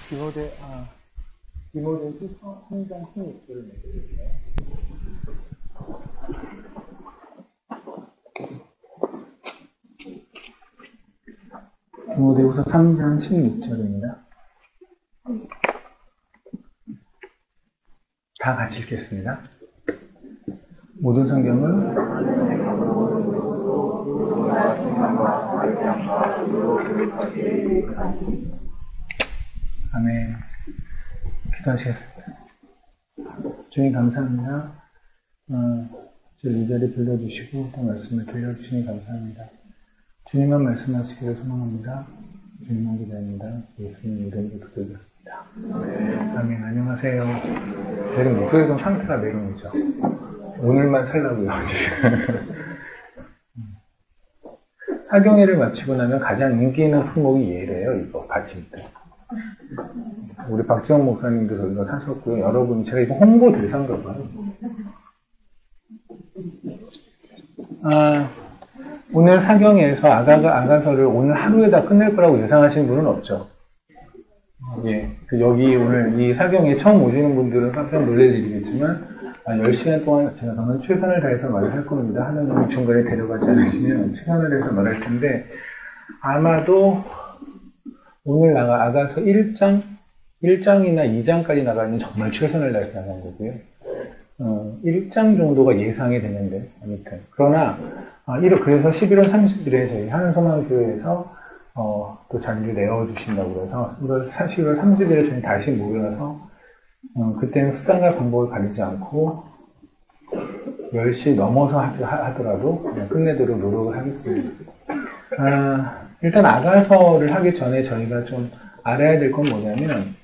디모데서 3장 16절을 읽어드릴게요. 디모데후서 3장 16절입니다. 다 같이 읽겠습니다. 모든 성경을 아멘. 기도하시겠습니다. 주님 감사합니다. 저를 이 자리에 불러주시고 또 말씀을 들려주시니 감사합니다. 주님만 말씀하시기를 소망합니다. 주님만 기도합니다. 예수님 이름으로 기도드렸습니다. 아멘. 안녕하세요. 지금 목소리 좀 상태가 내려오죠. 오늘만 살라고요. 사경회를 마치고 나면 가장 인기 있는 품목이 얘래요. 이거 받침대. 우리 박지원 목사님도 이거 사셨고요. 여러분, 제가 이거 홍보 대상가 봐요. 오늘 사경에서 아가서를 오늘 하루에 다 끝낼 거라고 예상하시는 분은 없죠. 예. 여기 오늘 이 사경에 처음 오시는 분들은 깜짝 놀랄 일이겠지만, 10시간 동안 제가 저는 최선을 다해서 말을 할 겁니다. 하나님이 중간에 데려가지 않으시면 최선을 다해서 말할 텐데, 아마도 오늘 아가서 1장이나 2장까지 나가면 정말 최선을 다해서 나간 거고요. 1장 정도가 예상이 되는데, 아무튼. 그러나, 그래서 11월 30일에 저희 하늘소망교회에서, 또 자리를 내어주신다고 그래서, 11월 30일에 저희 다시 모여서, 그때는 수단과 방법을 가리지 않고, 10시 넘어서 하더라도 끝내도록 노력을 하겠습니다. 일단 아가서를 하기 전에 저희가 좀 알아야 될 건 뭐냐면,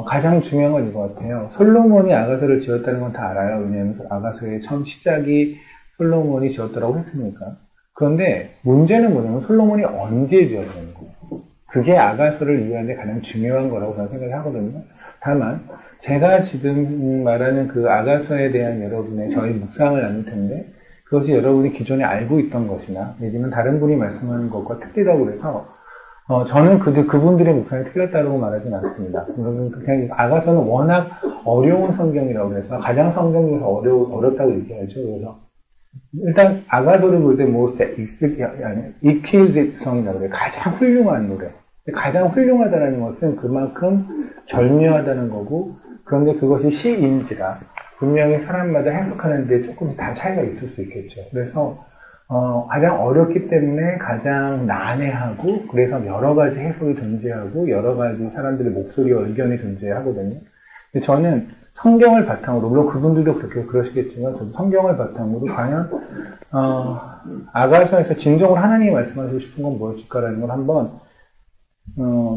가장 중요한 건 이거 같아요. 솔로몬이 아가서를 지었다는 건 다 알아요. 왜냐하면 아가서의 처음 시작이 솔로몬이 지었다고 했으니까. 그런데 문제는 뭐냐면 솔로몬이 언제 지었다는 거예요. 그게 아가서를 이해하는 데 가장 중요한 거라고 저는 생각을 하거든요. 다만 제가 지금 말하는 그 아가서에 대한 여러분의 저희 묵상을 나눌 텐데 그것이 여러분이 기존에 알고 있던 것이나 내지는 다른 분이 말씀하는 것과 틀리다고 그래서 저는 그분들의 묵상이 틀렸다고 말하진 않습니다. 그냥 아가서는 워낙 어려운 성경이라고 그래서 가장 성경 중에서 어렵다고 얘기하죠. 그래서 일단 아가서를 볼 때 exquisite 성이라고 그래요. 가장 훌륭한 노래. 가장 훌륭하다는 것은 그만큼 절묘하다는 거고, 그런데 그것이 시인지라 분명히 사람마다 해석하는 데 조금 다 차이가 있을 수 있겠죠. 그래서 가장 어렵기 때문에 가장 난해하고, 그래서 여러 가지 해석이 존재하고 여러 가지 사람들의 목소리와 의견이 존재하거든요. 근데 저는 성경을 바탕으로, 물론 그분들도 그러시겠지만 저도 성경을 바탕으로 과연 아가서에서 진정으로 하나님이 말씀하시고 싶은 건 무엇일까라는 걸 한번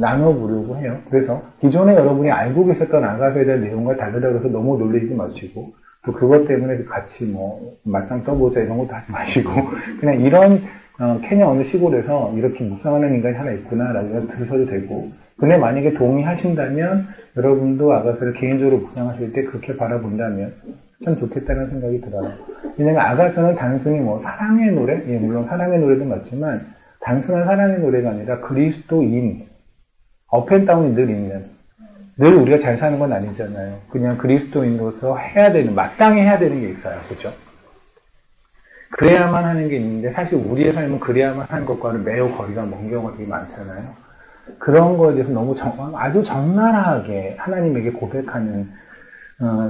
나눠보려고 해요. 그래서 기존에 여러분이 알고 계셨던 아가서에 대한 내용과 다르다고 해서 너무 놀리지 마시고, 또 그것 때문에 같이 맞짱 떠보자 이런 것도 하지 마시고, 그냥 이런 케냐 어느 시골에서 이렇게 묵상하는 인간이 하나 있구나라고 들으셔도 되고, 근데 만약에 동의하신다면 여러분도 아가서를 개인적으로 묵상하실 때 그렇게 바라본다면 참 좋겠다는 생각이 들어요. 왜냐면 아가서는 단순히 사랑의 노래, 예, 물론 사랑의 노래도 맞지만 단순한 사랑의 노래가 아니라 그리스도인, 업앤다운이 늘 있는, 늘 우리가 잘 사는 건 아니잖아요. 그냥 그리스도인으로서 해야 되는, 마땅히 해야 되는 게 있어요. 그죠? 그래야만 하는 게 있는데, 사실 우리의 삶은 그래야만 하는 것과는 매우 거리가 먼 경우가 되게 많잖아요. 그런 거에 대해서 너무 아주 적나라하게 하나님에게 고백하는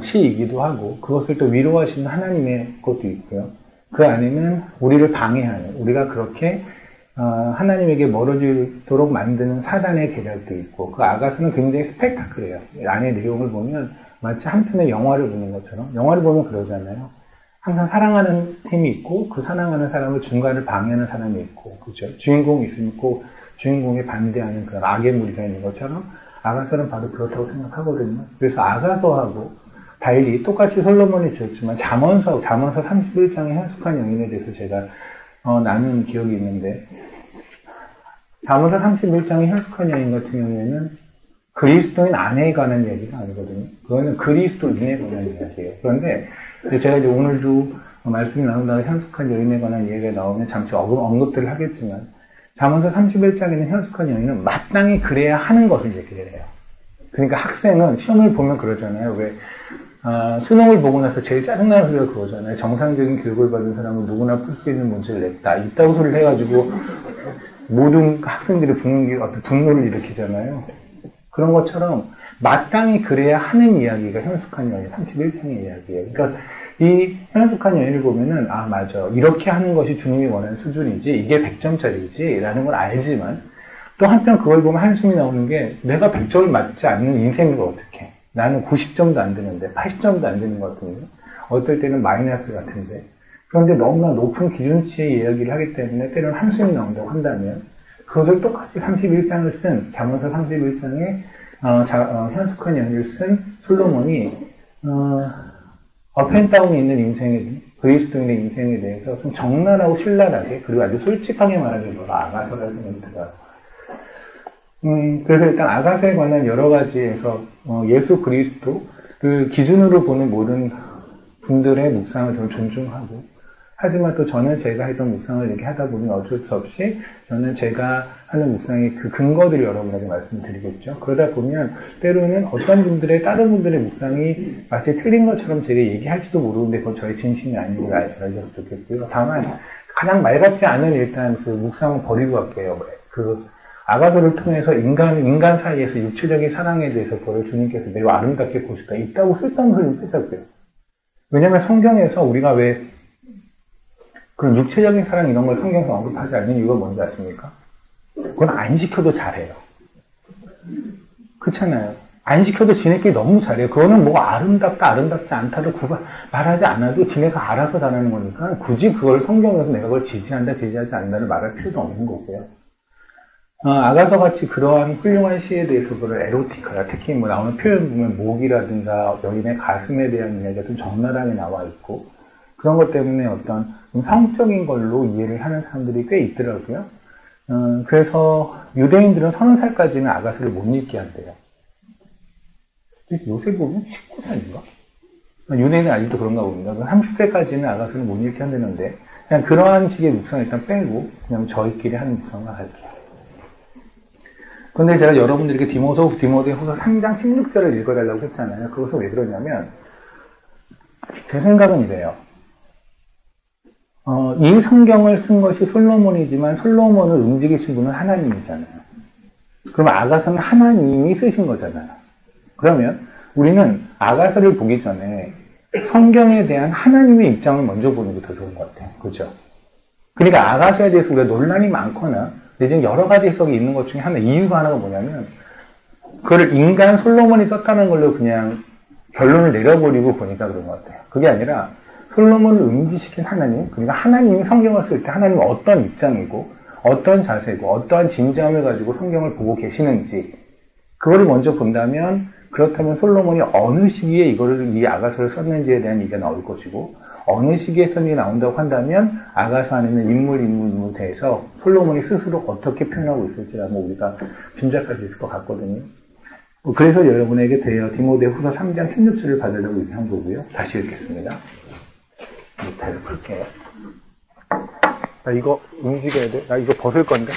시이기도 하고, 그것을 또 위로하시는 하나님의 것도 있고요. 그 안에는 우리를 방해하는, 우리가 그렇게 하나님에게 멀어지도록 만드는 사단의 계략도 있고, 그 아가서는 굉장히 스펙타클해요. 안의 내용을 보면 마치 한 편의 영화를 보는 것처럼, 영화를 보면 그러잖아요. 항상 사랑하는 팀이 있고, 그 사랑하는 사람을 중간을 방해하는 사람이 있고, 그죠? 주인공이 있고, 주인공에 반대하는 그런 악의 무리가 있는 것처럼, 아가서는 바로 그렇다고 생각하거든요. 그래서 아가서하고 달리 똑같이 솔로몬이 지었지만, 잠언서 31장의 현숙한 여인에 대해서 제가 나눈 기억이 있는데, 잠언서 31장의 현숙한 여인 같은 경우에는 그리스도인 아내에 관한 이야기가 아니거든요. 그거는 그리스도인에 관한 이야기예요. 그런데 제가 이제 오늘도 말씀이 나눈다가 현숙한 여인에 관한 이야기가 나오면 잠시 언급들을 하겠지만, 잠언서 31장에는 현숙한 여인은 마땅히 그래야 하는 것을 얘기를 해요. 그러니까 학생은 시험을 보면 그러잖아요. 왜 수능을 보고 나서 제일 짜증나는 소리가 그거잖아요. 정상적인 교육을 받은 사람은 누구나 풀 수 있는 문제를 냈다. 이따구 소리를 해가지고 모든 학생들이 분노를 일으키잖아요. 그런 것처럼 마땅히 그래야 하는 이야기가 현숙한 연애 31장의 이야기예요. 그러니까 이 현숙한 연애를 보면은 아 맞아 이렇게 하는 것이 주님이 원하는 수준이지 이게 100점짜리지 라는 걸 알지만 또 한편 그걸 보면 한숨이 나오는 게 내가 100점을 맞지 않는 인생을 어떻게 나는 90점도 안 되는데 80점도 안 되는 것 같은데 어떨 때는 마이너스 같은데 그런데 너무나 높은 기준치의 이야기를 하기 때문에 때로는 한숨이 나온다고 한다면 그것을 똑같이 31장을 쓴 잠언서 31장에 현숙한 연애를 쓴 솔로몬이 업앤다운이 있는 인생에 그리스도인의 인생에 대해서 좀 적나라하고 신랄하게 그리고 아주 솔직하게 말하는 거가 아가서라는 생각이 들어요. 그래서 일단 아가서에 관한 여러 가지에서 예수 그리스도를 기준으로 보는 모든 분들의 묵상을 저는 존중하고 하지만 또 저는 제가 했던 묵상을 이렇게 하다 보면 어쩔 수 없이 저는 제가 하는 묵상의 그 근거들을 여러분에게 말씀드리겠죠. 그러다 보면 때로는 어떤 분들의 다른 분들의 묵상이 마치 틀린 것처럼 제가 얘기할지도 모르는데 그건 저의 진심이 아닌 걸 알려서 좋겠고요. 다만 가장 맑았지 않은 일단 그 묵상을 버리고 갈게요. 그 아가서를 통해서 인간 사이에서 육체적인 사랑에 대해서 그걸 주님께서 매우 아름답게 보시다 있다고 쓸데없는 소리를 뺐었고요. 왜냐면 성경에서 우리가 왜 그런 육체적인 사랑 이런 걸 성경에서 언급하지 않는 이유가 뭔지 아십니까? 그건 안 시켜도 잘해요. 그렇잖아요. 안 시켜도 지네끼리 너무 잘해요. 그거는 뭐 아름답다 아름답지 않다도 말하지 않아도 지네가 알아서 잘하는 거니까 굳이 그걸 성경에서 내가 그걸 지지한다 지지하지 않는다를 말할 필요도 없는 거고요. 아가서 같이 그러한 훌륭한 시에 대해서 그런 에로티카라 특히 뭐 나오는 표현 보면 목이라든가 여인의 가슴에 대한 이야기가 좀 적나라하게 나와 있고 그런 것 때문에 어떤 성적인 걸로 이해를 하는 사람들이 꽤 있더라고요. 그래서 유대인들은 30살까지는 아가서를 못 읽게 한대요. 요새 보면 19살인가? 유대인은 아직도 그런가 봅니다. 30세까지는 아가서를 못 읽게 한다는데 그냥 그러한 식의 묵상을 일단 빼고 그냥 저희끼리 하는 묵상을 할게요. 근데 제가 여러분들에게 디모데후서 3장 16절을 읽어달라고 했잖아요. 그것은 왜 그러냐면 제 생각은 이래요. 이 성경을 쓴 것이 솔로몬이지만 솔로몬을 움직이신 분은 하나님이잖아요. 그럼 아가서는 하나님이 쓰신 거잖아요. 그러면 우리는 아가서를 보기 전에 성경에 대한 하나님의 입장을 먼저 보는 게 더 좋은 것 같아요. 그죠? 그러니까 아가서에 대해서 우리가 논란이 많거나 지금 여러 가지 해석이 있는 것 중에 이유가 하나가 뭐냐면 그걸 인간 솔로몬이 썼다는 걸로 그냥 결론을 내려버리고 보니까 그런 것 같아요. 그게 아니라 솔로몬을 응지시킨 하나님, 그러니까 하나님이 성경을 쓸 때 하나님은 어떤 입장이고 어떤 자세고 어떠한 진지함을 가지고 성경을 보고 계시는지 그거를 먼저 본다면 그렇다면 솔로몬이 어느 시기에 이 아가서를 썼는지에 대한 얘기가 나올 것이고 어느 시기에 선이 나온다고 한다면 아가서 안에는 인물 대해서 솔로몬이 스스로 어떻게 표현하고 있을지라고 우리가 짐작할 수 있을 것 같거든요. 그래서 여러분에게 디모데후서 3장 16절을 받으려고 이렇게 한 거고요. 다시 읽겠습니다. 밑에를 풀게요. 나 이거 움직여야 돼? 나 이거 벗을 건데?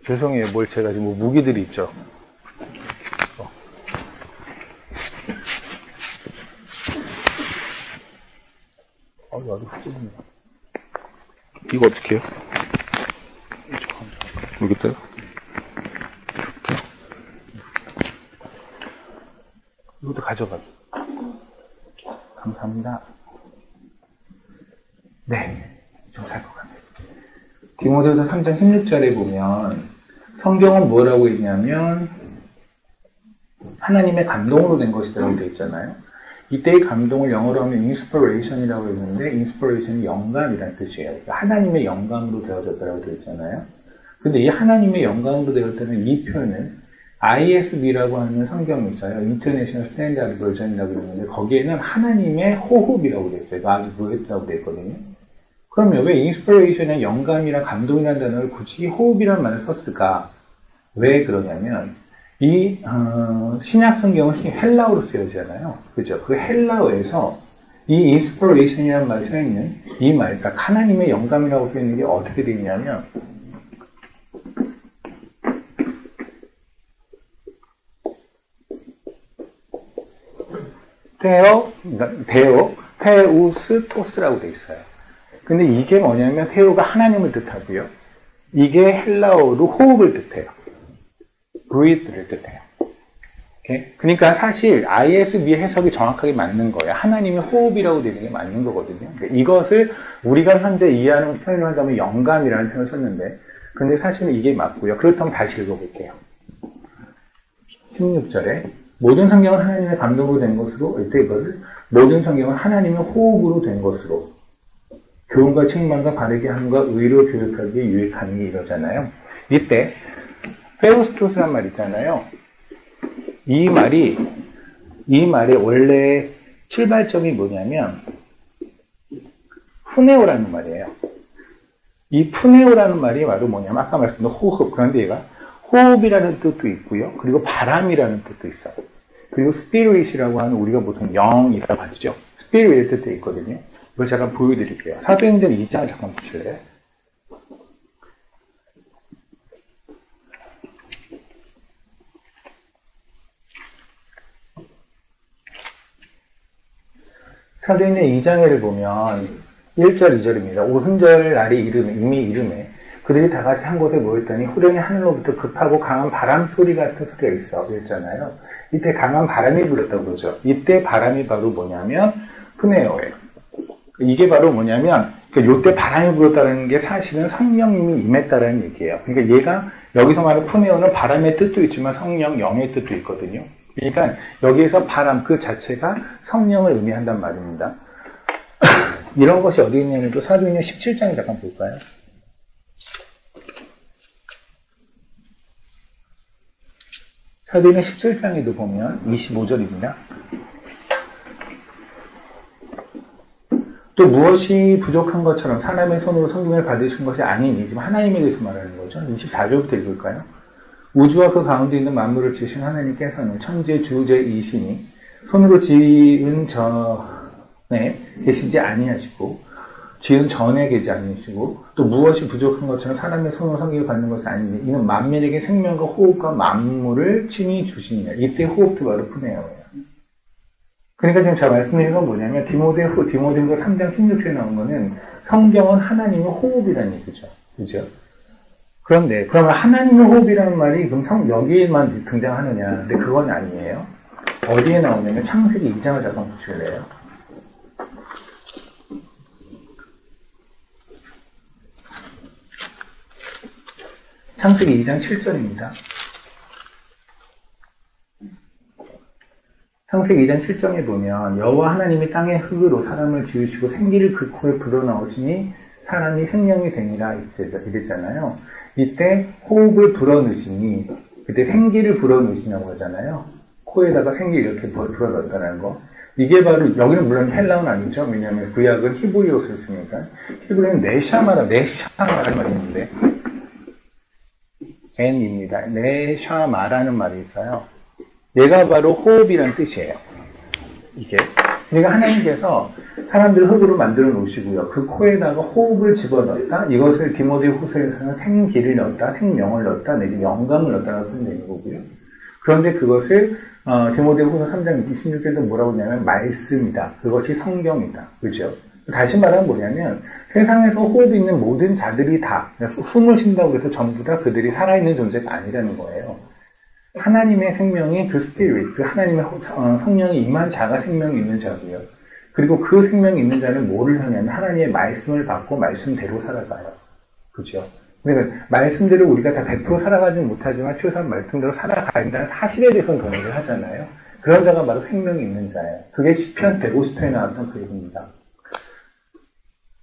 죄송해요. 제가 지금 무기들이 있죠. 여기 후진이네. 이거 어떻게 해요? 여기다가? 이것도 가져가. 감사합니다. 네. 좀 살 것 같아요. 디모데후서 3장 16절에 보면 성경은 뭐라고 있냐면 하나님의 감동으로 된 것이라고 되어 있잖아요. 이때의 감동을 영어로 하면 inspiration이라고 했는데 inspiration이 영감이라는 뜻이에요. 그러니까 하나님의 영감으로 되어졌다고 되어 있잖아요. 근데 이 하나님의 영감으로 되었다는 이 표현은 ISB라고 하는 성경이 있어요. International Standard Version이라고 그러는데 거기에는 하나님의 호흡이라고 되어 있어요. God's breath라고 되어 있거든요. 그러면 왜 inspiration은 영감이랑 감동이라는 단어를 굳이 호흡이라는 말을 썼을까? 왜 그러냐면 이 신약 성경은 헬라어로 쓰여지잖아요. 그죠? 그 헬라어에서 이 inspiration이라는 말이 쓰여있는 이 말, 그러니까 하나님의 영감이라고 쓰여있는 게 어떻게 되어 있냐면 테우스토스라고 돼 있어요. 근데 이게 뭐냐면 테오가 하나님을 뜻하고요. 이게 헬라어로 호흡을 뜻해요. breathe를 뜻해요. 오케이? 그러니까 사실 ISB 해석이 정확하게 맞는 거예요. 하나님의 호흡이라고 되는 게 맞는 거거든요. 그러니까 이것을 우리가 현재 이해하는 표현을 한다면 영감이라는 표현을 썼는데, 근데 사실은 이게 맞고요. 그렇다면 다시 읽어볼게요. 16절에 모든 성경은 하나님의 감동으로 된 것으로, 이때 이것을 모든 성경은 하나님의 호흡으로 된 것으로 교훈과 책망과 바르게 함과 의로 교육하기에 유익하니 이러잖아요. 이때 페우스토스란 말 있잖아요. 이 말의 원래 출발점이 뭐냐면 푸네오라는 말이에요. 이 푸네오라는 말이 바로 뭐냐면 아까 말씀드린 호흡, 그런데 얘가 호흡이라는 뜻도 있고요. 그리고 바람이라는 뜻도 있어요. 그리고 스피릿이라고 하는 우리가 보통 영이라고 하죠. 스피릿의 뜻도 있거든요. 이걸 잠깐 보여드릴게요. 사도행전 2장 잠깐 보실래요? 사도행전 2장에를 보면 1절, 2절입니다. 오순절 날이 이미 이름에 그들이 다 같이 한 곳에 모였더니 후련히 하늘로부터 급하고 강한 바람 소리 같은 소리가 있어 그랬잖아요. 이때 강한 바람이 불었다고 그러죠. 이때 바람이 바로 뭐냐면 푸네오예요. 이게 바로 뭐냐면 요때 바람이 불었다는 게 사실은 성령님이 임했다는 얘기예요. 그러니까 얘가 여기서 말하는 푸네오는 바람의 뜻도 있지만 성령, 영의 뜻도 있거든요. 그러니까 여기에서 바람 그 자체가 성령을 의미한단 말입니다. 이런 것이 어디 있냐면 또 사도행전 17장에 잠깐 볼까요? 사도행전 17장에도 보면 25절입니다. 또 무엇이 부족한 것처럼 사람의 손으로 성김을 받으신 것이 아니니 지금 하나님에 대해서 말하는 거죠. 24절부터 읽을까요? 우주와 그 가운데 있는 만물을 지으신 하나님께서는 천재 주제이시니 손으로 지은 전에 계시지 아니하시고 지은 전에 계시지 아니하시고 또 무엇이 부족한 것처럼 사람의 손으로 성김을 받는 것이 아니니 이는 만민에게 생명과 호흡과 만물을 친히 주시니라. 이때 호흡도 바로 푸네오예요. 그러니까 지금 제가 말씀드린 건 뭐냐면 디모데후서 3장 16절에 나온 거는 성경은 하나님의 호흡이라는 얘기죠. 그죠? 그런데 그러면 하나님의 호흡이라는 말이 그럼 여기에만 등장하느냐? 근데 그건 아니에요. 어디에 나오냐면 창세기 2장을 잠깐 보실래요? 창세기 2장 7절입니다. 창세기 2장 7절에 보면 여호와 하나님이 땅의 흙으로 사람을 지으시고 생기를 그 코에 불어넣으시니 사람이 생명이 되니라 이랬잖아요. 이때 호흡을 불어넣으시니 그때 생기를 불어넣으시냐고 하잖아요. 코에다가 생기 이렇게 불어넣었다는 거. 이게 바로 여기는 물론 헬라어는 아니죠. 왜냐하면 구약은 히브리어를 쓰니까. 히브리어는 네샤마라는 말이 있는데 N입니다. 네샤마라는 말이 있어요. 얘가 바로 호흡이라는 뜻이에요. 이게. 그러니까 하나님께서 사람들을 흙으로 만들어 놓으시고요. 그 코에다가 호흡을 집어넣었다. 이것을 디모데후서에서는 생기를 넣었다, 생명을 넣었다, 내지 영감을 넣었다라고 표현되는 거고요. 그런데 그것을 디모데후서 3장 26절에도 뭐라고 하냐면 말씀이다. 그것이 성경이다. 그렇죠? 다시 말하면 뭐냐면 세상에서 호흡이 있는 모든 자들이 다 숨을 쉰다고 해서 전부 다 그들이 살아있는 존재가 아니라는 거예요. 하나님의 생명이 그 스피릿, 그 하나님의 성령이 임한 자가 생명이 있는 자고요. 그리고 그 생명이 있는 자는 뭐를 하냐면 하나님의 말씀을 받고 말씀대로 살아가요. 그죠? 그러니까 말씀대로 우리가 다 100% 살아가지는 못하지만 최소한 말씀대로 살아가야 한다는 사실에 대해서는 동의를 하잖아요. 그런 자가 바로 생명이 있는 자예요. 그게 시편 150편에 나왔던 그 얘기입니다.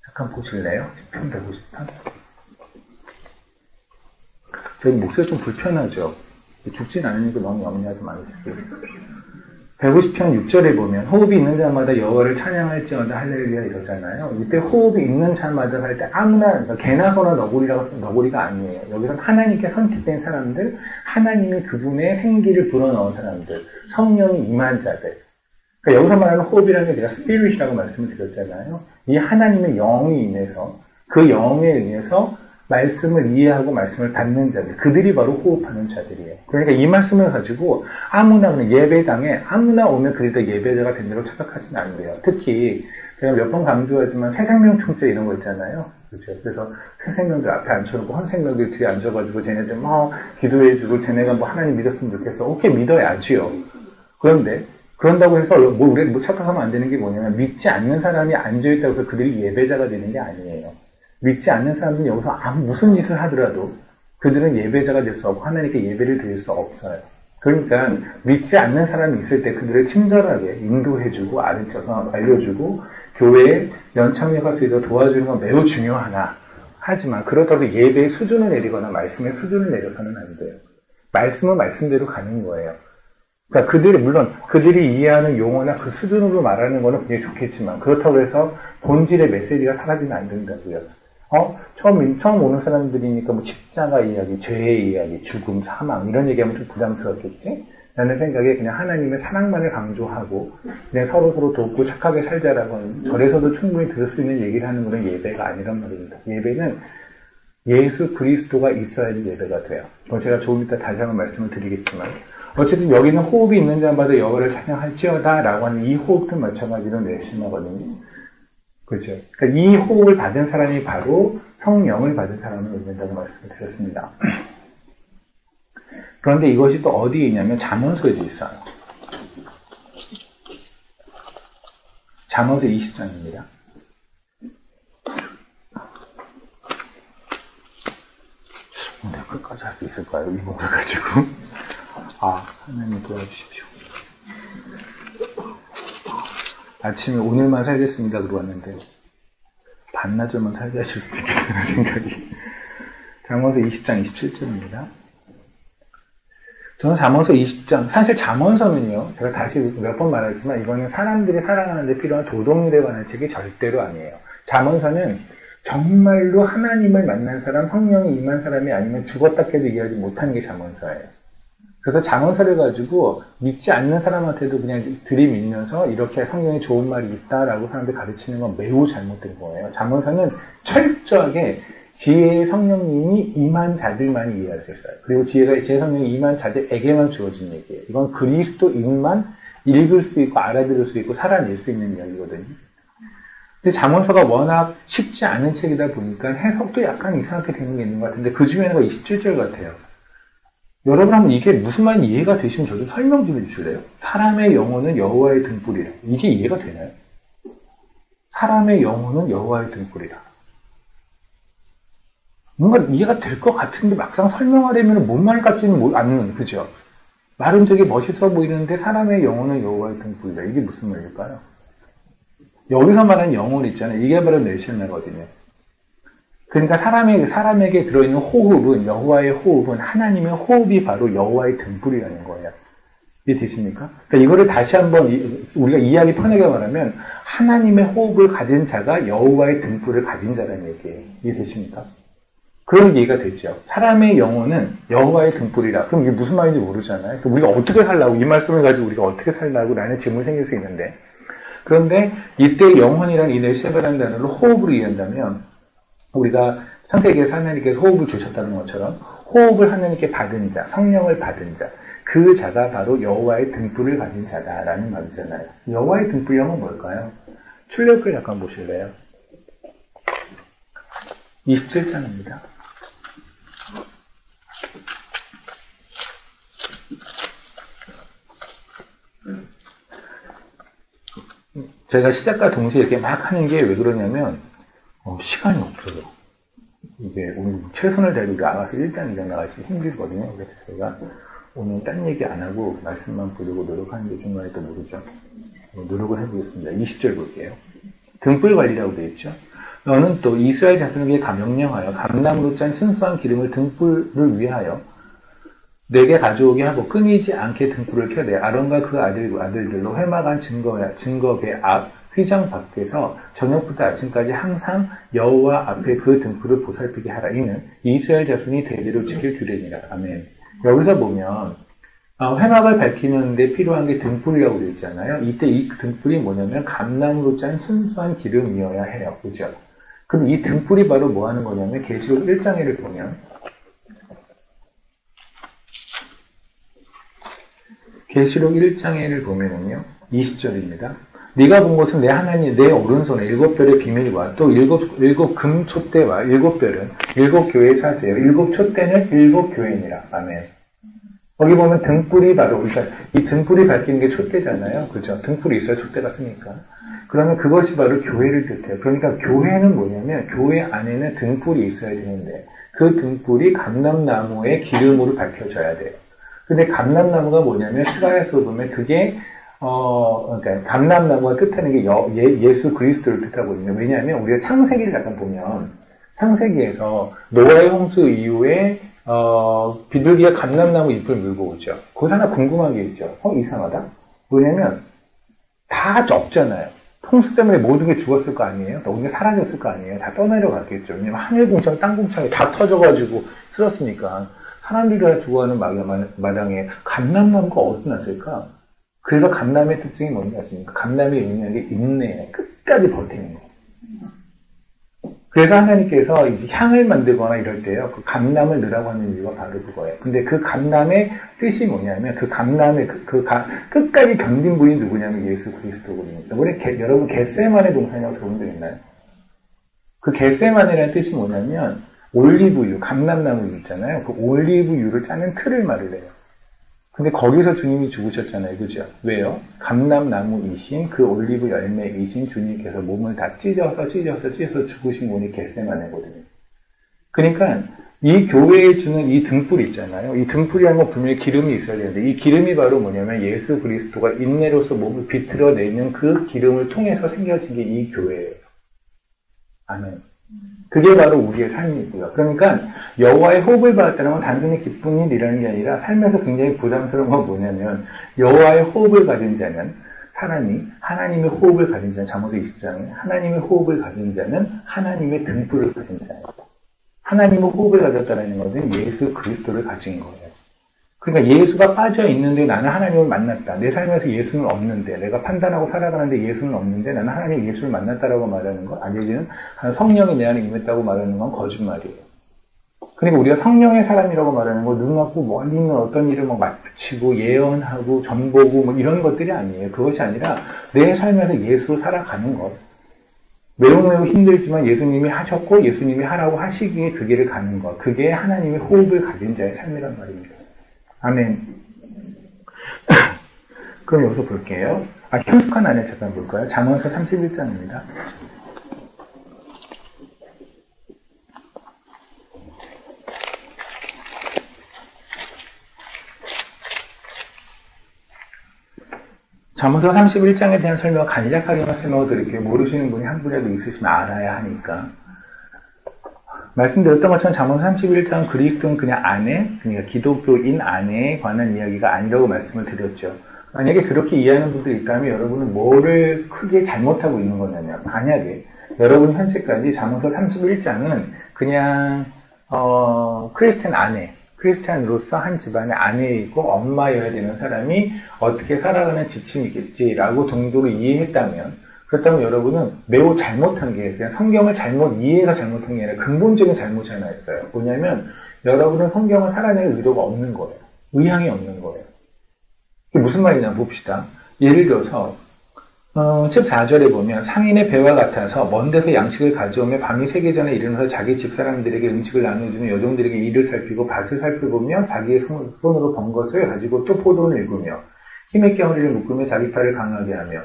잠깐 보실래요? 시편 150편. 저희 목소리 좀 불편하죠? 죽진 않으니까 너무 염려하지 마세요. 150편 6절에 보면 호흡이 있는 자마다 여호와를 찬양할지어다 할렐루야 이러잖아요. 이때 호흡이 있는 자마다 할 때 아무나 개나 소나 너구리가 아니에요. 여기서는 하나님께 선택된 사람들, 하나님이 그분의 생기를 불어넣은 사람들, 성령이 임한 자들. 그러니까 여기서 말하는 호흡이라는 게 제가 스피릿이라고 말씀을 드렸잖아요. 이 하나님의 영이 임해서 그 영에 의해서 말씀을 이해하고 말씀을 받는 자들, 그들이 바로 호흡하는 자들이에요. 그러니까 이 말씀을 가지고 아무나 그냥 예배당에 아무나 오면 그들이 다 예배자가 된다고 착각하지는 않으래요. 특히 제가 몇 번 강조하지만 새생명 총재 이런 거 있잖아요. 그렇죠. 그래서 새생명들 앞에 앉혀놓고 헌생명들 뒤에 앉아가지고 쟤네들 뭐 기도해주고 쟤네가 뭐 하나님 믿었으면 좋겠어. 오케이, 믿어야지요. 그런데 그런다고 해서 뭐 우리 뭐 착각하면 안 되는 게 뭐냐면 믿지 않는 사람이 앉아있다고 해서 그들이 예배자가 되는 게 아니에요. 믿지 않는 사람들은 여기서 아무 무슨 짓을 하더라도 그들은 예배자가 될 수 없고 하나님께 예배를 드릴 수 없어요. 그러니까 믿지 않는 사람이 있을 때 그들을 친절하게 인도해주고 아르쳐서 알려주고 교회에 연참여할 수 있도록 도와주는 건 매우 중요하나 하지만 그렇다고 예배의 수준을 내리거나 말씀의 수준을 내려서는 안 돼요. 말씀은 말씀대로 가는 거예요. 그러니까 물론 그들이 이해하는 용어나 그 수준으로 말하는 거는 굉장히 좋겠지만 그렇다고 해서 본질의 메시지가 사라지면 안 된다고요. 처음 오는 사람들이니까 뭐 십자가 이야기, 죄의 이야기, 죽음, 사망 이런 얘기하면 좀 부담스럽겠지? 라는 생각에 그냥 하나님의 사랑만을 강조하고 그냥 서로 돕고 착하게 살자라고 절에서도 충분히 들을 수 있는 얘기를 하는 것은 예배가 아니란 말입니다. 예배는 예수 그리스도가 있어야지 예배가 돼요. 제가 조금 이따 다시 한번 말씀을 드리겠지만 어쨌든 여기는 호흡이 있는 자마다 여호와를 찬양할지어다 라고 하는 이 호흡도 마찬가지로 내심하거든요. 그렇죠. 그러니까 이 호흡을 받은 사람이 바로 성령을 받은 사람을 의미한다고 말씀을 드렸습니다. 그런데 이것이 또 어디에 있냐면 잠언서에도 있어요. 잠언서 20장입니다. 오늘 끝까지 할 수 있을까요? 이 목을 가지고. 하나님 도와주십시오. 아침에 오늘만 살겠습니다 그러고 왔는데 반나절만 살게 하실 수도 있겠다는 생각이. 잠언서 20장 27절입니다. 저는 잠언서 20장, 사실 잠언서는요, 제가 다시 몇 번 말했지만 이거는 사람들이 살아가는 데 필요한 도덕률에 관한 책이 절대로 아니에요. 잠언서는 정말로 하나님을 만난 사람, 성령이 임한 사람이 아니면 죽었다 깨도 이해하지 못하는 게 잠언서예요. 그래서 잠언서를 가지고 믿지 않는 사람한테도 그냥 들이밀면서 이렇게 성경에 좋은 말이 있다라고 사람들 가르치는 건 매우 잘못된 거예요. 잠언서는 철저하게 지혜의 성령님이 임한 자들만이 이해할 수 있어요. 그리고 지혜의 성령이 임한 자들에게만 주어진 얘기예요. 이건 그리스도인만 읽을 수 있고 알아들을 수 있고 살아낼 수 있는 이야기거든요. 근데 잠언서가 워낙 쉽지 않은 책이다 보니까 해석도 약간 이상하게 되는 게 있는 것 같은데 그 중에 하나가 27절 같아요. 여러분 한번 이게 무슨 말인지 이해가 되시면 저 좀 설명 좀 해주실래요? 사람의 영혼은 여호와의 등불이라. 이게 이해가 되나요? 사람의 영혼은 여호와의 등불이라. 뭔가 이해가 될 것 같은데 막상 설명하려면 뭔 말 같지는 않는, 그죠? 말은 되게 멋있어 보이는데 사람의 영혼은 여호와의 등불이라. 이게 무슨 말일까요? 여기서 말하는 영혼 있잖아요. 이게 바로 내실나거든요. 그러니까 사람에게 들어있는 호흡은, 여호와의 호흡은, 하나님의 호흡이 바로 여호와의 등불이라는 거예요. 이해되십니까? 그러니까 이거를 다시 한번 우리가 이해하기 편하게 말하면 하나님의 호흡을 가진 자가 여호와의 등불을 가진 자라는 얘기예요. 이해되십니까? 그런 이해가 됐죠. 사람의 영혼은 여호와의 등불이라. 그럼 이게 무슨 말인지 모르잖아요. 그럼 우리가 어떻게 살라고, 이 말씀을 가지고 우리가 어떻게 살라고 라는 질문이 생길 수 있는데, 그런데 이때 영혼이라는 이 넬세바라는 단어를 호흡으로 이해한다면 우리가 창세기에서 하나님께서 호흡을 주셨다는 것처럼 호흡을 하나님께 받은 자, 성령을 받은 자, 그 자가 바로 여호와의 등불을 가진 자다라는 말이잖아요. 여호와의 등불이라면 뭘까요? 출애굽을 잠깐 보실래요? 27장입니다. 제가 시작과 동시에 이렇게 막 하는 게 왜 그러냐면 시간이 없어요. 이게 오늘 최선을 다해서 나가서 1단 2단 나가기 힘들거든요. 그래서 제가 오늘 딴 얘기 안 하고 말씀만 보려고 노력하는 게 중간에 또 모르죠. 노력을 해보겠습니다. 20절 볼게요. 등불 관리라고 되어 있죠. 너는 또 이스라엘 자손에게 명령하여 감나무로 짠 순수한 기름을 등불을 위하여 내게 가져오게 하고 끊이지 않게 등불을 켜내 아론과 그 아들들로 회막안 증거궤 앞 휘장 밖에서 저녁부터 아침까지 항상 여호와 앞에 그 등불을 보살피게 하라. 이는 이스라엘 자손이 대대로 지킬 규례니라. 아멘. 여기서 보면 회막을 밝히는 데 필요한 게 등불이라고 되어 있잖아요. 이때 이 등불이 뭐냐면 감나무로 짠 순수한 기름이어야 해요. 그죠? 그럼 이 등불이 바로 뭐 하는 거냐면 계시록 1장에를 보면 계시록 1장에를 보면은요 20절입니다. 네가 본 것은 내 하나님 내 오른손에 7별의 비밀과 또 일곱 금촛대와 7별은 7교회의 사제예요. 7촛대는 7교회니라. 아멘. 거기 보면 등불이 바로 그러니까 이 등불이 밝히는 게 촛대잖아요. 그렇죠? 등불이 있어야 촛대가 쓰니까. 그러면 그것이 바로 교회를 뜻해요. 그러니까 교회는 뭐냐면 교회 안에는 등불이 있어야 되는데 그 등불이 감람나무의 기름으로 밝혀져야 돼요. 근데 감람나무가 뭐냐면 스가랴서 보면 그게 그러니까 감람나무가 뜻하는 게 예수 그리스도를 뜻하거든요. 왜냐하면 우리가 창세기를 잠깐 보면 창세기에서 노아의 홍수 이후에 비둘기가 감람나무 잎을 물고 오죠. 거기서 하나 궁금한 게 있죠. 이상하다. 뭐냐면 다 없잖아요. 홍수 때문에 모든 게 죽었을 거 아니에요? 모든 게 사라졌을 거 아니에요? 다 떠내려갔겠죠. 왜냐면 하늘 공창, 땅 공창이 다 터져가지고 쓸었으니까 사람들이 다 죽어가는 마당에 감람나무가 어디서 났을까? 그래서 감람의 특징이 뭔지 아십니까? 감람의 의미하는 게 인내예요. 끝까지 버티는 거. 그래서 하나님께서 이제 향을 만들거나 이럴 때요, 그 감람을 넣으라고 하는 이유가 바로 그거예요. 근데 그 감람의 뜻이 뭐냐면, 그 감람의 끝까지 견딘 분이 누구냐면 예수 그리스도거든요. 우리 여러분 겟세마네 동산이라고 들어본 적 있나요? 그 겟세마네라는 뜻이 뭐냐면, 올리브유, 감람나무 있잖아요. 그 올리브유를 짜는 틀을 말을 해요. 근데 거기서 주님이 죽으셨잖아요. 그죠? 왜요? 감람나무이신 그 올리브 열매이신 주님께서 몸을 다 찢어서 죽으신 분이 겟세마네거든요. 그러니까 이 교회에 주는 이 등불 있잖아요. 이 등불이라는 건 분명히 기름이 있어야 되는데 이 기름이 바로 뭐냐면 예수 그리스도가 인내로서 몸을 비틀어내는 그 기름을 통해서 생겨진 게 이 교회예요. 아멘. 그게 바로 우리의 삶이고요. 그러니까 여호와의 호흡을 받았다는 건 단순히 기쁜 일이라는 게 아니라 삶에서 굉장히 부담스러운 건 뭐냐면 여호와의 호흡을 가진 자는 사람이 하나님의 호흡을 가진 자는 잠언서 20장에 하나님의 호흡을 가진 자는 하나님의 등불을 가진 자예요. 하나님의 호흡을 가졌다는 것은 예수 그리스도를 가진 거예요. 그러니까 예수가 빠져 있는데 나는 하나님을 만났다. 내 삶에서 예수는 없는데 내가 판단하고 살아가는데 예수는 없는데 나는 하나님 예수를 만났다라고 말하는 것 아니면 성령이 내 안에 임했다고 말하는 건 거짓말이에요. 그러니까 우리가 성령의 사람이라고 말하는 거 눈 감고 멀리 있는 어떤 일을 막 맞붙이고 예언하고 전보고 뭐 이런 것들이 아니에요. 그것이 아니라 내 삶에서 예수로 살아가는 것. 매우 힘들지만 예수님이 하셨고 예수님이 하라고 하시기에 그 길을 가는 것. 그게 하나님의 호흡을 가진 자의 삶이란 말입니다. 아멘. 그럼 여기서 볼게요. 현숙한 안에 잠깐 볼까요? 잠언서 31장입니다. 잠언서 31장에 대한 설명을 간략하게만 설명드릴게요. 모르시는 분이 한 분이라도 있으시면 알아야 하니까. 말씀드렸던 것처럼 잠언서 31장 그리스도는 그냥 아내, 그러니까 기독교인 아내에 관한 이야기가 아니라고 말씀을 드렸죠. 만약에 그렇게 이해하는 분들이 있다면 여러분은 뭐를 크게 잘못하고 있는 거냐면 만약에 여러분 현재까지 잠언서 31장은 그냥 크리스찬 아내, 크리스찬으로서 한 집안의 아내이고 엄마여야 되는 사람이 어떻게 살아가는 지침이겠지라고 정도로 이해했다면 그렇다면 여러분은 매우 잘못한 게 그냥 성경을 잘못 이해해서 잘못한 게 아니라 근본적인 잘못이 하나 있어요. 뭐냐면 여러분은 성경을 살아내는 의도가 없는 거예요. 의향이 없는 거예요. 이게 무슨 말이냐 봅시다. 예를 들어서 14절에 보면 상인의 배와 같아서 먼 데서 양식을 가져오며 밤이 새기 전에 일어나서 자기 집사람들에게 음식을 나눠주며 여종들에게 일을 살피고 밭을 살펴보며 자기의 손으로 번 것을 가지고 또 포도를 읽으며 힘있게 허리를 묶으며 자기 팔을 강하게 하며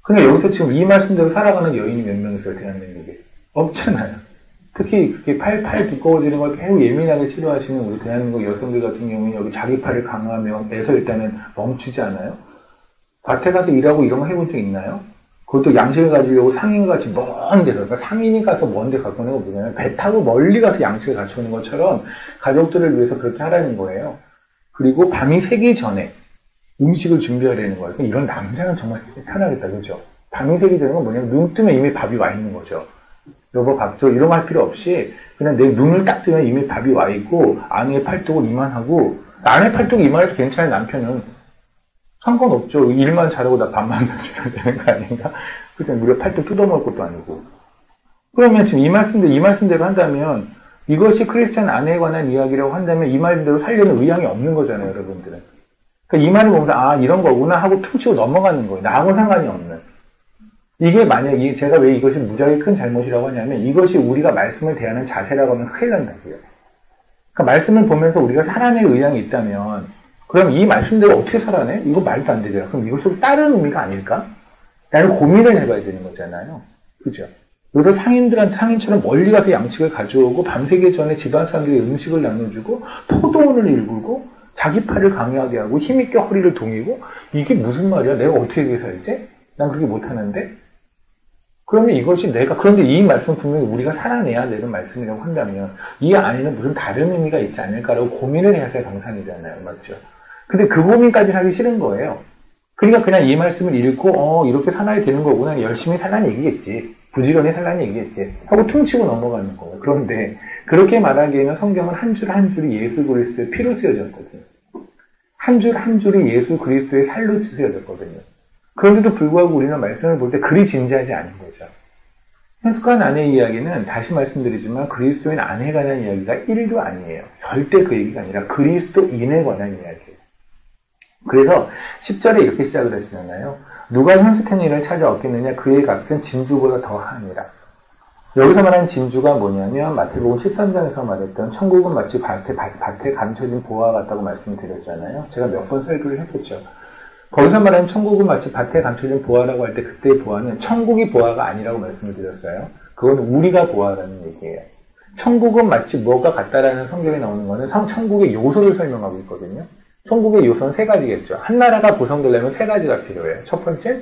그러니까 여기서 지금 이 말씀대로 살아가는 여인이 몇 명 있어요, 대한민국에? 없잖아요. 특히 그렇게 팔 두꺼워지는 걸 매우 예민하게 치료하시는 우리 대한민국 여성들 같은 경우는 여기 자기 팔을 강화하며 에서 일단은 멈추지 않아요? 밭에 가서 일하고 이런 거 해본 적 있나요? 그것도 양식을 가지려고 상인같이 먼 데서, 그러니까 상인이 가서 먼 데 갖고 오는 거 뭐냐면 배 타고 멀리 가서 양식을 갖춰오는 것처럼 가족들을 위해서 그렇게 하라는 거예요. 그리고 밤이 새기 전에 음식을 준비하려는 거예요. 이런 남자는 정말 편하겠다, 그죠? 밤이 새기 전에 뭐냐면 눈 뜨면 이미 밥이 와 있는 거죠. 여보 밥 줘 이런 거 할 필요 없이 그냥 내 눈을 딱 뜨면 이미 밥이 와 있고 아내의 팔뚝을 이만하고 아내 팔뚝이 이만해도 괜찮은 남편은 상관없죠. 일만 잘하고 나 밥만 만들어야 되는 거 아닌가? 그죠? 우리가 팔뚝 뜯어먹을 것도 아니고 그러면 지금 이 말씀대로 한다면 이것이 크리스찬 아내에 관한 이야기라고 한다면 이 말대로 살려는 의향이 없는 거잖아요, 여러분들은. 그러니까 이 말을 보면서 아 이런 거구나 하고 퉁치고 넘어가는 거예요. 나하고 상관이 없는. 이게 만약에 제가 왜 이것이 무지하게 큰 잘못이라고 하냐면 이것이 우리가 말씀을 대하는 자세라고 하면 큰일 난다고요. 그러니까 말씀을 보면서 우리가 살아낼 의향이 있다면 그럼 이 말씀대로 어떻게 살아내? 이거 말도 안 되잖아. 그럼 이것이 다른 의미가 아닐까? 라는 고민을 해봐야 되는 거잖아요. 그죠? 여기서 상인처럼 멀리 가서 양식을 가져오고 밤새기 전에 집안 사람들이 음식을 나눠주고 포도원을 일구고 자기 팔을 강하게 하고 힘있게 허리를 동이고 이게 무슨 말이야? 내가 어떻게 살지? 난 그렇게 못하는데? 그러면 이것이 그런데 이 말씀 분명히 우리가 살아내야 되는 말씀이라고 한다면 이 안에는 무슨 다른 의미가 있지 않을까라고 고민을 해야 정상이잖아요. 맞죠? 근데 그 고민까지 하기 싫은 거예요. 그러니까 그냥 이 말씀을 읽고 이렇게 살아야 되는 거구나. 열심히 살라는 얘기겠지. 부지런히 살라는 얘기겠지. 하고 퉁치고 넘어가는 거예요. 그런데 그렇게 말하기에는 성경은 한 줄 한 줄이 예수 그리스도의 피로 쓰여졌거든요. 한 줄 한 줄이 예수 그리스도의 살로 쓰여졌거든요. 그런데도 불구하고 우리는 말씀을 볼 때 그리 진지하지 않은 거죠. 현숙한 아내의 이야기는 다시 말씀드리지만 그리스도인 아내에 관한 이야기가 1도 아니에요. 절대 그 얘기가 아니라 그리스도인에 관한 이야기예요. 그래서 10절에 이렇게 시작을 하시잖아요. 누가 현숙한 일을 찾아 얻겠느냐 그의 값은 진주보다 더하니라. 여기서 말하는 진주가 뭐냐면 마태복음 13장에서 말했던 천국은 마치 밭에 감춰진 보화와 같다고 말씀드렸잖아요. 제가 몇 번 설교를 했었죠. 거기서 말하는 천국은 마치 밭에 감춰진 보화라고 할 때 그때의 보화는 천국이 보화가 아니라고 말씀을 드렸어요. 그건 우리가 보화라는 얘기예요. 천국은 마치 뭐가 같다라는 성경에 나오는 거는 천국의 요소를 설명하고 있거든요. 천국의 요소는 세 가지겠죠. 한 나라가 구성되려면 세 가지가 필요해요. 첫 번째,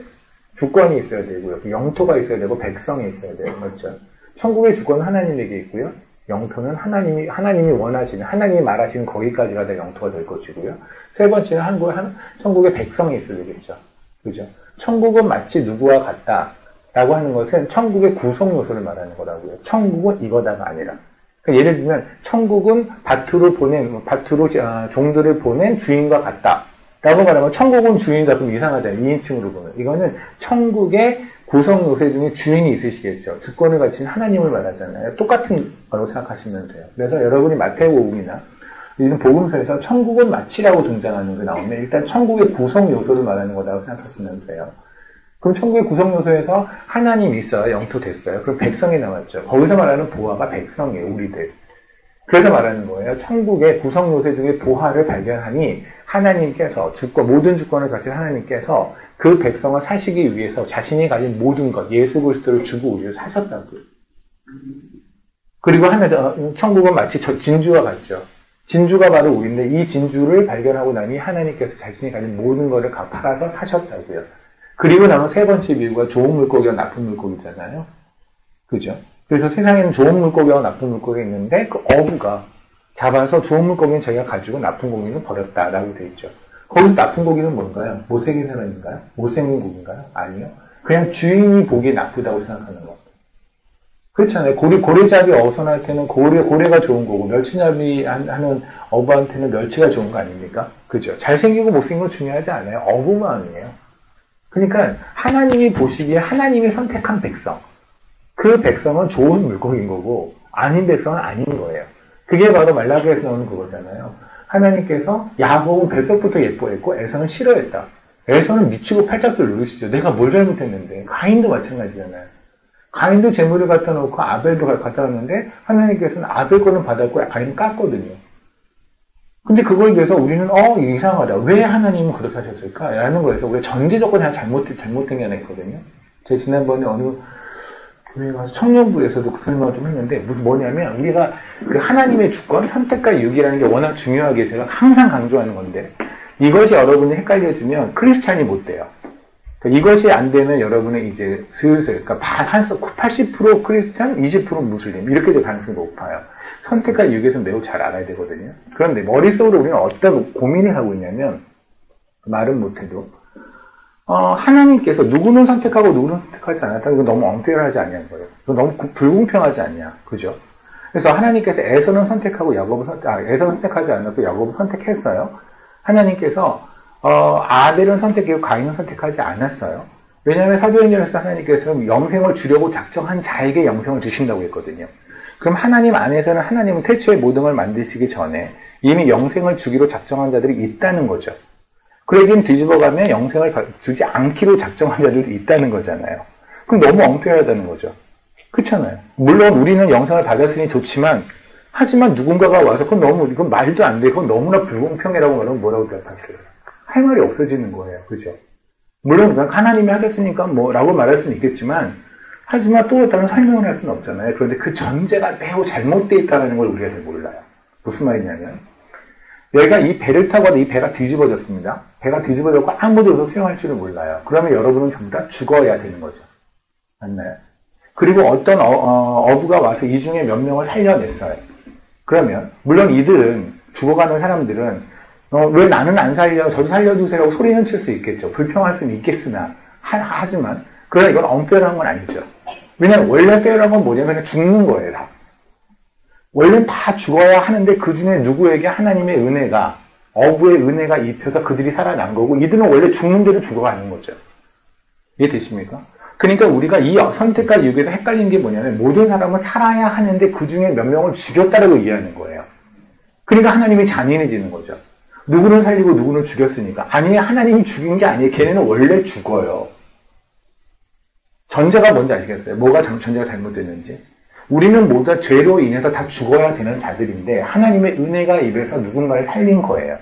주권이 있어야 되고요. 영토가 있어야 되고 백성이 있어야 돼요. 그렇죠? 천국의 주권은 하나님에게 있고요. 영토는 하나님이 원하시는, 하나님이 말하시는 거기까지가 다 영토가 될 것이고요. 세 번째는 천국의 백성이 있어야 되겠죠. 그죠? 천국은 마치 누구와 같다. 라고 하는 것은 천국의 구성 요소를 말하는 거라고요. 천국은 이거다가 아니라. 그러니까 예를 들면, 천국은 밭으로 종들을 보낸 주인과 같다. 라고 말하면, 천국은 주인이다. 그럼 이상하잖아요. 2인칭으로 보면. 이거는 천국의 구성 요소 중에 주인이 있으시겠죠. 주권을 가진 하나님을 말하잖아요. 똑같은 거라고 생각하시면 돼요. 그래서 여러분이 마태복음이나 이런 복음서에서 천국은 마치라고 등장하는 게 나오면 일단 천국의 구성 요소를 말하는 거라고 생각하시면 돼요. 그럼 천국의 구성 요소에서 하나님이 있어요. 영토 됐어요. 그럼 백성이 나왔죠. 거기서 말하는 보화가 백성이에요. 우리들. 그래서 말하는 거예요. 천국의 구성 요소 중에 보화를 발견하니 하나님께서 모든 주권을 가진 하나님께서 그 백성을 사시기 위해서 자신이 가진 모든 것, 예수 그리스도를 주고 우리를 사셨다고요. 그리고 천국은 마치 진주와 같죠. 진주가 바로 우리인데 이 진주를 발견하고 나니 하나님께서 자신이 가진 모든 것을 팔아서 사셨다고요. 그리고 나면 세 번째 비유가 좋은 물고기와 나쁜 물고기잖아요. 그죠? 그래서 세상에는 좋은 물고기와 나쁜 물고기가 있는데 그 어부가 잡아서 좋은 물고기는 자기가 가지고 나쁜 고기는 버렸다라고 되어 있죠. 거기서 나쁜 고기는 뭔가요? 못생긴 사람인가요? 못생긴 고기인가요? 아니요. 그냥 주인이 보기에 나쁘다고 생각하는 것. 그렇잖아요. 고래잡이 어선할 때는 고래가 좋은 거고, 멸치잡이 하는 어부한테는 멸치가 좋은 거 아닙니까? 그죠? 잘생기고 못생긴 건 중요하지 않아요. 어부만이에요. 그러니까 하나님이 보시기에 하나님이 선택한 백성. 그 백성은 좋은 물고기인 거고, 아닌 백성은 아닌 거예요. 그게 바로 말라기에서 나오는 그거잖아요. 하나님께서 야곱은 뱃속부터 예뻐했고 에서는 싫어했다. 에서는 미치고 팔짝들 누르시죠. 내가 뭘 잘못했는데. 가인도 마찬가지잖아요. 가인도 재물을 갖다 놓고 아벨도 갖다 놨는데 하나님께서는 아벨 거는 받았고 가인은 깠거든요. 근데 그걸 위해서 우리는 이상하다. 왜 하나님은 그렇게 하셨을까? 라는 거에서 우리가 전제 조건이 하나 잘못된 게 하나 있거든요. 제가 지난번에 어느 교회 가서 청년부에서도 그 설명을 좀 했는데 뭐냐면 우리가 그 하나님의 주권, 선택과 유기라는 게 워낙 중요하게 제가 항상 강조하는 건데 이것이 여러분이 헷갈려지면 크리스찬이 못 돼요. 그러니까 이것이 안 되면 여러분은 이제 슬슬 그러니까 80% 크리스찬, 20% 무슬림 이렇게 될 가능성이 높아요. 선택과 유기에서 매우 잘 알아야 되거든요. 그런데 머릿속으로 우리는 어떤 고민을 하고 있냐면 말은 못해도 하나님께서 누구는 선택하고 누구는 선택하지 않았다. 이거 너무 엉뚱하지 않냐는 거예요. 이거 너무 불공평하지 않냐. 그죠? 그래서 하나님께서 에서는 선택하고 에서 선택하지 않았고 야곱을 선택했어요. 하나님께서 아벨은 선택했고 가인은 선택하지 않았어요. 왜냐하면 사도행전에서 하나님께서 영생을 주려고 작정한 자에게 영생을 주신다고 했거든요. 그럼 하나님 안에서는 하나님은 태초에 모든 걸 만드시기 전에 이미 영생을 주기로 작정한 자들이 있다는 거죠. 그러긴 뒤집어가면 영생을 주지 않기로 작정한 자들이 있다는 거잖아요. 그럼 너무 엉뚱하다는 거죠. 그렇잖아요. 물론 우리는 영생을 받았으니 좋지만 하지만 누군가가 와서 이건 말도 안 돼. 그건 너무나 불공평이라고 말하면 뭐라고 대답하세요? 할 말이 없어지는 거예요. 그죠? 물론 하나님이 하셨으니까 라고 말할 수는 있겠지만 하지만 또 다른 설명을 할 수는 없잖아요. 그런데 그 전제가 매우 잘못되어 있다는 걸 우리가 잘 몰라요. 무슨 말이냐면 내가 이 배를 타고 와도 이 배가 뒤집어졌습니다. 배가 뒤집어졌고 아무도 여기서 수영할 줄을 몰라요. 그러면 여러분은 전부 다 죽어야 되는 거죠. 맞나요? 그리고 어떤 어부가 와서 이 중에 몇 명을 살려냈어요. 그러면 물론 이들은 죽어가는 사람들은 왜 나는 안 살려? 저도 살려주세요라고 소리는 칠 수 있겠죠. 불평할 수는 있겠으나 하지만 그러나 이건 엄폐한 건 아니죠. 왜냐하면 원래 페어한 건 뭐냐면 그냥 죽는 거예요. 다. 원래는 다 죽어야 하는데 그 중에 누구에게 하나님의 은혜가 어부의 은혜가 입혀서 그들이 살아난 거고 이들은 원래 죽는 대로 죽어가는 거죠. 이해되십니까? 그러니까 우리가 이 선택과 유괴에서 헷갈리는 게 뭐냐면 모든 사람은 살아야 하는데 그 중에 몇 명을 죽였다라고 이해하는 거예요. 그러니까 하나님이 잔인해지는 거죠. 누구는 살리고 누구는 죽였으니까. 아니 하나님이 죽인 게 아니에요. 걔네는 원래 죽어요. 전제가 뭔지 아시겠어요? 뭐가 전제가 잘못됐는지. 우리는 모두 다 죄로 인해서 다 죽어야 되는 자들인데 하나님의 은혜가 입에서 누군가를 살린 거예요.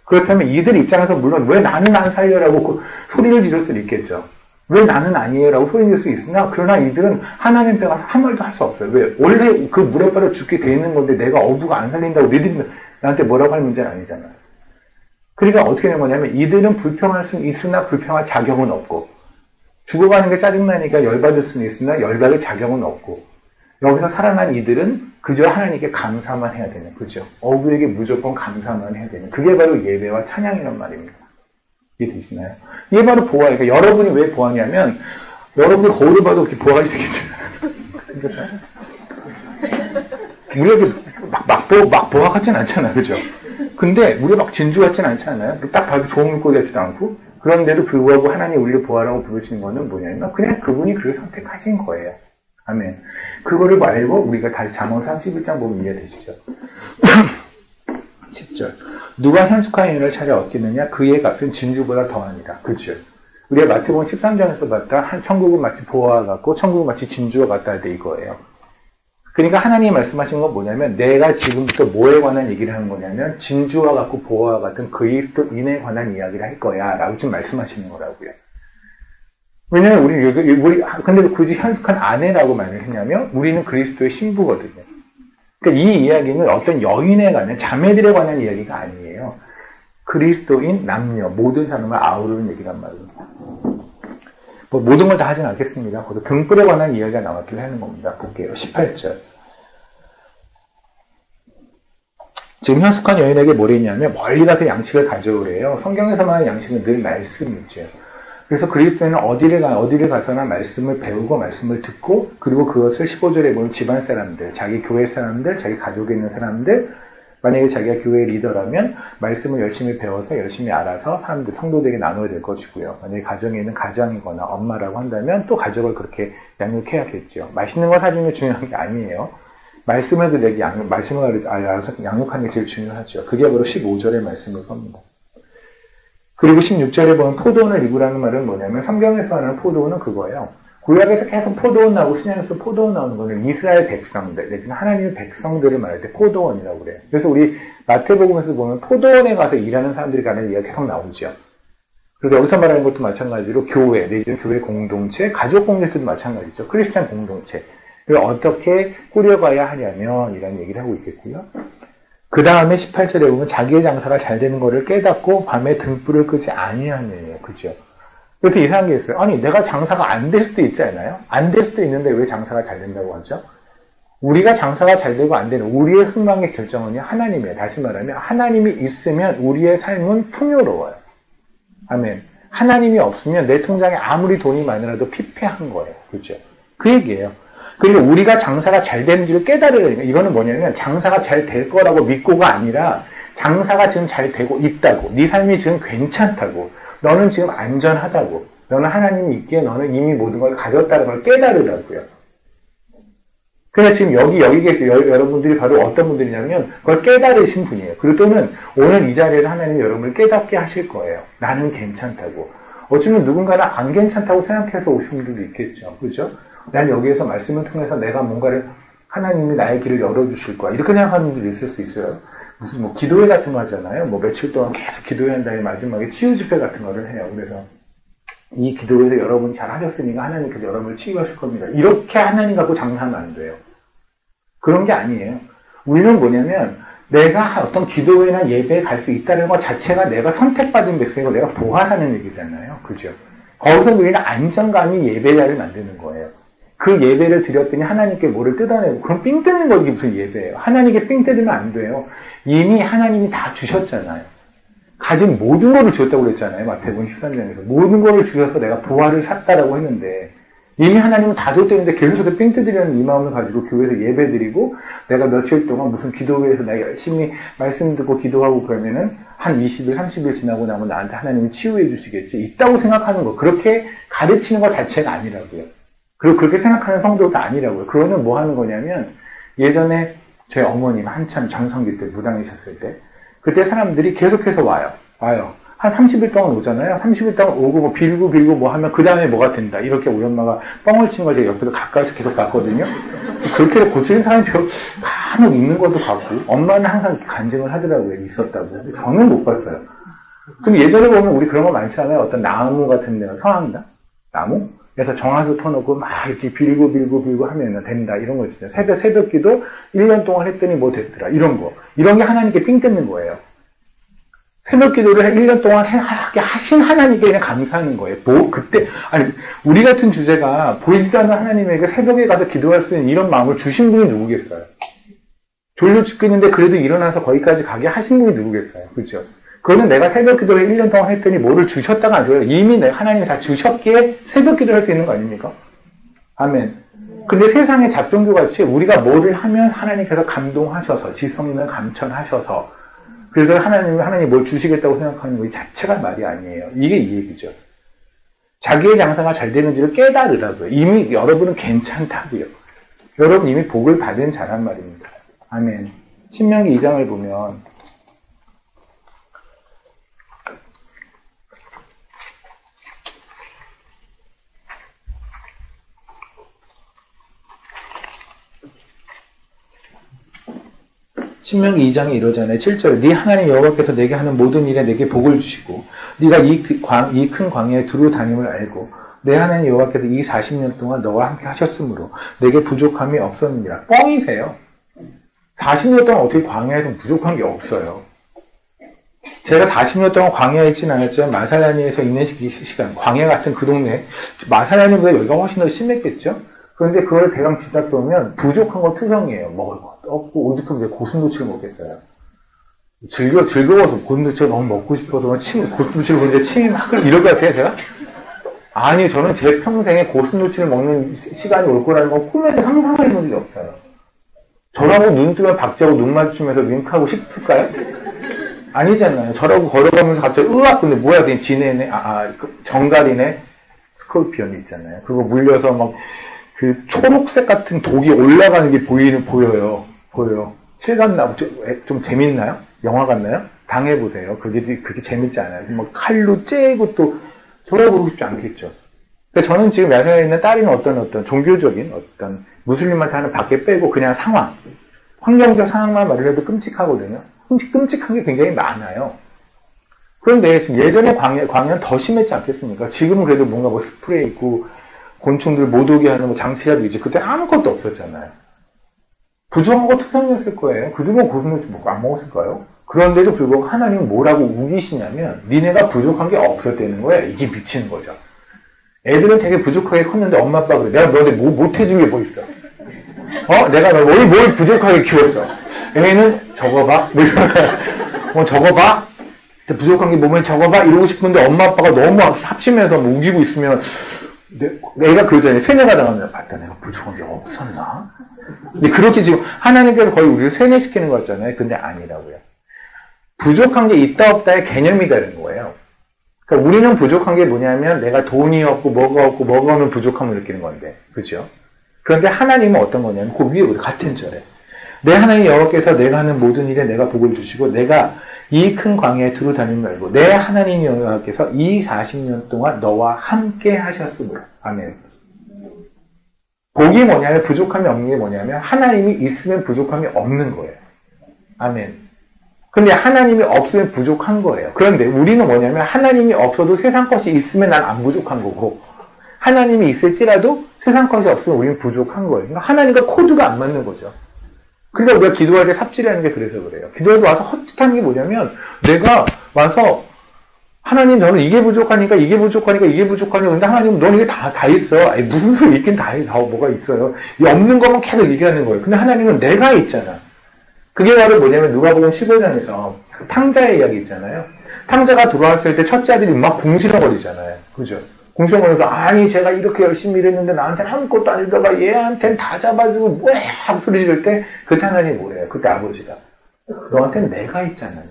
그렇다면 이들 입장에서 물론 왜 나는 안 살려라고 소리를 지를 수는 있겠죠. 왜 나는 아니에요? 라고 소리 질 수 있으나 그러나 이들은 하나님 앞에 가서 한 말도 할 수 없어요. 왜? 원래 그 물에 빠져 죽게 돼 있는 건데 내가 어부가 안 살린다고 니들이 나한테 뭐라고 할 문제는 아니잖아요. 그러니까 어떻게 된 거냐면 이들은 불평할 수는 있으나 불평할 자격은 없고 죽어가는 게 짜증나니까 열받을 수는 있으나 열받을 자격은 없고 여기서 살아난 이들은 그저 하나님께 감사만 해야 되는 그죠? 어부에게 무조건 감사만 해야 되는 그게 바로 예배와 찬양이란 말입니다. 이해되시나요? 이게 바로 보아예요. 그러니까 여러분이 왜 보아냐면 여러분이 거울을 봐도 이렇게 보아가 되겠잖아요. 우리에게 막 보아 같진 않잖아요. 그죠? 근데 우리가 막 진주 같진 않잖아요. 딱 봐도 좋은 물고기 같지도 않고 그런데도 불구하고 하나님 우리를 보아라고 부르시는 거는 뭐냐면 그냥 그분이 그를 선택하신 거예요. 아멘. 그거를 말고 우리가 다시 잠언 31장 보면 이해되시죠? 10절. 누가 현숙한 인을 찾아 얻겠느냐? 그의 값은 진주보다 더하니라. 그렇죠? 우리가 마태복음 13장에서 봤다. 천국은 마치 보아와 같고 천국은 마치 진주와 같다 할 때 이거예요. 그러니까 하나님이 말씀하신 건 뭐냐면 내가 지금부터 뭐에 관한 얘기를 하는 거냐면 진주와 같고 보아와 같은 그리스도인에 관한 이야기를 할 거야 라고 지금 말씀하시는 거라고요. 왜냐면 우리 근데 굳이 현숙한 아내라고 말을 했냐면 우리는 그리스도의 신부거든요. 그러니까 이 이야기는 어떤 여인에 관한 자매들에 관한 이야기가 아니에요. 그리스도인 남녀 모든 사람을 아우르는 얘기란 말입니다. 뭐 모든 걸 다 하진 않겠습니다. 거기서 등불에 관한 이야기가 나왔길 하는 겁니다. 볼게요. 18절. 지금 현숙한 여인에게 뭘 했냐면 멀리 가서 양식을 가져오래요. 성경에서 말하는 양식은 늘 말씀이죠. 그래서 그리스도인은 어디를 가서나 말씀을 배우고 말씀을 듣고 그리고 그것을 15절에 보면 집안 사람들, 자기 교회 사람들, 자기 가족에 있는 사람들 만약에 자기가 교회 리더라면 말씀을 열심히 배워서 열심히 알아서 사람들, 성도들에게 나눠야 될 것이고요. 만약에 가정에 있는 가장이거나 엄마라고 한다면 또 가족을 그렇게 양육해야겠죠. 맛있는 거 사주는 게 중요한 게 아니에요. 말씀을 들에게 말씀을 알아서 양육하는 게 제일 중요하죠. 그게 바로 15절의 말씀일 겁니다. 그리고 16절에 보면 포도원을 입으라는 말은 뭐냐면 성경에서 하는 포도원은 그거예요. 구약에서 계속 포도원 나오고 신약에서 포도원 나오는 거는 이스라엘 백성들, 내지는 하나님의 백성들을 말할 때 포도원이라고 그래요. 그래서 우리 마태복음에서 보면 포도원에 가서 일하는 사람들이 가는 이야기가 계속 나오죠. 그래서 여기서 말하는 것도 마찬가지로 교회, 내지는 교회 공동체, 가족 공동체도 마찬가지죠. 크리스찬 공동체. 그걸 어떻게 꾸려가야 하냐면 이런 얘기를 하고 있겠고요. 그 다음에 18절에 보면 자기의 장사가 잘 되는 것을 깨닫고 밤에 등불을 끄지 아니하느니라. 그죠? 그것도 이상한 게 있어요. 아니 내가 장사가 안 될 수도 있지 않아요? 안 될 수도 있는데 왜 장사가 잘 된다고 하죠? 우리가 장사가 잘 되고 안 되는 우리의 흥망의 결정은요 하나님이에요. 다시 말하면 하나님이 있으면 우리의 삶은 풍요로워요. 아멘. 하나님이 없으면 내 통장에 아무리 돈이 많으라도 피폐한 거예요. 그죠? 그 얘기예요. 그리고 우리가 장사가 잘 되는지를 깨달으려니까 이거는 뭐냐면 장사가 잘 될 거라고 믿고가 아니라 장사가 지금 잘 되고 있다고 네 삶이 지금 괜찮다고 너는 지금 안전하다고 너는 하나님이 있기에 너는 이미 모든 걸 가졌다는 걸 깨달으라고요. 그러니까 지금 여기 계신 여러분들이 바로 어떤 분들이냐면 그걸 깨달으신 분이에요. 그리고 또는 오늘 이 자리에서 하나님이 여러분을 깨닫게 하실 거예요. 나는 괜찮다고. 어쩌면 누군가는 안 괜찮다고 생각해서 오신 분들도 있겠죠. 그렇죠? 난 여기에서 말씀을 통해서 내가 뭔가를 하나님이 나의 길을 열어주실 거야. 이렇게 생각하는 분들이 있을 수 있어요. 무슨 뭐 기도회 같은 거 하잖아요. 뭐 며칠 동안 계속 기도회한 다음에 마지막에 치유 집회 같은 거를 해요. 그래서 이 기도회에서 여러분이 잘 하셨으니까 하나님께서 여러분을 치유하실 겁니다. 이렇게 하나님 갖고 장사하면 안 돼요. 그런 게 아니에요. 우리는 뭐냐면 내가 어떤 기도회나 예배에 갈 수 있다는 것 자체가 내가 선택받은 백성이고 내가 부활하는 얘기잖아요. 그죠? 거기서 우리는 안정감이 예배자를 만드는 거예요. 그 예배를 드렸더니 하나님께 뭐를 뜯어내고 그럼 삥 뜯는 거 이게 무슨 예배예요. 하나님께 삥 뜯으면 안 돼요. 이미 하나님이 다 주셨잖아요. 가진 모든 거를 주셨다고 그랬잖아요. 마태복음 13장에서. 모든 거를 주셔서 내가 부활을 샀다라고 했는데 이미 하나님은 다 줬다는데 계속해서 삥 뜯으려는 이 마음을 가지고 교회에서 예배드리고 내가 며칠 동안 무슨 기도회에서 내가 열심히 말씀 듣고 기도하고 그러면은 한 20일, 30일 지나고 나면 나한테 하나님이 치유해 주시겠지. 있다고 생각하는 거. 그렇게 가르치는 것 자체가 아니라고요. 그리고 그렇게 생각하는 성도도 아니라고요. 그거는 뭐 하는 거냐면 예전에 저희 어머님 한참 전성기 때 무당이셨을 때 그때 사람들이 계속해서 와요. 한 30일 동안 오잖아요. 30일 동안 오고 뭐 빌고 뭐 하면 그 다음에 뭐가 된다. 이렇게 우리 엄마가 뻥을 치는 걸 제가 옆에서 가까이서 계속 봤거든요. 그렇게 고치는 사람이 간혹 있는 것도 같고 엄마는 항상 간증을 하더라고요. 있었다고. 저는 못 봤어요. 그럼 예전에 보면 우리 그런 거 많잖아요. 어떤 나무 같은 데가 성황이다? 나무? 그래서 정화수 터놓고 막 이렇게 빌고 하면 된다. 이런 거 있잖아요. 새벽 기도 1년 동안 했더니 뭐 됐더라. 이런 거. 이런 게 하나님께 삥 뜯는 거예요. 새벽 기도를 1년 동안 하게 하신 하나님께 그냥 감사하는 거예요. 우리 같은 주제가 보이지도 않는 하나님에게 새벽에 가서 기도할 수 있는 이런 마음을 주신 분이 누구겠어요? 졸려 죽겠는데 그래도 일어나서 거기까지 가게 하신 분이 누구겠어요? 그렇죠? 그거는 내가 새벽 기도를 1년 동안 했더니 뭐를 주셨다가 안 줘요. 이미 하나님이 다 주셨기에 새벽 기도를 할 수 있는 거 아닙니까? 아멘. 근데 세상의 잡종교같이 우리가 뭐를 하면 하나님께서 감동하셔서 지성인을 감천하셔서 그래서 하나님이 뭘 주시겠다고 생각하는 것 자체가 말이 아니에요. 이게 이 얘기죠. 자기의 장사가 잘 되는지를 깨달으라고요. 이미 여러분은 괜찮다고요. 여러분 이미 복을 받은 자란 말입니다. 아멘. 신명기 2장을 보면 신명기 2장에 이러잖아요. 7절 네 하나님 여호와께서 내게 하는 모든 일에 내게 복을 주시고 네가 이 큰 광야에 두루 다님을 알고 내 하나님 여호와께서 이 40년 동안 너와 함께 하셨으므로 내게 부족함이 없었느니라. 뻥이세요. 40년 동안 어떻게 광야에서 부족한 게 없어요. 제가 40년 동안 광야에 있지는 않았지만 마사라니에서 있는 시간 광야 같은 그 동네 마사라니보다 여기가 훨씬 더 심했겠죠. 그런데 그걸 대강 지다 보면 부족한 거 투성이에요. 먹을 것도 없고 오죽하면 이제 고슴도치를 먹겠어요. 즐거워서 고슴도치가 너무 먹고 싶어서 고슴도치를 보는데 침이 막 이럴 것 같아요, 제가? 아니, 저는 제 평생에 고슴도치를 먹는 시간이 올 거라는 건 꿈에도 상상을 해본 적이 없어요. 저라고 눈 뜨면 박자고 눈 맞추면서 윙크하고 싶을까요? 아니잖아요. 저라고 걸어가면서 갑자기 으악! 근데 뭐야, 그냥 지네네, 정갈이네, 스콜피언이 있잖아요. 그거 물려서 막 그 초록색 같은 독이 올라가는 게 보여요. 실감나고 좀 재밌나요? 영화 같나요? 당해보세요. 그게 재밌지 않아요. 막 칼로 째고 또 돌아보고 싶지 않겠죠. 그러니까 저는 지금 야생에 있는 딸이는 어떤 종교적인 어떤 무슬림한테 하는 밖에 빼고 그냥 상황, 환경적 상황만 말을 해도 끔찍하거든요. 끔찍한 게 굉장히 많아요. 그런데 예전에 광야는 더 심했지 않겠습니까? 지금은 그래도 뭔가 뭐 스프레이 있고 곤충들 못 오게 하는 뭐 장치라도 있지. 그때 아무것도 없었잖아요. 부정한 거 투성이었을 거예요. 그동안 고슴도치 안 먹었을까요? 그런데도 불구하고 하나님은 뭐라고 우기시냐면 니네가 부족한 게 없었다는 거예요. 이게 미치는 거죠. 애들은 되게 부족하게 컸는데 엄마 아빠가 그래. 내가 너한테 못 해준 게 뭐 있어? 내가 뭘 부족하게 키웠어? 애는 적어봐. 적어봐. 부족한 게 뭐면 적어봐. 이러고 싶은데 엄마 아빠가 너무 합심해서 뭐 우기고 있으면 내가 그러잖아요. 세뇌가 당하면 봤다. 내가 부족한 게 없었나? 근데 그렇게 지금 하나님께서 거의 우리를 세뇌시키는 것 같잖아요. 근데 아니라고요. 부족한 게 있다 없다의 개념이 다른 거예요. 그러니까 우리는 부족한 게 뭐냐면 내가 돈이 없고 뭐가 없고 뭐가 없는 부족함을 느끼는 건데. 그죠? 그런데 하나님은 어떤 거냐면 그 위에 같은 절에 내 하나님 여호와께서 내가 하는 모든 일에 내가 복을 주시고 내가 이 큰 광야에 두루 다니지 말고 내 하나님 여호와께서 이 40년 동안 너와 함께 하셨으므로. 아멘. 복이 뭐냐면 부족함이 없는 게 뭐냐면 하나님이 있으면 부족함이 없는 거예요. 아멘. 근데 하나님이 없으면 부족한 거예요. 그런데 우리는 뭐냐면 하나님이 없어도 세상 것이 있으면 난 안 부족한 거고 하나님이 있을지라도 세상 것이 없으면 우리는 부족한 거예요. 그러니까 하나님과 코드가 안 맞는 거죠. 그러니까 우리가 기도할 때 삽질하는 게 그래서 그래요. 기도해도 와서 헛짓하는 게 뭐냐면 내가 와서 하나님 저는 이게 부족하니까 이게 부족하니까 이게 부족하니까 근데 하나님 넌 이게 다 있어. 아니, 무슨 소리 있긴 다 뭐가 있어요. 이 없는 것만 계속 얘기하는 거예요. 근데 하나님은 내가 있잖아. 그게 바로 뭐냐면 누가복음 15장에서 탕자의 이야기 있잖아요. 탕자가 돌아왔을 때 첫째 아들이 막 궁시렁거리잖아요. 그죠? 궁시렁거려서 아니 제가 이렇게 열심히 일했는데 나한테는 아무것도 안 주다가 얘한테는 다 잡아주고 뭐야 하고 소리 지를 때 그때 하나님이 뭐래요? 그때 아버지가 너한테는 내가 있잖아.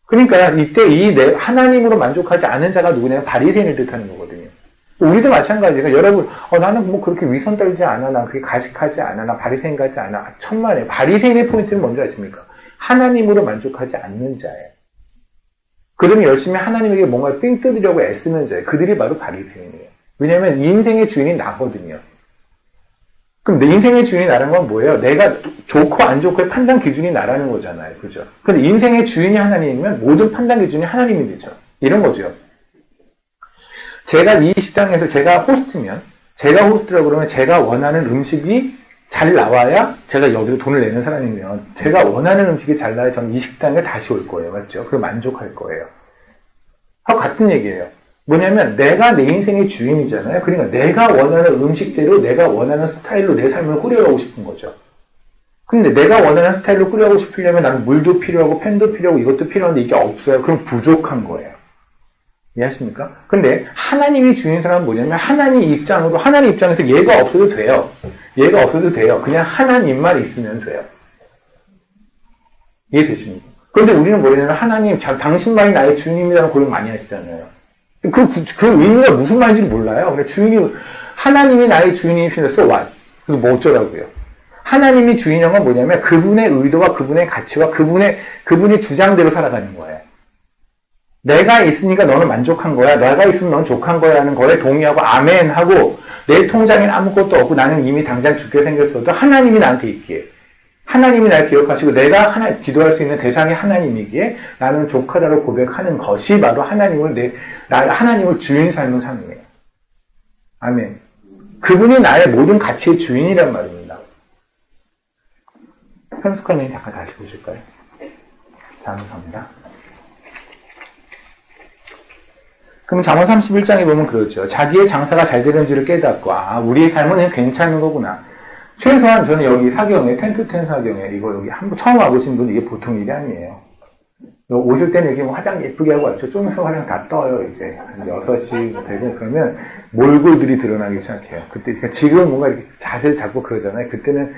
그러니까 이때 하나님으로 만족하지 않은 자가 누구냐면 바리새인을 뜻하는 거거든요. 우리도 마찬가지예요. 여러분, 나는 뭐 그렇게 위선 떨지 않아, 나 그렇게 가식하지 않아, 나 바리새인 같지 않아. 천만에 바리새인의 포인트는 뭔지 아십니까? 하나님으로 만족하지 않는 자예요. 그들은 열심히 하나님에게 뭔가 삥 뜯으려고 애쓰는 자예요. 그들이 바로 바리새인이에요. 왜냐하면 인생의 주인이 나거든요. 그럼 내 인생의 주인이 나라는 건 뭐예요? 내가 좋고 안 좋고의 판단 기준이 나라는 거잖아요. 그죠? 근데 인생의 주인이 하나님이면 모든 판단 기준이 하나님이 되죠. 이런 거죠. 제가 이 식당에서 제가 호스트면, 제가 호스트라고 그러면 제가 원하는 음식이 잘 나와야 제가 여기서 돈을 내는 사람이면 제가 원하는 음식이 잘 나야 저는 이 식당에 다시 올 거예요. 맞죠? 그럼 만족할 거예요. 하고 같은 얘기예요. 뭐냐면 내가 내 인생의 주인이잖아요. 그러니까 내가 원하는 음식대로 내가 원하는 스타일로 내 삶을 꾸려가고 싶은 거죠. 근데 내가 원하는 스타일로 꾸려가고 싶으려면 나는 물도 필요하고 펜도 필요하고 이것도 필요한데 이게 없어요. 그럼 부족한 거예요. 이해하십니까? 근데 하나님이 주인 사람은 뭐냐면 하나님 입장에서 얘가 없어도 돼요. 얘가 없어도 돼요. 그냥 하나님만 있으면 돼요. 이해되십니까? 그런데 우리는 뭐냐면 하나님, 당신만이 나의 주인이라는 고백 많이 하시잖아요. 그 의미가 무슨 말인지 몰라요. 근데 하나님이 나의 주인이시면 so what? 그래서 뭐 어쩌라고요? 하나님이 주인인 건 뭐냐면 그분의 의도와 그분의 가치와 그분의 주장대로 살아가는 거예요. 내가 있으니까 너는 만족한 거야. 내가 있으면 넌 족한 거야 하는 거에 동의하고 아멘 하고 내 통장에는 아무것도 없고 나는 이미 당장 죽게 생겼어도 하나님이 나한테 있기에 하나님이 날 기억하시고 내가 기도할 수 있는 대상이 하나님이기에 나는 족하다고 고백하는 것이 바로 하나님을 주인 삶을 사는 거예요. 아멘. 그분이 나의 모든 가치의 주인이란 말입니다. 편숙하님 잠깐 다시 보실까요? 감사합니다. 그럼 잠언 31장에 보면 그러죠. 자기의 장사가 잘 되는지를 깨닫고 우리의 삶은 괜찮은 거구나. 최소한 저는 여기 사경에 10-10 사경에 이거 여기 한번 처음 와보신 분 이게 보통 일이 아니에요. 오실 때는 이렇게 화장 예쁘게 하고 왔죠. 좀 있으면 화장 다 떠요. 이제 한 6시 되고 그러면 몰골들이 드러나기 시작해요. 그때 그러니까 지금 뭔가 이렇게 자세를 잡고 그러잖아요. 그때는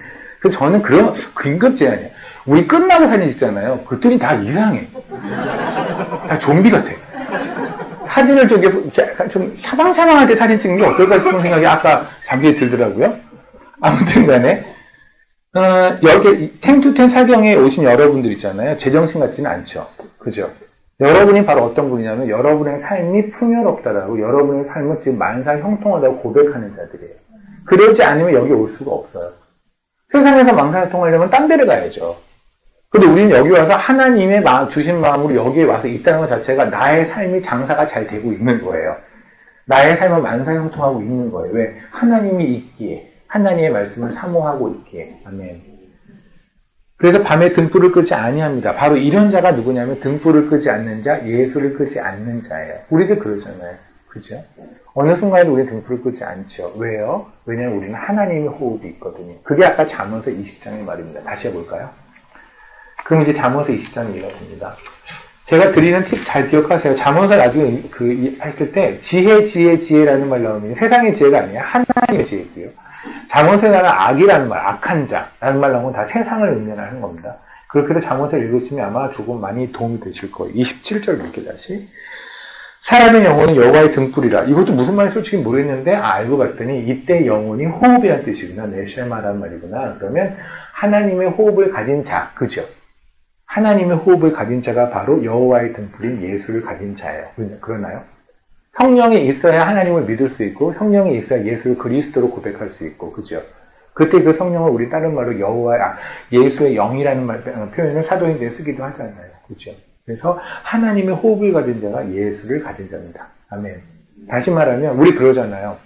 저는 그런 긴급 제한이에요. 우리 끝나고 사진 찍잖아요. 그들이 다 이상해. 다 좀비 같아. 사진을 약간 좀 샤방샤방할 때 사진 찍는 게 어떨까 싶은 생각이 아까 잠시 들더라고요. 아무튼 간에, 여기 10-10 사경에 오신 여러분들 있잖아요. 제정신 같지는 않죠. 그죠? 여러분이 바로 어떤 분이냐면 여러분의 삶이 풍요롭다라고 여러분의 삶은 지금 만사 형통하다고 고백하는 자들이에요. 그러지 않으면 여기 올 수가 없어요. 세상에서 망사형통하려면 딴 데를 가야죠. 근데 우리는 여기 와서 하나님의 주신 마음으로 여기에 와서 있다는 것 자체가 나의 삶이 장사가 잘 되고 있는 거예요. 나의 삶은 만사형통하고 있는 거예요. 왜? 하나님이 있기에. 하나님의 말씀을 사모하고 있기에. 아멘. 그래서 밤에 등불을 끄지 아니합니다. 바로 이런 자가 누구냐면 등불을 끄지 않는 자, 예수를 끄지 않는 자예요. 우리도 그러잖아요. 그죠? 어느 순간에도 우리는 등불을 끄지 않죠. 왜요? 왜냐하면 우리는 하나님의 호흡이 있거든요. 그게 아까 잠언서 20장의 말입니다. 다시 해볼까요? 그럼 이제 잠언서 20장이 이렇습니다. 제가 드리는 팁 잘 기억하세요. 잠언서 나중에 했을 때 지혜라는 말 나오면 세상의 지혜가 아니라 하나님의 지혜고요. 잠언서에 나는 악이라는 말, 악한 자라는 말 나오면 다 세상을 의미하는 겁니다. 그렇게도 잠언을 읽으시면 아마 조금 많이 도움이 되실 거예요. 27절 읽게 다시. 사람의 영혼은 여호와의 등불이라. 이것도 무슨 말인지 솔직히 모르겠는데 알고 봤더니 이때 영혼이 호흡이라는 뜻이구나. 네쉐마라는 말이구나. 그러면 하나님의 호흡을 가진 자, 그죠? 하나님의 호흡을 가진 자가 바로 여호와의 등불인 예수를 가진 자예요. 그러나요? 성령이 있어야 하나님을 믿을 수 있고 성령이 있어야 예수를 그리스도로 고백할 수 있고, 그죠? 그때 그 성령을 우리 다른 말로 예수의 영이라는 표현을 사도행전에 쓰기도 하잖아요. 그죠? 그래서 하나님의 호흡을 가진 자가 예수를 가진 자입니다. 아멘. 다시 말하면 우리 그러잖아요.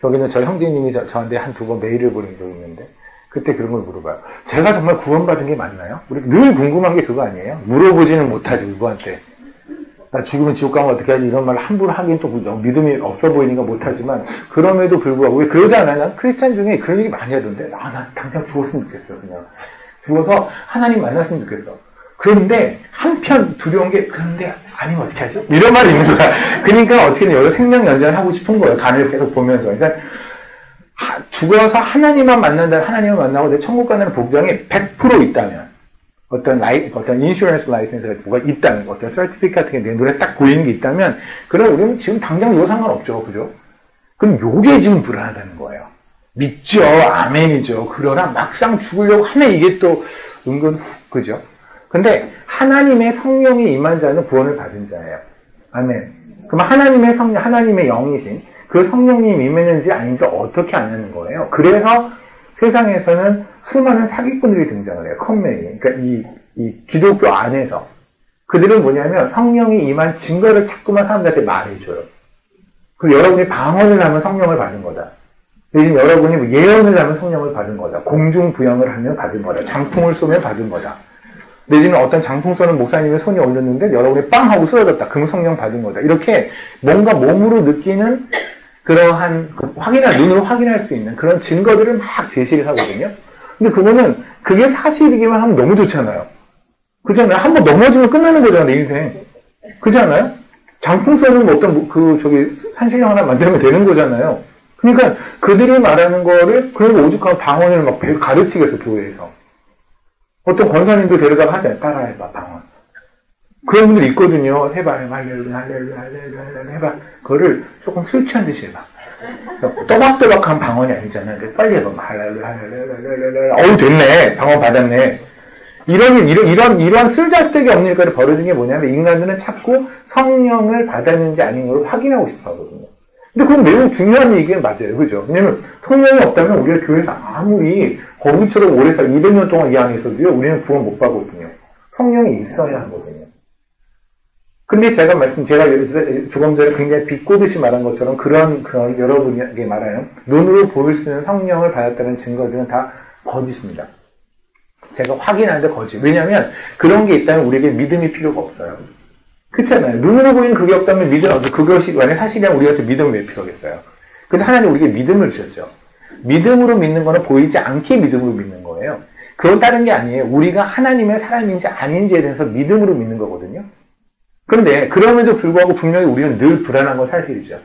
저기는 저 형제님이 저한테 한 두 번 메일을 보낸 적이 있는데 그때 그런 걸 물어봐요. 제가 정말 구원받은 게 맞나요? 우리 늘 궁금한 게 그거 아니에요? 물어보지는 못하지 누구한테. 나 죽으면 지옥 가면 어떻게 하지? 이런 말을 함부로 하긴 또 믿음이 없어 보이니까 못하지만 그럼에도 불구하고 왜 그러지 않아요? 난 크리스찬 중에 그런 얘기 많이 하던데 나 당장 죽었으면 좋겠어. 그냥 죽어서 하나님 만났으면 좋겠어. 그런데 한편 두려운 게 그런데 아니면 어떻게 하지? 이런 말이 있는 거야. 그러니까 어떻게든 여러 생명 연장을 하고 싶은 거예요. 간을 계속 보면서. 그러니까 죽어서 하나님만 만난다, 하나님을 만나고 내 천국 가는 복장이 100% 있다면 어떤 인슈런스 라이센스가 뭐가 있다면 어떤 서티피케이트 같은 게 내 눈에 딱 보이는 게 있다면 그럼 우리는 지금 당장 이거 상관없죠. 그죠? 그럼 요게 지금 불안하다는 거예요. 믿죠. 아멘이죠. 그러나 막상 죽으려고 하면 이게 또 은근 그죠? 근데 하나님의 성령이 임한 자는 구원을 받은 자예요. 아멘. 그럼 하나님의 성령, 하나님의 영이신 그 성령님 임했는지 아닌지 어떻게 아냐는 거예요. 그래서 세상에서는 수많은 사기꾼들이 등장을 해요. 컴맹이. 그러니까 이 기독교 안에서. 그들은 뭐냐면 성령이 임한 증거를 자꾸만 사람들한테 말해줘요. 그리고 여러분이 방언을 하면 성령을 받은 거다. 대신 여러분이 예언을 하면 성령을 받은 거다. 공중부양을 하면 받은 거다. 장풍을 쏘면 받은 거다. 내지는 어떤 장풍 쏘는 목사님의 손이 올렸는데 여러분이 빵 하고 쓰러졌다. 그럼 성령 받은 거다. 이렇게 뭔가 몸으로 느끼는 그러한 눈으로 확인할 수 있는 그런 증거들을 막 제시를 하거든요. 근데 그게 사실이기만 하면 너무 좋잖아요. 그렇잖아요. 한번 넘어지면 끝나는 거잖아요, 내 인생. 그렇지 않아요? 장풍 쏘는 어떤 산신령 하나 만들면 되는 거잖아요. 그러니까 그들이 말하는 거를 그런 오죽하면 방언을 막 가르치겠어, 교회에서. 어떤 권사님도 데려다가 하잖아요. 따라해봐, 방언. 그런 분들 있거든요. 해봐, 할렐루야, 해봐. 그거를 조금 술 취한 듯이 해봐. 또박또박한 방언이 아니잖아요. 빨리 해봐. 할렐루야, 어우, 됐네. 방언 받았네. 이런 쓸데기 없는 일까지 벌어진 게 뭐냐면 인간들은 자꾸 성령을 받았는지 아닌지를 확인하고 싶어 하거든요. 근데 그건 매우 중요한 얘기는 맞아요. 그죠? 왜냐면 성령이 없다면 우리가 교회에서 아무리 거기처럼 오래 200년 동안 이 안에 있어도요, 우리는 구원 못 받거든요. 성령이 있어야 하거든요. 근데 제가 조금 전에 굉장히 비꼬듯이 말한 것처럼 그런 여러분에게 말하는 눈으로 보일 수 있는 성령을 받았다는 증거들은 다 거짓입니다. 제가 확인하는데 거짓. 왜냐하면 그런 게 있다면 우리에게 믿음이 필요가 없어요. 그렇잖아요. 눈으로 보이는 그게 없다면 그것이 만약 사실이라면 우리한테 믿음을 왜 필요하겠어요? 근데 하나님 우리에게 믿음을 주셨죠. 믿음으로 믿는 거는 보이지 않게 믿음으로 믿는 거예요. 그건 다른 게 아니에요. 우리가 하나님의 사람인지 아닌지에 대해서 믿음으로 믿는 거거든요. 그런데 그럼에도 불구하고 분명히 우리는 늘 불안한 건 사실이죠.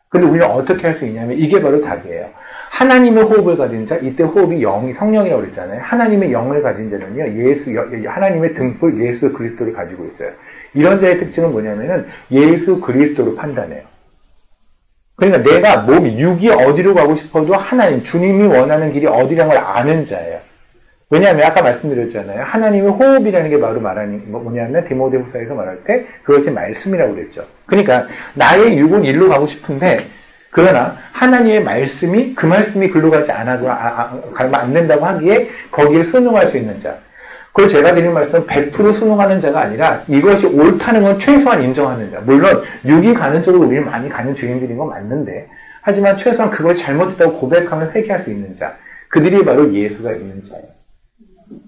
근데 우리는 어떻게 할 수 있냐면 이게 바로 답이에요. 하나님의 호흡을 가진 자, 이때 호흡이 성령이라고 그랬잖아요. 하나님의 영을 가진 자는요, 하나님의 등불 예수 그리스도를 가지고 있어요. 이런 자의 특징은 뭐냐면은 예수 그리스도로 판단해요. 그러니까 내가 육이 어디로 가고 싶어도 하나님, 주님이 원하는 길이 어디라는 걸 아는 자예요. 왜냐하면 아까 말씀드렸잖아요. 하나님의 호흡이라는 게 바로 말하는 뭐냐면 디모데후서에서 말할 때 그것이 말씀이라고 그랬죠. 그러니까 나의 육은 일로 가고 싶은데 그러나 하나님의 말씀이 그 말씀이 글로 가지 가면 안 된다고 하기에 거기에 순응할 수 있는 자. 그걸 제가 드린 말씀은 100% 순응하는 자가 아니라 이것이 옳다는 건 최소한 인정하는 자. 물론 육이 가는 쪽으로 우리는 많이 가는 주인들인 건 맞는데 하지만 최소한 그걸 잘못했다고 고백하면 회개할 수 있는 자. 그들이 바로 예수가 있는 자예요.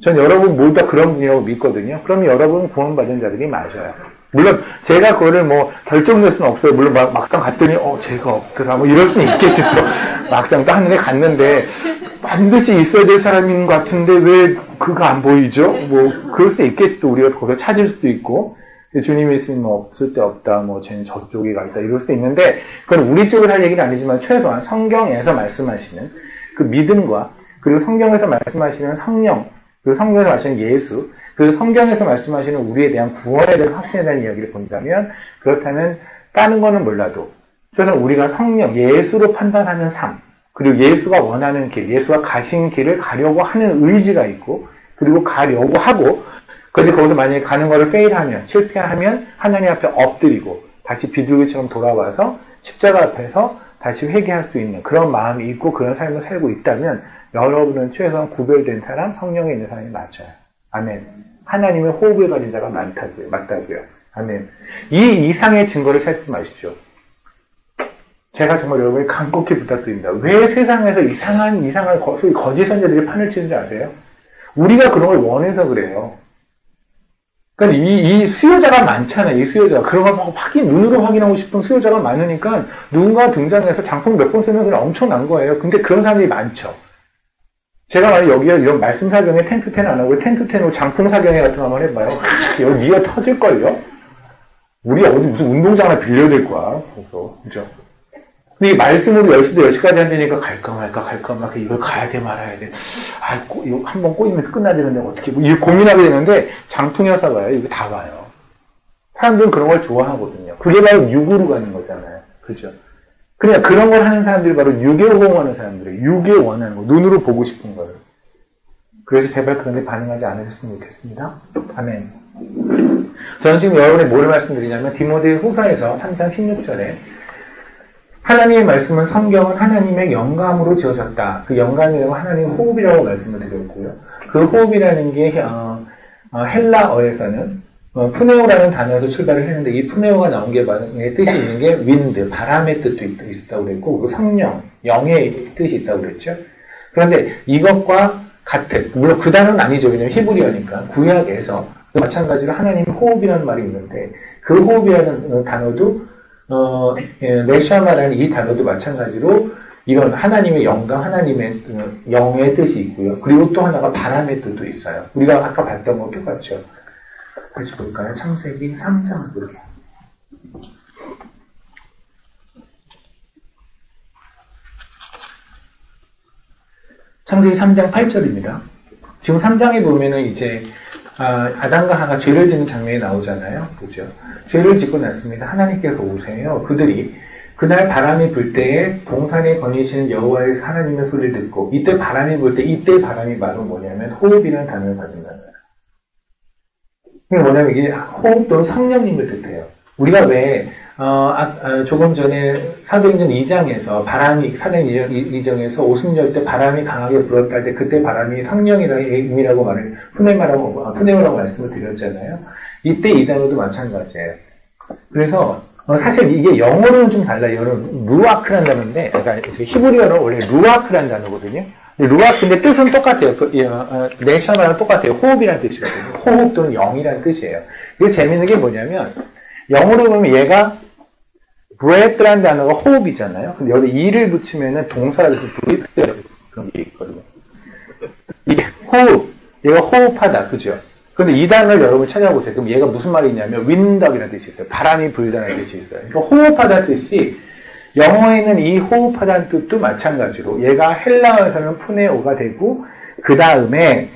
전 여러분 모두 다 그런 분이라고 믿거든요. 그러면 여러분은 구원받은 자들이 맞아요. 물론 제가 그거를 결정낼 수는 없어요. 물론 막상 갔더니 제가 없더라 이럴 수는 있겠지 또. 막상 또 하늘에 갔는데 반드시 있어야 될 사람인 것 같은데 왜 그거 안 보이죠? 그럴 수 있겠지 또. 우리가 거기서 찾을 수도 있고 주님이 있으면 없을 때 없다 쟤는 저쪽에 가 있다 이럴 수도 있는데 그건 우리 쪽을 할 얘기는 아니지만 최소한 성경에서 말씀하시는 그 믿음과 그리고 성경에서 말씀하시는 성령 그리고 성경에서 말씀하시는 예수, 그 성경에서 말씀하시는 우리에 대한 구원에 대한 확신에 대한 이야기를 본다면, 그렇다면 다른 거는 몰라도 저는 우리가 성령, 예수로 판단하는 삶, 그리고 예수가 원하는 길, 예수가 가신 길을 가려고 하는 의지가 있고, 그리고 가려고 하고, 그런데 거기서 만약에 가는 거를 페일하면, 실패하면 하나님 앞에 엎드리고 다시 비둘기처럼 돌아와서 십자가 앞에서 다시 회개할 수 있는 그런 마음이 있고 그런 삶을 살고 있다면 여러분은 최소한 구별된 사람, 성령에 있는 사람이 맞아요. 아멘. 하나님의 호흡을 가진 자가 맞다고요. 아멘. 이 이상의 증거를 찾지 마십시오. 제가 정말 여러분이 간곡히 부탁드립니다. 왜 세상에서 이상한 거짓 선자들이 판을 치는지 아세요? 우리가 그런 걸 원해서 그래요. 그러니까 이 수요자가 많잖아요. 이 수요자가. 그런 걸 눈으로 확인하고 싶은 수요자가 많으니까 누군가 등장해서 장풍 몇 번 쓰면 그냥 엄청난 거예요. 근데 그런 사람들이 많죠. 제가 만약 여기에 이런 말씀 사경에 10-10 안 하고 10-10으로 장풍 사경에 같은 거 한번 해봐요. 여기 미어 터질걸요? 우리 어디 무슨 운동장 하나 빌려야 될 거야. 그죠? 근데 이 말씀으로 10시부터 10시까지 한다니까 갈까 말까 이걸 가야 돼 말아야 돼. 이거 한번 꼬이면 끝나야 되는데 어떻게 이거 고민하게 되는데 장풍이어서 봐요. 이거 다 봐요. 사람들은 그런 걸 좋아하거든요. 그게 바로 육으로 가는 거잖아요. 그죠? 그러니까 그런 걸 하는 사람들이 바로 육에 호응하는 사람들이에요. 육에 원하는 거, 눈으로 보고 싶은 거예요. 그래서 제발 그런 데 반응하지 않으셨으면 좋겠습니다. 아멘. 저는 지금 여러분에 뭐를 말씀드리냐면 디모데 후서에서 3장 16절에 하나님의 말씀은 성경은 하나님의 영감으로 지어졌다. 그 영감이라고 하나님의 호흡이라고 말씀을 드렸고요. 그 호흡이라는 게 헬라어에서는 푸네오라는 단어에서 출발을 했는데 이 푸네오가 나온 게 뜻이 있는 게 윈드, 바람의 뜻도 있다고 그랬고 그리고 성령, 영의 뜻이 있다고 그랬죠. 그런데 이것과 같은, 물론 그 단어는 아니죠. 왜냐면 히브리어니까 구약에서 마찬가지로 하나님의 호흡이라는 말이 있는데 그 호흡이라는 단어도 네샤마라는 이 단어도 마찬가지로 이런 하나님의 영감, 하나님의 영의 뜻이 있고요. 그리고 또 하나가 바람의 뜻도 있어요. 우리가 아까 봤던 거 똑같죠. 다시 볼까요? 창세기 3장 볼게요. 창세기 3장 8절입니다. 지금 3장에 보면은 이제 아담과 하가 죄를 짓는 장면이 나오잖아요. 그죠? 죄를 짓고 났습니다. 하나님께서 오세요. 그들이 그날 바람이 불 때에 동산에 거니시는 여호와의 하나님의 소리를 듣고 이때 바람이 불 때 이때 바람이 바로 뭐냐면 호흡이라는 단어를 가진다는 거예요. 이게 뭐냐면 이게 호흡 또는 성령님을 뜻해요. 우리가 왜 조금 전에 사도행전 2장에서 바람이 사도행전 2장에서 오순절 때 바람이 강하게 불었다 할 때 그때 바람이 성령이라는 의미라고 푸네오라고 말씀을 드렸잖아요. 이때 이 단어도 마찬가지예요. 그래서 사실 이게 영어로는 좀 달라요. 루아크라는 단어인데, 그러니까 히브리어로 원래 루아크라는 단어거든요. 루아크인데 뜻은 똑같아요. 네셔마랑 똑같아요. 호흡이라는 뜻이거든요. 호흡 또는 영이라는 뜻이에요. 이게 재밌는 게 뭐냐면 영어로 보면 얘가 breath라는 단어가 호흡이잖아요. 근데 여기 e를 붙이면은 동사라서 breathe 그런 게 있거든요. 이게 호흡, 얘가 호흡하다, 그죠? 근데 이 단어를 여러분 찾아보세요. 그럼 얘가 무슨 말이 있냐면 windup이라는 뜻이 있어요. 바람이 불다는 뜻이 있어요. 그러니까 호흡하다는 뜻이 영어에는 이 호흡하다는 뜻도 마찬가지로 얘가 헬라어에서는 푸네오가 되고 그 다음에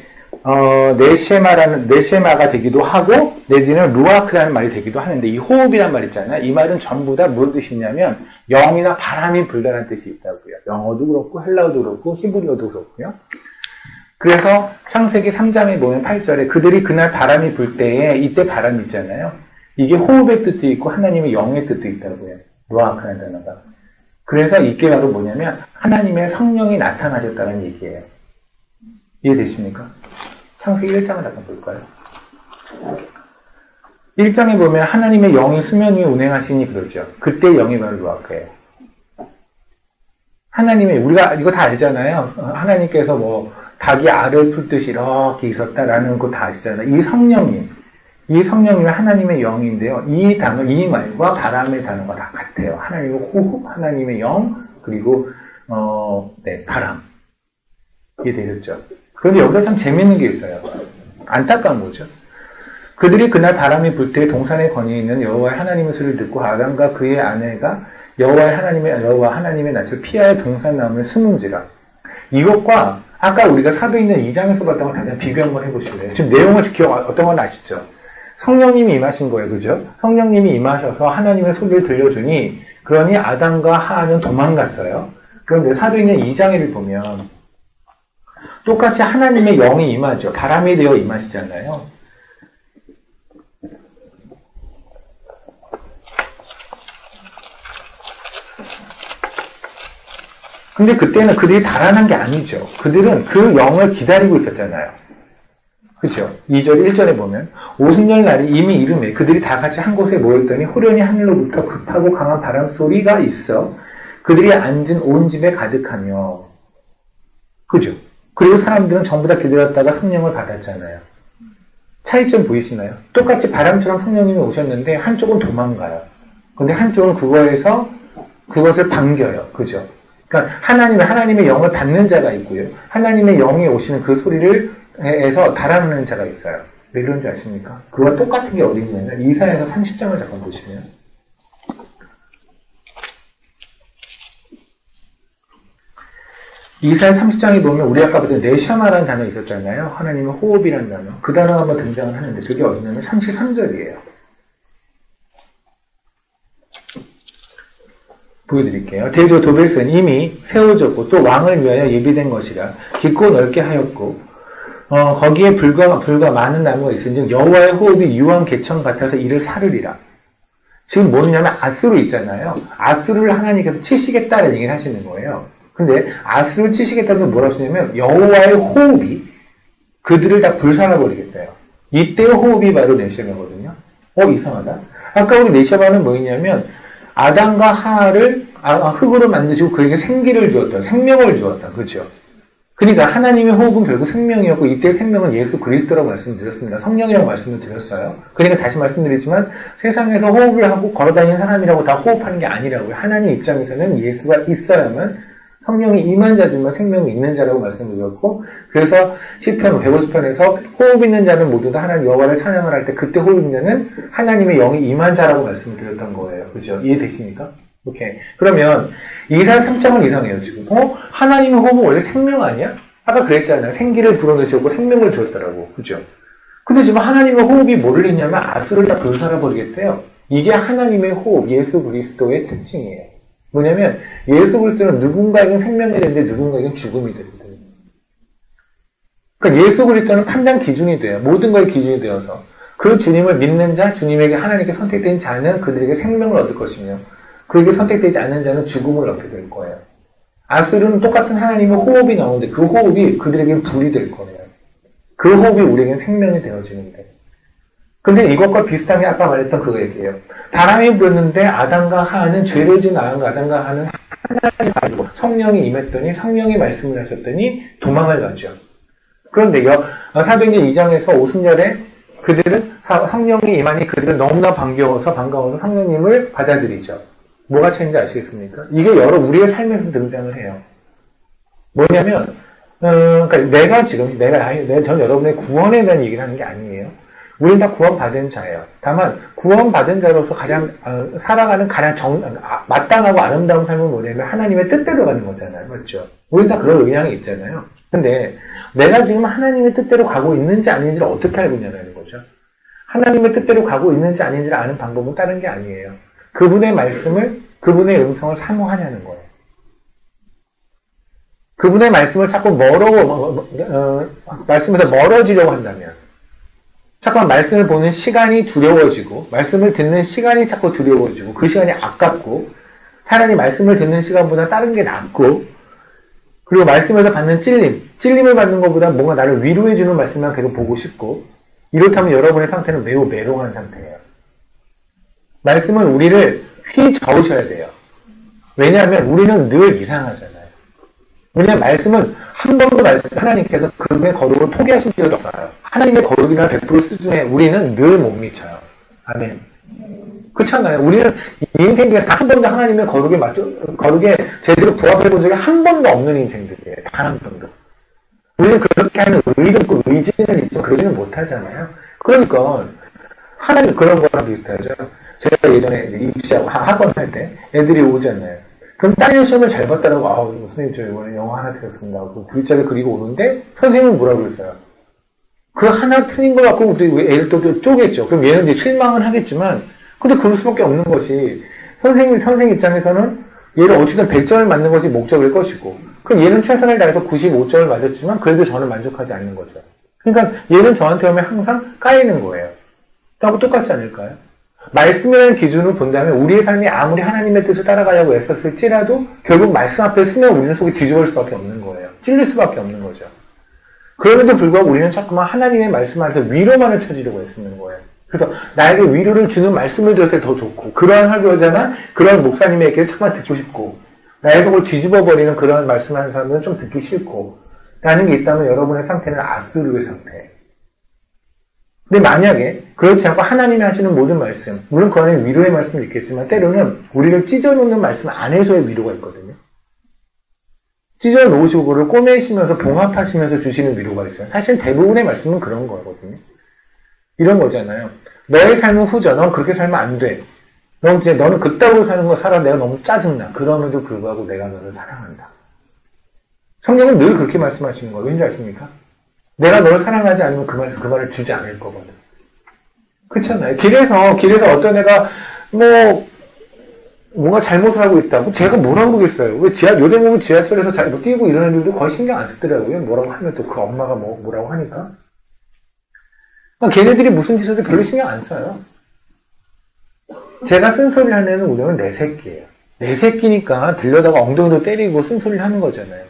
네쉐마가 되기도 하고 내지는 루아크라는 말이 되기도 하는데 이 호흡이란 말 있잖아요. 이 말은 전부 다 무슨 뜻이냐면 영이나 바람이 불다는 뜻이 있다고요. 영어도 그렇고 헬라어도 그렇고 히브리어도 그렇고요. 그래서 창세기 3장에 보면 8절에 그들이 그날 바람이 불 때에 이때 바람이 있잖아요. 이게 호흡의 뜻도 있고 하나님의 영의 뜻도 있다고요. 루아크라는 단어가. 그래서 이게 바로 뭐냐면 하나님의 성령이 나타나셨다는 얘기예요. 이해되십니까? 창세기 1장을 잠깐 볼까요? 1장에 보면 하나님의 영이 수면 위에 운행하시니 그러죠. 그때 영이 바로 루아크예요. 하나님의, 우리가 이거 다 알잖아요. 하나님께서 뭐 닭이 알을 풀듯이 이렇게 있었다라는 거 다 아시잖아요. 이 성령님은 하나님의 영인데요. 이 단어, 이 말과 바람의 단어가 다 같아요. 하나님의 호흡, 하나님의 영, 그리고 바람. 이게 되겠죠. 그런데 여기서 참 재밌는 게 있어요. 안타까운 거죠. 그들이 그날 바람이 불 때 동산에 거니 있는 여호와의 하나님의 소리를 듣고 아담과 그의 아내가 여호와 하나님의 낯을 피하여 동산 나무를 숨은지라. 이것과 아까 우리가 사도행전 2장에서 봤던 걸 다시 비교 한번 해보실래요? 지금 내용을 어떤 건 아시죠? 성령님이 임하신 거예요. 그죠? 성령님이 임하셔서 하나님의 소리를 들려주니 그러니 아담과 하와는 도망갔어요. 그런데 사도행전 2장을 보면 똑같이 하나님의 영이 임하죠. 바람이 되어 임하시잖아요. 근데 그때는 그들이 달아난 게 아니죠. 그들은 그 영을 기다리고 있었잖아요. 그렇죠? 2절, 1절에 보면 오순절 날이 이미 이름에 그들이 다 같이 한 곳에 모였더니 호련히 하늘로부터 급하고 강한 바람 소리가 있어 그들이 앉은 온 집에 가득하며 그죠? 그리고 사람들은 전부 다 기다렸다가 성령을 받았잖아요. 차이점 보이시나요? 똑같이 바람처럼 성령님이 오셨는데 한쪽은 도망가요. 근데 한쪽은 그것을 반겨요. 그죠? 그러니까 하나님의 영을 받는 자가 있고요. 하나님의 영이 오시는 그 소리를 에서 달아나는 자가 있어요. 왜 그런지 아십니까? 그와 똑같은 게 어디 있냐면 이사야서 30장을 잠깐 보시면 이사야 30장에 보면 우리 아까 봤던 네샤마라는 단어 있었잖아요. 하나님의 호흡이라는 단어. 그 단어가 한번 등장을 하는데 그게 어디냐면 33절이에요. 보여드릴게요. 대저 도벨은 이미 세워졌고 또 왕을 위하여 예비된 것이라 깊고 넓게 하였고 거기에 불과 많은 나무가 있으니 여호와의 호흡이 유황 개천 같아서 이를 사르리라. 지금 뭐냐면 아수르 있잖아요. 아수르를 하나님께서 치시겠다는 얘기를 하시는 거예요. 근데 아수르를 치시겠다는 건 뭐라고 쓰냐면 여호와의 호흡이 그들을 다 불살라버리겠대요. 이때의 호흡이 바로 네시바거든요. 이상하다. 아까 우리 네시바는 뭐였냐면 아담과 하와를 흙으로 만드시고 그에게 생기를 주었다. 생명을 주었다. 그렇죠? 그러니까 하나님의 호흡은 결국 생명이었고 이때 생명은 예수 그리스도라고 말씀드렸습니다. 성령이라고 말씀을 드렸어요. 그러니까 다시 말씀드리지만 세상에서 호흡을 하고 걸어다니는 사람이라고 다 호흡하는 게 아니라고요. 하나님 입장에서는 예수가 있어야만 성령이 임한 자들만 생명이 있는 자라고 말씀을 드렸고 그래서 시편 150편에서 호흡 있는 자는 모두 다 하나님 여호와를 찬양을 할 때 그때 호흡 있는 자는 하나님의 영이 임한 자라고 말씀을 드렸던 거예요. 그렇죠? 이해되십니까? 오케이. 그러면 이사야 3장은 이상해요, 지금. 하나님의 호흡은 원래 생명 아니야? 아까 그랬잖아요. 생기를 불어넣으셨고 생명을 주었다라고. 그죠? 근데 지금 하나님의 호흡이 뭐를 했냐면 아수를 다 불살아버리겠대요. 이게 하나님의 호흡, 예수 그리스도의 특징이에요. 뭐냐면 예수 그리스도는 누군가에겐 생명이 되는데 누군가에겐 죽음이 되거든요. 그러니까 예수 그리스도는 판단 기준이 돼요. 모든 거에 기준이 되어서 그 주님을 믿는 자, 주님에게 하나님께 선택된 자는 그들에게 생명을 얻을 것이며 그에게 선택되지 않는 자는 죽음을 얻게 될 거예요. 아수르는 똑같은 하나님의 호흡이 나오는데 그 호흡이 그들에게는 불이 될 거예요. 그 호흡이 우리에게는 생명이 되어지는데. 근데 이것과 비슷하게 아까 말했던 그거 얘기예요. 바람이 불었는데 아담과 하와는 죄를 지은 아담과 하와는 하나님이 아니고 성령이 임했더니 성령이 말씀을 하셨더니 도망을 가죠. 그런데 사도행전 2장에서 오순절에 그들은 성령이 임하니 그들은 너무나 반가워서 성령님을 받아들이죠. 뭐가 차이인지 아시겠습니까? 이게 우리의 삶에서 등장을 해요. 뭐냐면, 그러니까 전 여러분의 구원에 대한 얘기를 하는 게 아니에요. 우리는 다 구원받은 자예요. 다만, 구원받은 자로서 살아가는 가장 마땅하고 아름다운 삶은 뭐냐면 하나님의 뜻대로 가는 거잖아요. 맞죠? 우리는 다 그런 의향이 있잖아요. 근데 내가 지금 하나님의 뜻대로 가고 있는지 아닌지를 어떻게 알고 있냐는 거죠. 하나님의 뜻대로 가고 있는지 아닌지를 아는 방법은 다른 게 아니에요. 그분의 말씀을, 그분의 음성을 사모하냐는 거예요. 그분의 말씀을 자꾸 말씀에서 멀어지려고 한다면, 자꾸 말씀을 보는 시간이 두려워지고, 말씀을 듣는 시간이 자꾸 두려워지고, 그 시간이 아깝고, 하나님 말씀을 듣는 시간보다 다른 게 낫고, 그리고 말씀에서 받는 찔림을 받는 것보다 뭔가 나를 위로해주는 말씀만 계속 보고 싶고, 이렇다면 여러분의 상태는 매우 메롱한 상태예요. 말씀은 우리를 휘저으셔야 돼요. 왜냐하면 우리는 늘 이상하잖아요. 왜냐하면 말씀은 한 번도 하나님께서 그분의 거룩을 포기하신 적이 없어요. 하나님의 거룩이나 100% 수준에 우리는 늘 못 미쳐요. 아멘. 그렇잖아요. 우리는 이 인생 중에 단 한 번도 하나님의 거룩에 제대로 부합해본 적이 한 번도 없는 인생들이에요. 단 한 번도. 우리는 그렇게 하는 의도 있고 의지는 있지만 그러지는 못하잖아요. 그러니까 하나님 그런 거랑 비슷하죠. 제가 예전에 입시하고 학원 할 때 애들이 오잖아요. 그럼 딸이 시험을 잘 봤다라고, 선생님 저 이번에 영어 하나 틀렸습니다. 그 글자를 그리고 오는데 선생님은 뭐라고 그랬어요? 그 하나 틀린 거 갖고 애를 또 쪼겠죠. 그럼 얘는 이제 실망은 하겠지만, 근데 그럴 수밖에 없는 것이, 선생 입장에서는 얘를 어쨌든 100점을 맞는 것이 목적일 것이고, 그럼 얘는 최선을 다해서 95점을 맞았지만, 그래도 저는 만족하지 않는 거죠. 그러니까 얘는 저한테 오면 항상 까이는 거예요. 하고 똑같지 않을까요? 말씀이라는 기준으로 본다면 우리의 삶이 아무리 하나님의 뜻을 따라가려고 애썼을지라도 결국 말씀 앞에 서면 우리는 속이 뒤집어질 수밖에 없는 거예요. 찔릴 수밖에 없는 거죠. 그럼에도 불구하고 우리는 자꾸만 하나님의 말씀 안에서 위로만을 찾으려고 애쓰는 거예요. 그래서 나에게 위로를 주는 말씀을 들을 때 더 좋고, 그러한 설교자나 그런 목사님의 얘기를 정말 듣고 싶고, 나의 속을 뒤집어버리는 그런 말씀하는 사람들은 좀 듣기 싫고 라는 게 있다면 여러분의 상태는 아수르의 상태예요. 근데 만약에 그렇지 않고 하나님이 하시는 모든 말씀, 물론 그 안에 위로의 말씀이 있겠지만 때로는 우리를 찢어놓는 말씀 안에서의 위로가 있거든요. 찢어놓으시고 그걸 꼬매시면서 봉합하시면서 주시는 위로가 있어요. 사실 대부분의 말씀은 그런 거거든요. 이런 거잖아요. 너의 삶은 후져. 넌 그렇게 살면 안 돼. 너는 그따구로 사는 거 살아. 내가 너무 짜증나. 그럼에도 불구하고 내가 너를 사랑한다. 성경은 늘 그렇게 말씀하시는 거예요. 왠지 아십니까? 내가 너를 사랑하지 않으면 그 말을 주지 않을 거거든. 그렇잖아요. 길에서 어떤 애가 뭔가 잘못을 하고 있다고 제가 뭐라고 그러겠어요. 왜 요즘 보면 지하철에서 잘 뛰고 이러는 애들도 거의 신경 안 쓰더라고요. 뭐라고 하면 또 그 엄마가 뭐라고 하니까. 그러니까 걔네들이 무슨 짓을 해도 별로 신경 안 써요. 제가 쓴소리를 하는 애는 우리는 내 새끼예요. 내 새끼니까 들려다가 엉덩이도 때리고 쓴소리를 하는 거잖아요.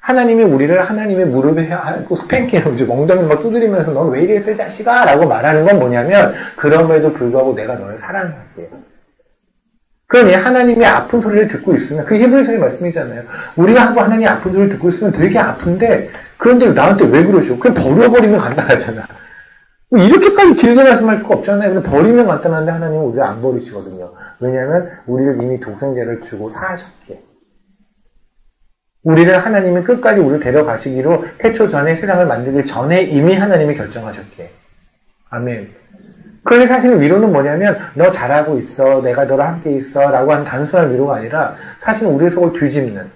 하나님이 우리를 하나님의 무릎에 하고 스팽킹을 엉덩이를 막 두드리면서 넌 왜 이랬어 이 자식아 라고 말하는 건 뭐냐면 그럼에도 불구하고 내가 너를 사랑할게요. 그러니 하나님이 아픈 소리를 듣고 있으면 그 히브리서의 말씀이잖아요. 우리가 하고 하나님이 아픈 소리를 듣고 있으면 되게 아픈데 그런데 나한테 왜 그러시오? 그냥 버려버리면 간단하잖아. 이렇게까지 길게 말씀할 수가 없잖아요. 그냥 버리면 간단한데 하나님은 우리를 안 버리시거든요. 왜냐하면 우리를 이미 독생자를 주고 사셨기에. 우리를 하나님이 끝까지 우리를 데려가시기로 태초 전에 세상을 만들기 전에 이미 하나님이 결정하셨기에. 아멘. 그런데 사실 위로는 뭐냐면 너 잘하고 있어, 내가 너랑 함께 있어 라고 하는 단순한 위로가 아니라 사실은 우리의 속을 뒤집는,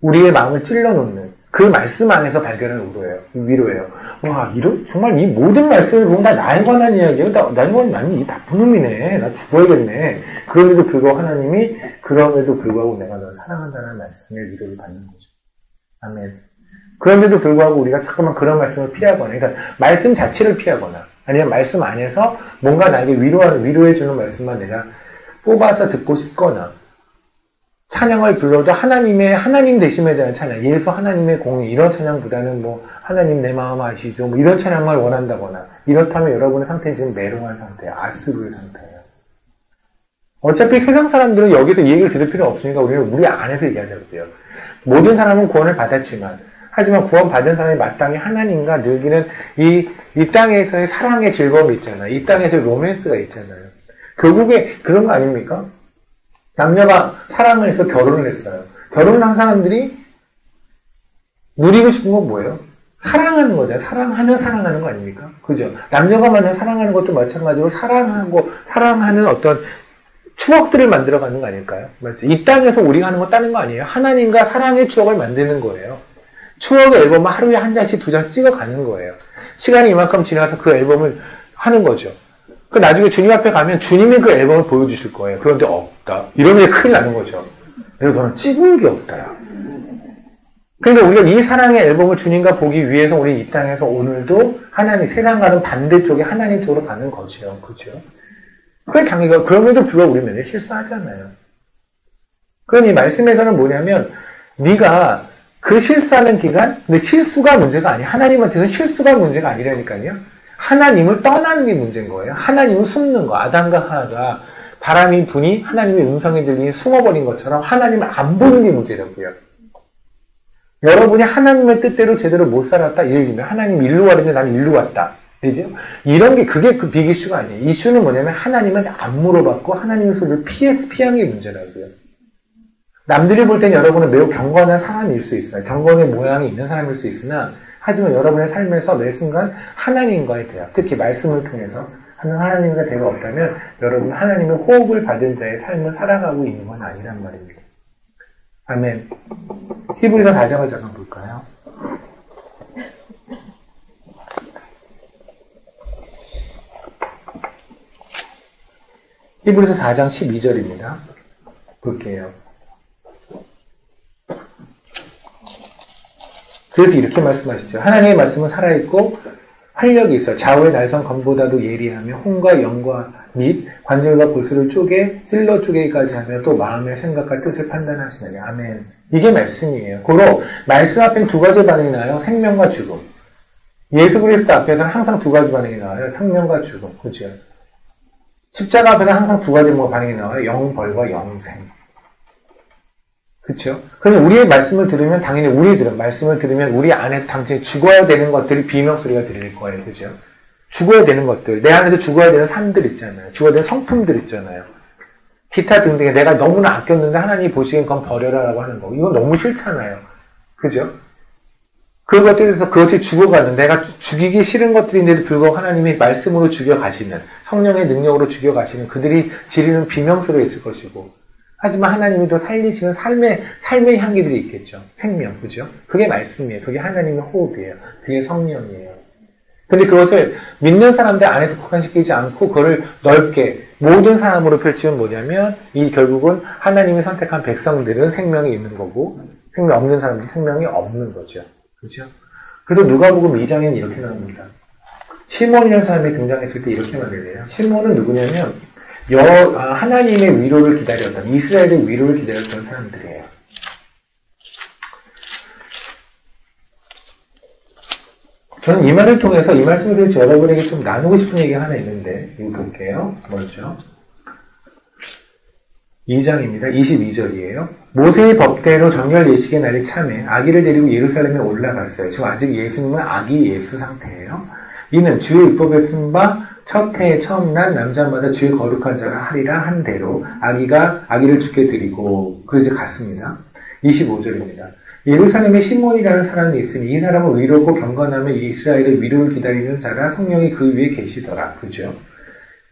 우리의 마음을 찔러놓는 그 말씀 안에서 발견하는 위로예요. 와, 정말 이 모든 말씀을 보면 다 나에 관한 이야기예요. 나는 이 나쁜 놈이네. 나 죽어야겠네. 그럼에도 불구하고 하나님이 그럼에도 불구하고 내가 너를 사랑한다는 말씀의 위로를 받는 거죠. 아멘. 그럼에도 불구하고 우리가 자꾸만 그런 말씀을 피하거나, 그러니까 말씀 자체를 피하거나, 아니면 말씀 안에서 뭔가 나에게 위로해주는 말씀만 내가 뽑아서 듣고 싶거나, 찬양을 불러도 하나님 되심에 대한 찬양, 예수 하나님의 공의, 이런 찬양보다는 하나님 내 마음 아시죠? 이런 찬양을 원한다거나, 이렇다면 여러분의 상태는 지금 메롱한 상태예요. 아수르의 상태예요. 어차피 세상 사람들은 여기서 이 얘기를 들을 필요 없으니까 우리는 우리 안에서 얘기하자고요. 모든 사람은 구원을 받았지만, 하지만 구원받은 사람이 마땅히 하나님과 늘기는 이 땅에서의 사랑의 즐거움이 있잖아요. 이 땅에서의 로맨스가 있잖아요. 결국에 그런 거 아닙니까? 남녀가 사랑을 해서 결혼을 했어요. 결혼을 한 사람들이 누리고 싶은 건 뭐예요? 사랑하는 거죠. 사랑하는 거 아닙니까? 그죠? 남녀가 만약 사랑하는 것도 마찬가지로 사랑하는 어떤 추억들을 만들어가는 거 아닐까요? 맞죠? 이 땅에서 우리가 하는 건 다른 거 아니에요. 하나님과 사랑의 추억을 만드는 거예요. 추억의 앨범을 하루에 한 장씩 2장 찍어가는 거예요. 시간이 이만큼 지나서 그 앨범을 하는 거죠. 그 나중에 주님 앞에 가면 주님이 그 앨범을 보여주실 거예요. 그런데 없다. 이러면 큰일 나는 거죠. 그래서 너는 찍은 게 없다. 그러니까 우리가 이 사랑의 앨범을 주님과 보기 위해서 우리 이 땅에서 오늘도 세상과는 반대쪽에 하나님 쪽으로 가는 거죠. 그죠? 그럼에도 불구하고 우리 맨날 실수하잖아요. 그러니 말씀에서는 뭐냐면, 네가 그 실수하는 기간, 근데 실수가 문제가 아니에요. 하나님한테는 실수가 문제가 아니라니까요. 하나님을 떠나는 게 문제인 거예요. 하나님을 숨는 거. 아담과 하와가 바람이 부니 하나님의 음성이 들리니 숨어버린 것처럼 하나님을 안 보는 게 문제라고요. 여러분이 하나님의 뜻대로 제대로 못 살았다. 예를 들면 하나님 일로 가는데 나는 일로 왔다. 그죠? 그게 그 빅 이슈가 아니에요. 이슈는 뭐냐면 하나님은 안 물어봤고 하나님의 소리를 피한 게 문제라고요. 남들이 볼 때는 여러분은 매우 경건한 사람일 수 있어요. 경건의 모양이 있는 사람일 수 있으나 하지만 여러분의 삶에서 매 순간 하나님과의 대화, 특히 말씀을 통해서 하나님과 대화가 없다면 여러분은 하나님의 호흡을 받은 자의 삶을 살아가고 있는 건 아니란 말입니다. 아멘. 히브리서 4장을 잠깐 볼까요? 히브리서 4장 12절입니다. 볼게요. 그래서 이렇게 말씀하시죠. 하나님의 말씀은 살아있고 활력이 있어 좌우의 날선 검보다도 예리하며 혼과 영과 및 관절과 골수를 찔러 쪼개기까지 하며 또 마음의 생각과 뜻을 판단하시느니. 아멘. 이게 말씀이에요. 고로 말씀 앞엔 두 가지 반응이 나와요. 생명과 죽음. 예수 그리스도 앞에서는 항상 두 가지 반응이 나와요. 생명과 죽음. 그죠? 십자가 앞에는 항상 두 가지 반응이 나와요. 영벌과 영생. 그렇죠? 그럼 우리의 말씀을 들으면 당연히 우리들은 말씀을 들으면 우리 안에 당장 죽어야 되는 것들이 비명소리가 들릴 거예요. 그죠? 죽어야 되는 것들. 내 안에도 죽어야 되는 삶들 있잖아요. 죽어야 되는 성품들 있잖아요. 기타 등등에 내가 너무나 아꼈는데 하나님이 보시기엔 그건 버려라라고 하는 거. 이건 너무 싫잖아요. 그죠? 그것들에서 그것이 죽어가는 내가 죽이기 싫은 것들인데도 불구하고 하나님이 말씀으로 죽여가시는 성령의 능력으로 죽여가시는 그들이 지르는 비명소리가 있을 것이고 하지만 하나님이 또 살리시는 삶의 향기들이 있겠죠. 생명, 그죠? 그게 말씀이에요. 그게 하나님의 호흡이에요. 그게 성령이에요. 근데 그것을 믿는 사람들 안에 국한시키지 않고 그거를 넓게 모든 사람으로 펼치면 뭐냐면 이 결국은 하나님이 선택한 백성들은 생명이 있는 거고 생명 없는 사람들이 생명이 없는 거죠. 그죠? 그래서 누가복음 2장에는 이렇게 나옵니다. 시몬이라는 사람이 등장했을 때 이렇게 말을 해요. 시몬은 누구냐면 하나님의 위로를 기다렸던 이스라엘의 위로를 기다렸던 사람들이에요. 저는 이 말을 통해서 이 말씀을 통해서 여러분에게 좀 나누고 싶은 얘기가 하나 있는데 이거 볼게요. 먼저 2장입니다. 22절이에요. 모세의 법대로 정결 예식의 날이 참에 아기를 데리고 예루살렘에 올라갔어요. 지금 아직 예수님은 아기 예수 상태예요. 이는 주의 율법에 쓴 바 첫 해에 처음 난 남자마다 주의 거룩한 자가 하리라 한 대로 아기를 죽게 드리고 그래서 갔습니다. 25절입니다. 예루살렘에 시몬이라는 사람이 있으니 이 사람은 의롭고 경건하며 이스라엘의 위로를 기다리는 자라 성령이 그 위에 계시더라. 그죠?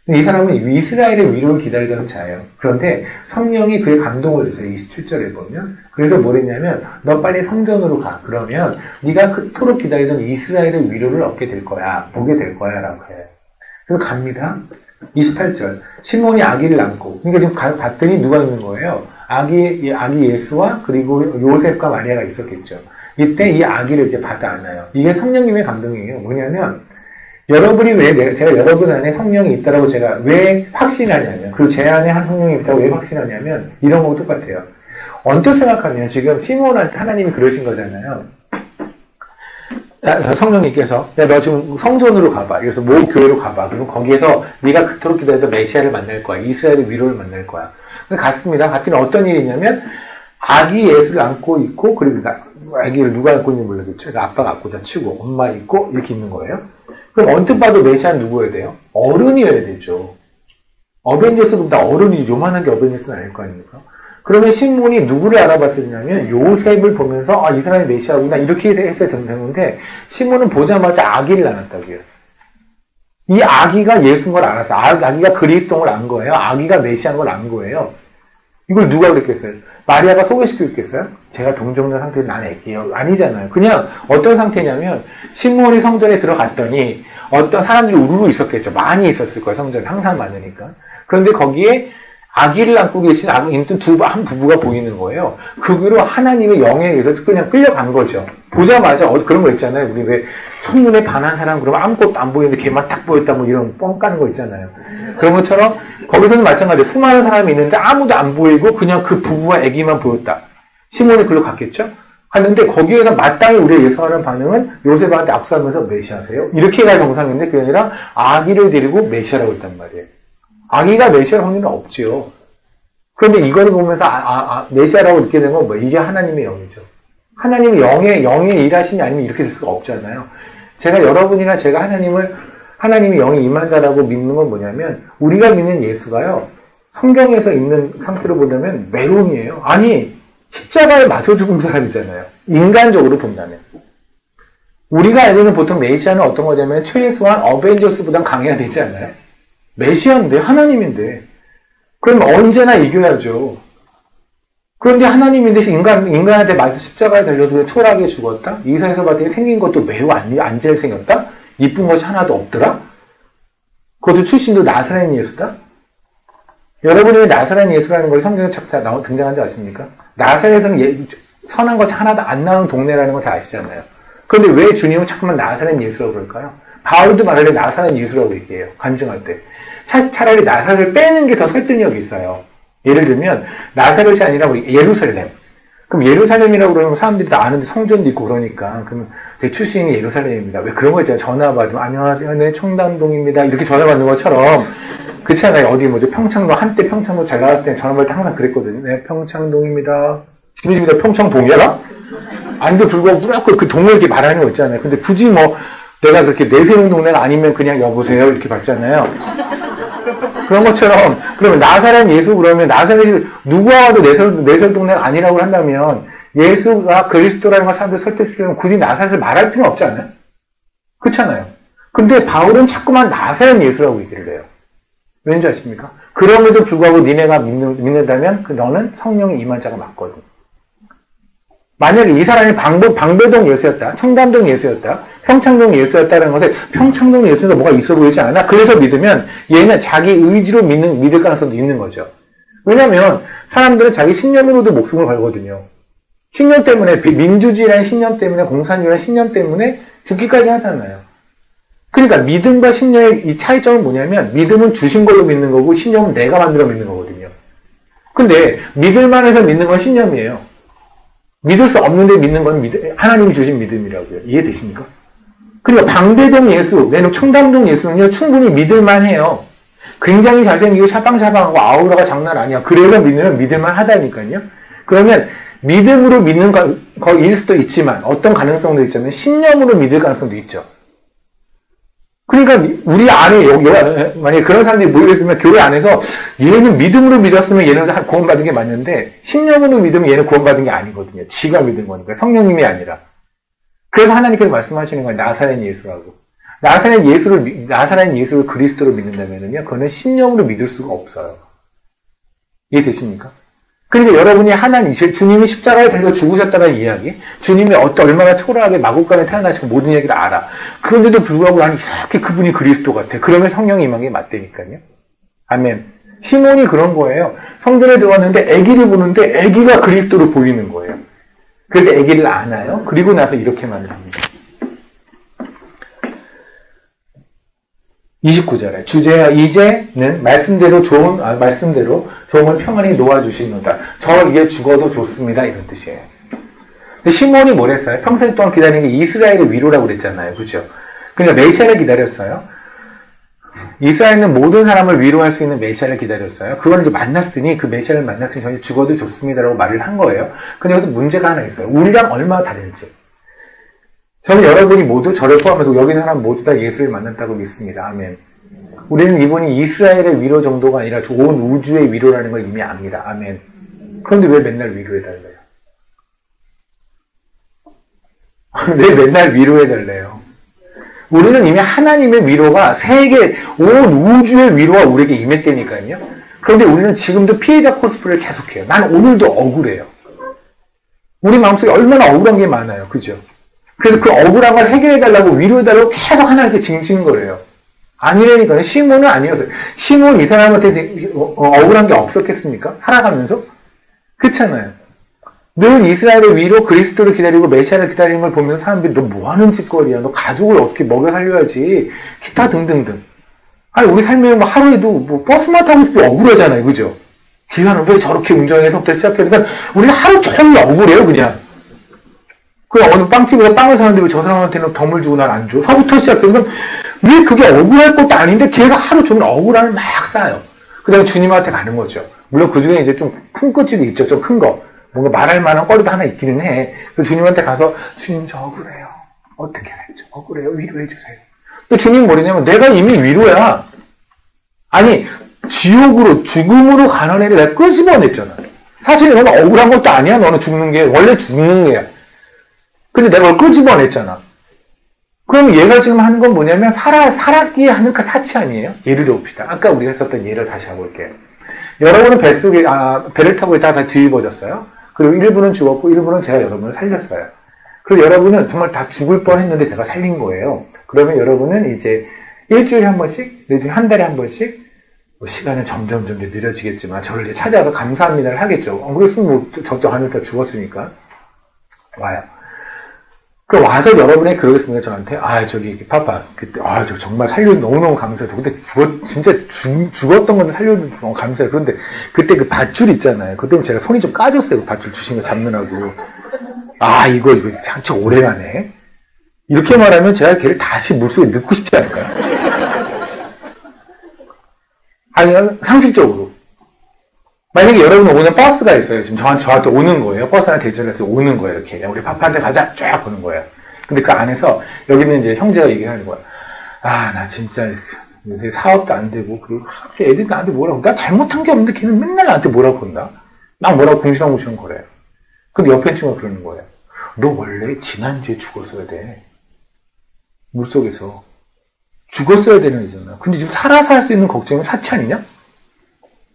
이 사람은 이스라엘의 위로를 기다리던 자예요. 그런데 성령이 그의 감동을 주세요. 27절에 보면. 그래서 뭐랬냐면 너 빨리 성전으로 가. 그러면 네가 그토록 기다리던 이스라엘의 위로를 얻게 될 거야. 보게 될 거야. 라고 해요. 그래서 갑니다. 28절. 시몬이 아기를 안고. 그러니까 지금 봤더니 누가 있는 거예요? 아기 예수와 그리고 요셉과 마리아가 있었겠죠. 이때 이 아기를 이제 받아 안아요. 이게 성령님의 감동이에요. 뭐냐면 여러분이 제가 여러분 안에 성령이 있다라고 제가 왜 확신하냐면 그리고 제 안에 한 성령이 있다고 왜 확신하냐면 이런 거하고 똑같아요. 언뜻 생각하면 지금 시몬한테 하나님이 그러신 거잖아요. 성령님께서 야, 너 지금 성전으로 가봐. 그래서 모 교회로 가봐. 그리고 거기에서 네가 그토록 기다렸던 메시아를 만날 거야. 이스라엘의 위로를 만날 거야. 갔습니다. 갔더니 어떤 일이 있냐면 아기 예수를 안고 있고 그리고 아기를 누가 안고 있는지 모르겠죠. 그러니까 아빠가 안고다 치고 엄마 있고 이렇게 있는 거예요. 그럼 언뜻 봐도 메시아는 누구여야 돼요? 어른이어야 되죠. 어벤져스보다 어른이 요만한 게 어벤져스는 아닐 거 아닙니까? 그러면 시몬이 누구를 알아봤었냐면 요셉을 보면서 이 사람이 메시아구나 이렇게 해서 되는데 시몬은 보자마자 아기를 낳았다고요. 이 아기가 예수인 걸 알았어. 아기가 그리스도인 걸 안 거예요. 아기가 메시아인 걸 안 거예요. 이걸 누가 그랬겠어요? 마리아가 소개시켜줬겠어요? 제가 동정녀 상태로 난 애기예요. 아니잖아요. 그냥 어떤 상태냐면 시몬이 성전에 들어갔더니 어떤 사람들이 우르르 있었겠죠. 많이 있었을 거예요. 성전에 항상 많으니까. 그런데 거기에 아기를 안고 계신 한 부부가 보이는 거예요. 그 귀로 하나님의 영에 의해서 그냥 끌려간 거죠. 보자마자 그런 거 있잖아요. 우리 왜 첫눈에 반한 사람 그러면 아무것도 안 보이는데 걔만 딱 보였다 뭐 이런 뻥 까는 거 있잖아요. 그런 것처럼 거기서는 마찬가지예요. 수많은 사람이 있는데 아무도 안 보이고 그냥 그 부부와 아기만 보였다. 시몬이 글로 갔겠죠? 갔는데 거기에서 마땅히 우리가 예상하는 반응은 요셉한테 악수하면서 메시아세요? 이렇게가 정상인데 그게 아니라 아기를 데리고 메시아라고 했단 말이에요. 아기가 메시아일 확률은 없죠. 그런데 이거를 보면서 메시아라고 느끼게 된 건 뭐 이게 하나님의 영이죠. 하나님의 영의 일하심이 아니면 이렇게 될 수가 없잖아요. 제가 여러분이나 제가 하나님의 영이 임한 자라고 믿는 건 뭐냐면 우리가 믿는 예수가요. 성경에서 있는 상태로 보려면 메론이에요. 아니 십자가에 맞춰 죽은 사람이잖아요. 인간적으로 본다면. 우리가 알기는 보통 메시아는 어떤 거냐면 최소한 어벤져스보단 강해야 되지 않나요? 메시아인데 하나님인데 그럼 언제나 이겨야죠. 그런데 하나님인데 인간한테 맞아 십자가에 달려서 초라하게 죽었다? 이사에서 봤더니 생긴 것도 매우 안 잘생겼다? 이쁜 것이 하나도 없더라? 그것도 출신도 나사렛 예수다? 여러분이 나사렛 예수라는 걸 성경에 등장한지 아십니까? 나사렛은 선한 것이 하나도 안 나오는 동네라는 걸 다 아시잖아요. 그런데 왜 주님은 자꾸만 나사렛 예수라고 그럴까요? 바울도 말할 때 나사렛 예수라고 얘기해요. 간증할 때. 차라리 나사렛을 빼는 게 더 설득력이 있어요. 예를 들면 나사렛이 아니라 예루살렘. 그럼 예루살렘이라고 그러면 사람들이 다 아는데 성전도 있고 그러니까 그럼 제 출신이 예루살렘입니다. 왜 그런 거 있잖아요. 전화 받으면 안녕하세요. 네, 청담동입니다. 이렇게 전화 받는 것처럼 그렇잖아요. 어디 뭐죠? 평창동 한때 평창동 잘 나갔을 때 전화 받을 때 항상 그랬거든요. 네, 평창동입니다. 주민집니다. 평창동이야? 아닌데 불구하고 무조건 그 동을 이렇게 말하는 거 있잖아요. 근데 굳이 뭐 내가 그렇게 내세운 동네가 아니면 그냥 여보세요 이렇게 받잖아요. 그런 것처럼 그러면 나사렛 예수 그러면 나사렛이 누구와 와도 내세울 동네가 아니라고 한다면 예수가 그리스도라는 걸 사람들 설득시키려면 굳이 나사렛을 말할 필요는 없지 않아요? 그렇잖아요. 근데 바울은 자꾸만 나사렛 예수라고 얘기를 해요. 왠지 아십니까? 그럼에도 불구하고 니네가 믿는다면 너는 성령이 임한 자가 맞거든. 만약에 이 사람이 방배동 예수였다, 청담동 예수였다, 평창동 예수였다는 것에 평창동 예수가 뭐가 있어 보이지 않아? 그래서 믿으면 얘는 자기 의지로 믿을 가능성도 있는 거죠. 왜냐하면 사람들은 자기 신념으로도 목숨을 걸거든요. 신념 때문에, 민주주의라는 신념 때문에, 공산주의라는 신념 때문에 죽기까지 하잖아요. 그러니까 믿음과 신념의 이 차이점은 뭐냐면 믿음은 주신 걸로 믿는 거고 신념은 내가 만들어 믿는 거거든요. 근데 믿을만 해서 믿는 건 신념이에요. 믿을 수 없는데 믿는 건 하나님이 주신 믿음이라고요. 이해되십니까? 그러니까 방배동 예수, 내는 청담동 예수는요 충분히 믿을만 해요. 굉장히 잘생기고 샤방샤방하고 아우라가 장난 아니야. 그래서 믿을만 하다니까요. 그러면 믿음으로 믿는 거일 수도 있지만 어떤 가능성도 있자면 신념으로 믿을 가능성도 있죠. 그러니까 우리 안에 만약에 그런 사람들이 모여있으면 교회 안에서 얘는 믿음으로 믿었으면 얘는 구원받은 게 맞는데 신념으로 믿으면 얘는 구원받은 게 아니거든요. 지가 믿은 거니까 성령님이 아니라. 그래서 하나님께서 말씀하시는 거예요. 나사렛 예수라고. 나사렛 예수를 그리스도로 믿는다면요, 그거는 신념으로 믿을 수가 없어요. 이해되십니까? 그러니까 여러분이 주님이 십자가에 달려 죽으셨다는 이야기, 주님이 얼마나 초라하게 마국간에 태어나시고 모든 얘기를 알아. 그런데도 불구하고 나는 이상하게 그분이 그리스도 같아. 그러면 성령이 임한 게 맞다니까요. 아멘. 시몬이 그런 거예요. 성전에 들어왔는데 아기를 보는데 아기가 그리스도로 보이는 거예요. 그래서 아기를 안아요. 그리고 나서 이렇게 말을 합니다. 29절에 주제야 이제는 말씀대로 종을 평안히 놓아주시는다. 저 이제 죽어도 좋습니다. 이런 뜻이에요. 근데 시몬이 뭐랬어요? 평생 동안 기다린 게 이스라엘의 위로라고 그랬잖아요. 그죠? 그러니까 메시아를 기다렸어요. 이스라엘은 모든 사람을 위로할 수 있는 메시아를 기다렸어요. 그걸 이제 만났으니 그 메시아를 만났으니 저희 죽어도 좋습니다라고 말을 한 거예요. 근데 여기서 문제가 하나 있어요. 우리랑 얼마나 다른지. 저는 여러분이 모두 저를 포함해서 여기 있는 사람 모두 다 예수를 만났다고 믿습니다. 아멘. 우리는 이분이 이스라엘의 위로 정도가 아니라 온 우주의 위로라는 걸 이미 압니다. 아멘. 그런데 왜 맨날 위로해달래요? 왜 맨날 위로해달래요? 우리는 이미 하나님의 위로가 온 우주의 위로가 우리에게 임했다니까요. 그런데 우리는 지금도 피해자 코스프레를 계속해요. 난 오늘도 억울해요. 우리 마음속에 얼마나 억울한 게 많아요. 그죠? 그래서 그 억울한 걸 해결해달라고 위로해달라고 계속 하나님께 징징거려요. 아니라니까요. 시몬은 아니었어요. 시몬 이 사람한테 억울한 게 없었겠습니까? 살아가면서? 그렇잖아요. 늘 이스라엘의 위로 그리스도를 기다리고 메시아를 기다리는 걸 보면서 사람들이 너 뭐하는 짓거리야. 너 가족을 어떻게 먹여 살려야지. 기타 등등등. 아니 우리 삶에 뭐 하루에도 뭐 버스만 타고 있어도 억울하잖아요. 그죠? 기사는 왜 저렇게 운전해서부터 시작해. 그러니까 우리는 하루 종일 억울해요. 그냥. 그냥 어느 빵집에서 빵을 사는데 왜 저 사람한테는 덤을 주고 난 안 줘? 서부터 시작해. 그러니까 왜 그게 억울할 것도 아닌데 계속 하루 종일 억울함을 막 쌓아요. 그 다음에 주님한테 가는 거죠. 물론 그 중에 이제 좀 큰 것도 있죠. 좀 큰 거. 뭔가 말할 만한 거리도 하나 있기는 해. 그래서 주님한테 가서 주님 저 억울해요. 어떻게 할지 억울해요. 위로해 주세요. 또 주님 뭐냐면 내가 이미 위로야. 아니 지옥으로 죽음으로 가는 애를 내가 끄집어냈잖아. 사실 너는 억울한 것도 아니야. 너는 죽는 게 원래 죽는 거야. 근데 내가 그걸 끄집어냈잖아. 그럼 얘가 지금 하는 건 뭐냐면 살았기에 하는 그 사치 아니에요? 예를 들어봅시다. 아까 우리가 했었던 예를 다시 해볼게요. 여러분은 배를 타고 있다가 다 뒤집어졌어요. 그리고 일부는 죽었고 일부는 제가 여러분을 살렸어요. 그리고 여러분은 정말 다 죽을 뻔했는데 제가 살린 거예요. 그러면 여러분은 이제 일주일에 한 번씩, 내지는 한 달에 한 번씩 시간은 점점 느려지겠지만 저를 이제 찾아와서 감사합니다를 하겠죠. 그랬으면 저도 하늘다 죽었으니까 와요. 그 와서 여러분이 그러겠습니다. 저한테 저기 파파 그때 저 정말 살려줘서 너무너무 감사해요. 근데 진짜 죽었던 건데 살려줘서 너무 감사해요. 그런데 그때 그 밧줄 있잖아요. 그때 제가 손이 좀 까졌어요. 그 밧줄 주신 거 잡느라고. 이거 상처 오래가네. 이렇게 말하면 제가 걔를 다시 물속에 넣고 싶지 않을까요? 아니, 상식적으로. 만약에 여러분 오는 버스가 있어요. 지금 저한테 오는 거예요. 버스 하나 대절을 해서 오는 거예요. 이렇게. 우리 파파한테 가자! 쫙 오는 거예요. 근데 그 안에서, 여기는 이제 형제가 얘기를 하는 거야. 나 진짜, 요새 사업도 안 되고, 그리고 애들이 나한테 뭐라고, 나 잘못한 게 없는데 걔는 맨날 나한테 뭐라고 그런다? 나 뭐라고 공시렁공시렁 거려요. 근데 옆에 친구가 그러는 거예요. 너 원래 지난주에 죽었어야 돼. 물속에서. 죽었어야 되는 애잖아. 근데 지금 살아서 할 수 있는 걱정은 사치 아니냐?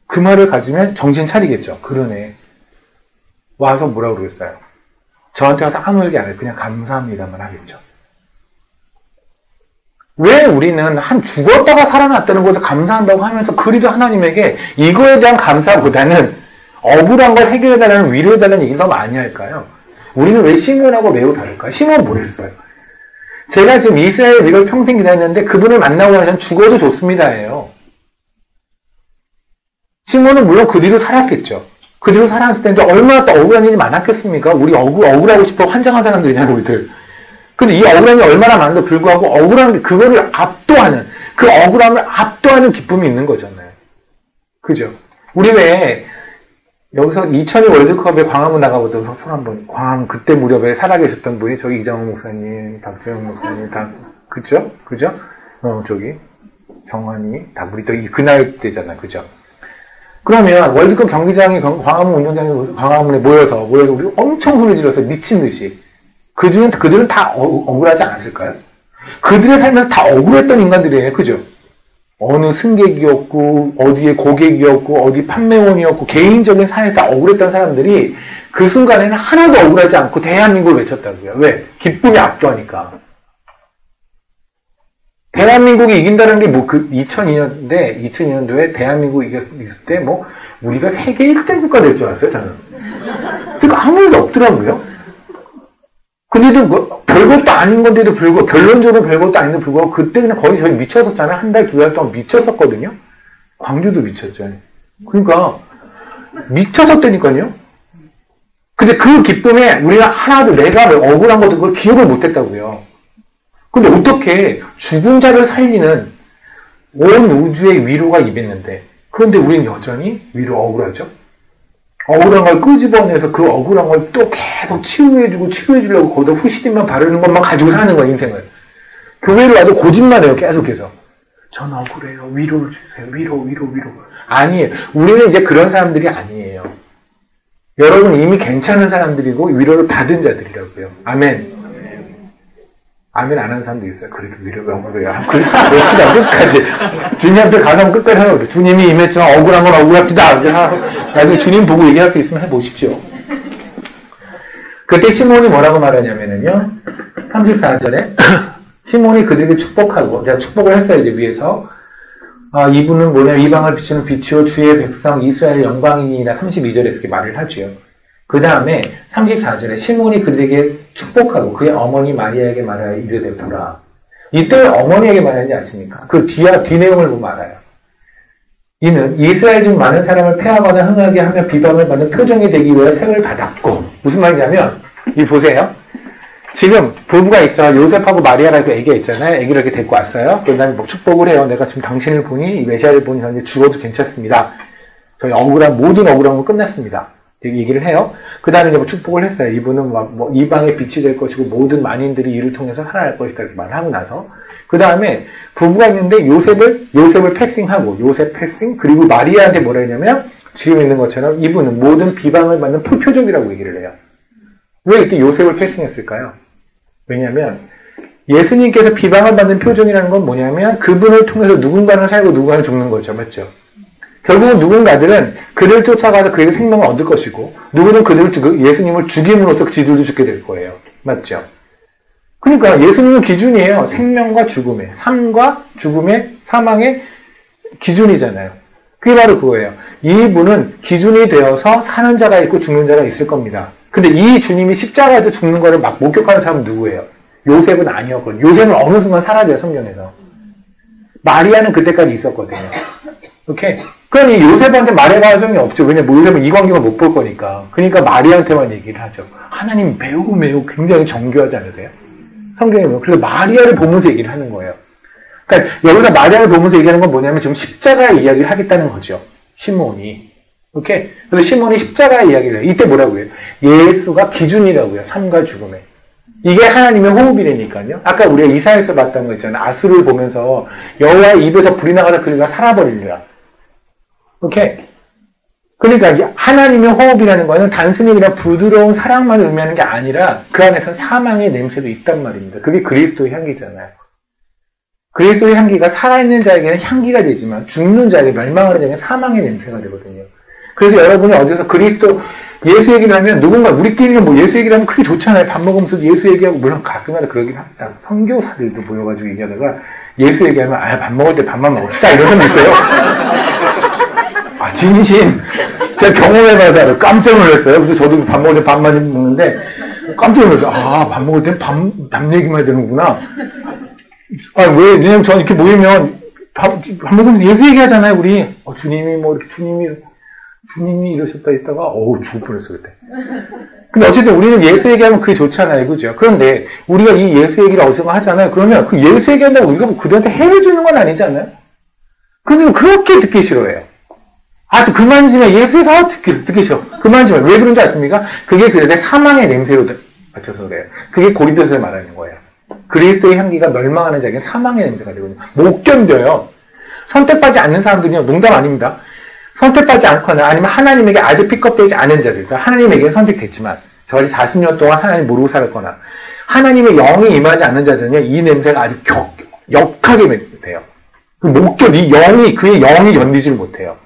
그 말을 가지면 정신 차리겠죠. 그러네. 와서 뭐라고 그러겠어요? 저한테 와서 아무 얘기 안 해요. 그냥 감사합니다만 하겠죠. 왜 우리는 죽었다가 살아났다는 것을 감사한다고 하면서 그리도 하나님에게 이거에 대한 감사보다는 억울한 걸 해결해달라는 위로해달라는 얘기를 더 많이 할까요? 우리는 왜 시몬하고 매우 다를까요? 시몬은 뭘 했어요? 제가 지금 이스라엘 믿을 평생 기다렸는데 그분을 만나고 나서 죽어도 좋습니다예요. 시몬은 물론 그 뒤로 살았겠죠. 그 뒤로 살았을 텐데 얼마나 또 억울한 일이 많았겠습니까? 우리 억울하고 싶어 환장한 사람들이잖아요, 우리들. 근데 이 억울한 게 얼마나 많은데도 불구하고 억울한 게 그거를 압도하는, 그 억울함을 압도하는 기쁨이 있는 거잖아요. 그죠? 우리 왜 여기서 2002 월드컵에 광화문 나가보던 손 한번, 광화문 그때 무렵에 살아계셨던 분이 저기 이장호 목사님, 박주영 목사님 다, 그죠? 저기 정환이 다 우리 또 그날 때잖아요. 그죠? 그러면 월드컵 경기장이 광화문 운동장에 광화문에 모여서 우리 엄청 소리 질러서 미친 듯이 그들은 다 억울하지 않았을까요? 그들의 삶에서 다 억울했던 인간들이에요. 그죠? 어느 승객이었고, 어디의 고객이었고, 어디 판매원이었고, 개인적인 사회에 다 억울했던 사람들이 그 순간에는 하나도 억울하지 않고 대한민국을 외쳤다고요. 왜? 기쁨이 압도하니까. 대한민국이 이긴다는 게 2002년도에 대한민국이 이겼을 때 우리가 세계 1등 국가 될 줄 알았어요, 저는. 그러니까 아무 일도 없더라고요. 근데도 별것도 아닌 건데도 불구하고, 결론적으로 별것도 아닌데도 불구하고, 그때 그냥 거의 저희 미쳤었잖아요. 한 달, 2달 동안 미쳤었거든요. 광주도 미쳤죠. 그러니까, 미쳤었다니까요. 근데 그 기쁨에 우리가 하나도 내가 억울한 것도 그걸 기억을 못했다고요. 근데 어떻게 죽은 자를 살리는 온 우주의 위로가 임했는데, 그런데 우리는 여전히 억울하죠? 억울한 걸 끄집어내서 그 억울한 걸 또 계속 치유해주려고 거기다 후시딘만 바르는 것만 가지고 사는 거야, 인생을. 교회를 와도 고집만 해요, 계속해서. 전 억울해요. 위로를 주세요. 위로. 아니에요. 우리는 이제 그런 사람들이 아니에요. 여러분 이미 괜찮은 사람들이고 위로를 받은 자들이라고요. 아멘. 아멘 안 하는 사람도 있어요. 그래도 위로가 억울해요. 그래서 끝까지. 주님 앞에 가서 끝까지 하라고 그래요. 주님이 임했지만 억울한 건 억울합니다. 나중에 주님 보고 얘기할 수 있으면 해보십시오. 그때 시몬이 뭐라고 말하냐면요. 34절에 시몬이 그들에게 축복하고, 제가 축복을 했어요, 이제 위에서. 이분은 뭐냐면 이방을 비추는 빛이요 주의 백성 이스라엘 영광이니라 32절에 그렇게 말을 하죠. 그 다음에 34절에 시몬이 그들에게 축복하고 그의 어머니 마리아에게 말하여 이르되 보라. 이때 어머니에게 말하는지 아십니까? 그 뒤 내용을 보면 알아요. 이는 이스라엘 중 많은 사람을 패하거나 흥하게 하며 비방을 받는 표정이 되기 위해 생을 받았고, 무슨 말이냐면 이 보세요. 지금 부부가 있어. 요셉하고 마리아라고 애기가 있잖아요. 애기를 이렇게 데리고 왔어요. 그 다음에 축복을 해요. 내가 지금 당신을 보니 이 메시아를 보니 현재 죽어도 괜찮습니다. 저희 모든 억울한 건 끝났습니다. 얘기를 해요. 그 다음에 이제 축복을 했어요. 이분은 이방의 빛이 될 것이고 모든 만인들이 이를 통해서 살아날 것이다. 이렇게 말하고 나서 그 다음에 부부가 있는데 요셉을 패싱하고 요셉 패싱 그리고 마리아한테 뭐라 했냐면 지금 있는 것처럼 이분은 모든 비방을 받는 표적이라고 얘기를 해요. 왜 이렇게 요셉을 패싱했을까요? 왜냐하면 예수님께서 비방을 받는 표정이라는 건 뭐냐면 그분을 통해서 누군가는 살고 누군가는 죽는 거죠. 맞죠? 결국은 누군가들은 그들을 쫓아가서 그에게 생명을 얻을 것이고 누구는 예수님을 죽임으로써 지들도 죽게 될 거예요. 맞죠? 그러니까 예수님은 기준이에요. 생명과 죽음의, 삶과 죽음의, 사망의 기준이잖아요. 그게 바로 그거예요. 이분은 기준이 되어서 사는 자가 있고 죽는 자가 있을 겁니다. 근데 이 주님이 십자가에서 죽는 거를 막 목격하는 사람은 누구예요? 요셉은 아니었거든요. 요셉은 어느 순간 사라져요, 성경에서. 마리아는 그때까지 있었거든요. 오케이? 그러니 요셉한테 말할 가능성이 없죠. 왜냐면 요셉은 이 광경을 못 볼 거니까. 그러니까 마리아한테만 얘기를 하죠. 하나님 매우 굉장히 정교하지 않으세요? 성경에 보면. 그래서 마리아를 보면서 얘기를 하는 거예요. 그러니까 여기서 마리아를 보면서 얘기하는 건 뭐냐면 지금 십자가의 이야기를 하겠다는 거죠. 시몬이. 오케이? 그래서 시몬이 십자가의 이야기를 해요. 이때 뭐라고 해요? 예수가 기준이라고요. 삶과 죽음에. 이게 하나님의 호흡이라니까요. 아까 우리가 이사야에서 봤던 거 있잖아요. 아수를 보면서 여호와의 입에서 불이 나가서 그가 살아버리리라. 오케이? 그러니까 하나님의 호흡이라는 거는 단순히 그냥 부드러운 사랑만 의미하는 게 아니라 그 안에서 사망의 냄새도 있단 말입니다. 그게 그리스도의 향기잖아요. 그리스도의 향기가 살아있는 자에게는 향기가 되지만 죽는 자에게 멸망하는 자에게는 사망의 냄새가 되거든요. 그래서 여러분이 어디서 그리스도 예수 얘기를 하면 누군가 우리끼리는 뭐 예수 얘기를 하면 그렇게 좋잖아요. 밥 먹으면서 예수 얘기하고 물론 가끔가다 그러긴 합니다. 선교사들도 모여가지고 얘기하다가 예수 얘기하면 밥 먹을 때 밥만 먹읍시다 이런 사람 있어요. 진심 제가 경험해봐서 알아요. 깜짝 놀랐어요. 그래서 저도 밥 먹을 때 밥만 먹는데 깜짝 놀랐어요. 밥 먹을 땐 밥 얘기만 해야 되는구나. 왜냐면 저는 이렇게 모이면 밥 먹으면서 예수 얘기하잖아요. 우리 주님이 뭐 이렇게 주님이 이러셨다 했다가 죽을 뻔했어 그때. 근데 어쨌든 우리는 예수 얘기하면 그게 좋잖아요. 그죠? 그런데 우리가 이 예수 얘기를 어디서 하잖아요. 그러면 그 예수 얘기한다고 우리가 뭐 그들한테 해를 주는 건 아니잖아요. 그런데 그렇게 듣기 싫어해요. 아주 그만지면 예수에서 듣기 싫어. 그만지면 왜 그런지 아십니까? 그게 그들의 사망의 냄새로 맞춰서 그래요. 그게 고린도서에 말하는 거예요. 그리스도의 향기가 멸망하는 자에게는 사망의 냄새가 되거든요. 못 견뎌요. 선택받지 않는 사람들은요. 농담 아닙니다. 선택받지 않거나 아니면 하나님에게 아직 픽업되지 않은 자들, 그러니까 하나님에게는 선택됐지만 저희 40년 동안 하나님 모르고 살았거나 하나님의 영이 임하지 않는 자들은요. 이 냄새가 아주 역하게 돼요. 못 견뎌. 그의 영이 견디질 못해요.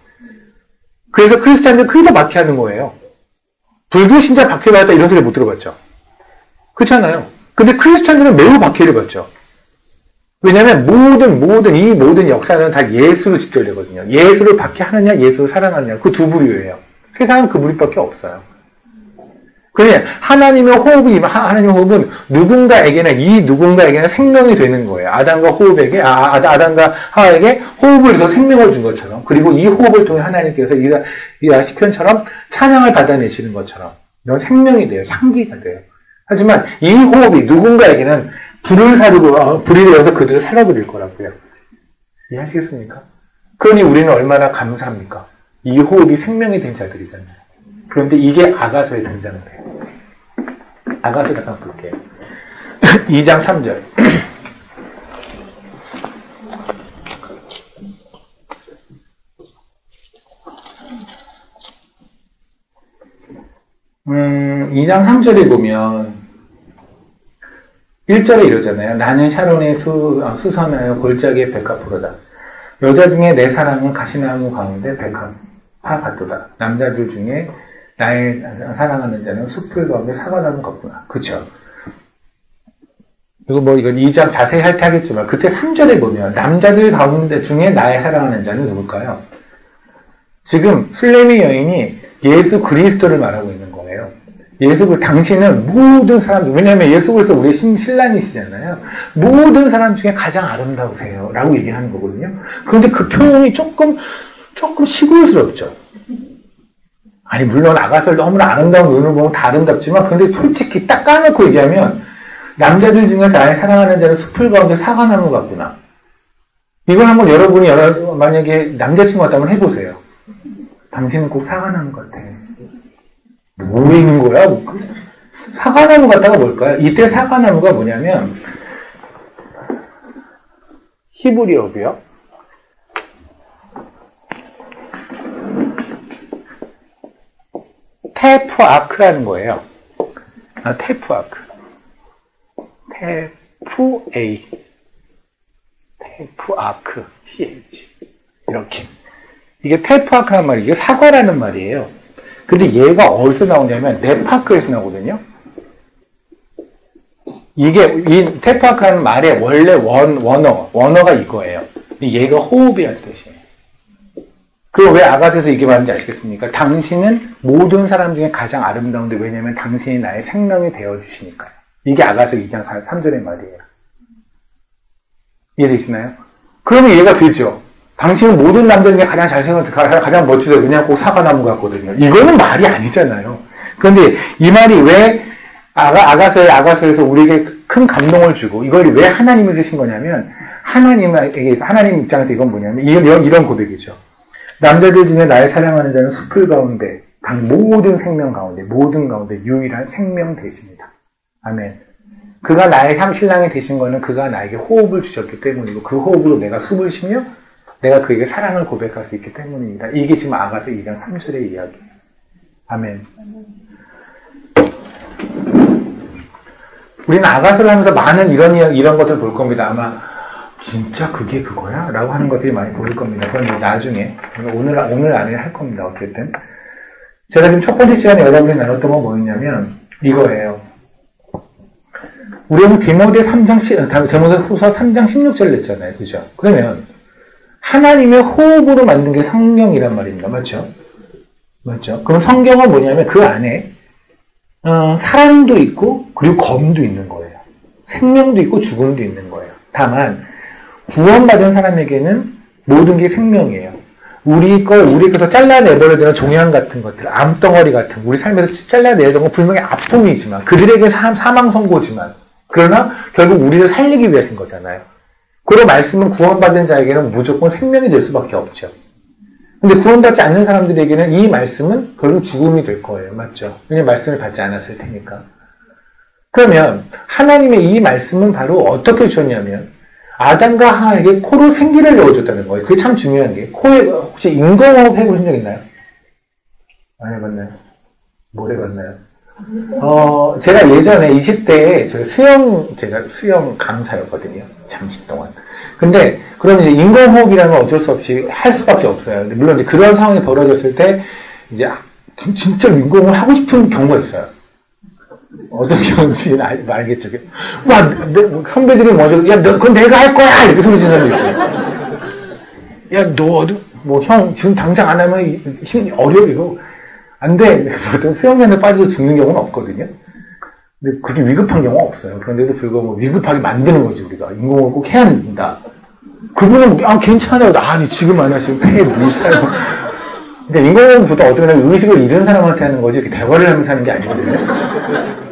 그래서 크리스찬들 크게 더 박해하는 거예요. 불교 신자 박해받았다 이런 소리 못 들어봤죠. 그렇잖아요. 근데 크리스찬들은 매우 박해를 받죠. 왜냐하면 모든 역사는 다 예수로 직결되거든요. 예수를 박해하느냐, 예수를 사랑하느냐. 그 두 부류예요. 세상은 그 부류밖에 없어요. 그러니 하나님의 호흡은 누군가에게는 생명이 되는 거예요. 아담과 하와에게 호흡을 해서 생명을 준 것처럼. 그리고 이 호흡을 통해 하나님께서 이 시편처럼 찬양을 받아내시는 것처럼. 이런 생명이 돼요. 향기가 돼요. 하지만 이 호흡이 누군가에게는 불이 되어서 그들을 살아버릴 거라고요. 이해하시겠습니까? 그러니 우리는 얼마나 감사합니까? 이 호흡이 생명이 된 자들이잖아요. 그런데 이게 아가서에 등장을 해요. 아가서 잠깐 볼게요. 2장 3절. (2장 3절에) 보면 1절에 이러잖아요. 나는 샤론의 수선하여 골짜기의 백합포로다. 여자 중에 내 사랑은 가시나무 가운데 백합화 같도다. 남자들 중에 나의 사랑하는 자는 숲풀 가운데 사과나무 같구나. 그쵸? 이건 2장 자세히 할 때 하겠지만 그때 3절에 보면 남자들 가운데 중에 나의 사랑하는 자는 누굴까요? 지금 술레미 여인이 예수 그리스도를 말하고 있는 거예요. 당신은 모든 사람, 왜냐하면 예수 그리스도 우리의 신랑이시잖아요. 모든 사람 중에 가장 아름다우세요. 라고 얘기하는 거거든요. 그런데 그 표현이 조금 시골스럽죠. 아니, 물론 아가서를 너무나 아름다운 눈을 보면 다 아름답지만, 근데 솔직히 딱 까놓고 얘기하면, 남자들 중에 나의 사랑하는 자는 숲을 가운데 사과나무 같구나. 이걸 한번 여러분이 만약에 남자친구 같다면 해보세요. 당신은 꼭 사과나무 같아. 뭐 있는 거야? 사과나무 같다가 뭘까요? 이때 사과나무가 뭐냐면, 히브리어고요. 테프아크라는 거예요. 테프아크. 테프아크. CH. 이렇게. 이게 테프아크라는 말이 이게 사과라는 말이에요. 근데 얘가 어디서 나오냐면 네파크에서 나오거든요. 이게 이 테프아크라는 말의 원래 원어가 이거예요. 얘가 호흡이라는 뜻이에요. 그리고 왜 아가서에서 이게 말인지 아시겠습니까? 당신은 모든 사람 중에 가장 아름다운데 왜냐면 당신이 나의 생명이 되어주시니까요. 이게 아가서 2장 3절의 말이에요. 이해되시나요? 그러면 이해가 되죠. 당신은 모든 남들 중에 가장 잘생겼고 가장 멋지죠. 그냥 꼭 사과나무 같거든요. 이거는 말이 아니잖아요. 그런데 이 말이 왜 아가서에서 우리에게 큰 감동을 주고 이걸 왜 하나님이 쓰신 거냐면 하나님 입장에서 이건 뭐냐면 이런 고백이죠. 남자들 중에 나의 사랑하는 자는 숲을 가운데 모든 생명 가운데 모든 가운데 유일한 생명 되십니다. 아멘. 그가 나의 신랑이 되신 거는 그가 나에게 호흡을 주셨기 때문이고 그 호흡으로 내가 숨을 쉬며 내가 그에게 사랑을 고백할 수 있기 때문입니다. 이게 지금 아가서 2장 3절의 이야기예요. 아멘. 우리는 아가서를 하면서 많은 이런 것들을 볼 겁니다. 아마 진짜 그게 그거야? 라고 하는 것들이 많이 보일 겁니다. 그건 나중에 오늘 안에 할 겁니다. 어쨌든 제가 지금 첫 번째 시간에 여러분이 나눴던 건 뭐였냐면 이거예요. 우리는 디모데후서 3장 16절 냈잖아요. 그죠? 그러면 하나님의 호흡으로 만든 게 성경이란 말입니다. 맞죠? 맞죠? 그럼 성경은 뭐냐면 그 안에 사랑도 있고 그리고 검도 있는 거예요. 생명도 있고 죽음도 있는 거예요. 다만 구원받은 사람에게는 모든 게 생명이에요. 우리께서 잘라내버려야 되는 종양 같은 것들, 암덩어리 같은 우리 삶에서 잘라내야 되는 건 분명히 아픔이지만 그들에게 사망 선고지만 그러나 결국 우리를 살리기 위해서인 거잖아요. 그런 말씀은 구원받은 자에게는 무조건 생명이 될 수밖에 없죠. 근데 구원받지 않는 사람들에게는 이 말씀은 결국 죽음이 될 거예요. 맞죠? 왜냐면 말씀을 받지 않았을 테니까. 그러면 하나님의 이 말씀은 바로 어떻게 주셨냐면 아담과 하와에게 코로 생기를 넣어줬다는 거예요. 그게 참 중요한 게 코에 혹시 인공호흡 해보신 적 있나요? 안 해봤나요? 뭘 해봤나요? 제가 예전에 20대에 제가 수영 강사였거든요. 잠시 동안. 근데, 그럼 이제 인공호흡이라는 건 어쩔 수 없이 할 수밖에 없어요. 근데 물론 이제 그런 상황이 벌어졌을 때, 이제, 진짜 인공호흡을 하고 싶은 경우가 있어요. 어떤 경우인지 알겠죠. 와, 선배들이 먼저, 야, 그건 내가 할 거야! 이렇게 소리 지는 사람이 있어요. 야, 형, 지금 당장 안 하면 어려워, 이거. 안 돼. 보통 수영장에 빠져서 죽는 경우는 없거든요. 근데 그렇게 위급한 경우가 없어요. 그런데도 불구하고 위급하게 만드는 거지, 우리가. 인공호흡을 꼭 해야 된다. 그분은, 괜찮아요. 아니, 지금 안 하시면 폐에 물이 차요. 근데 인공호흡은 보통 어떻게 보면 의식을 잃은 사람한테 하는 거지, 이렇게 대화를 하면서 하는 게 아니거든요.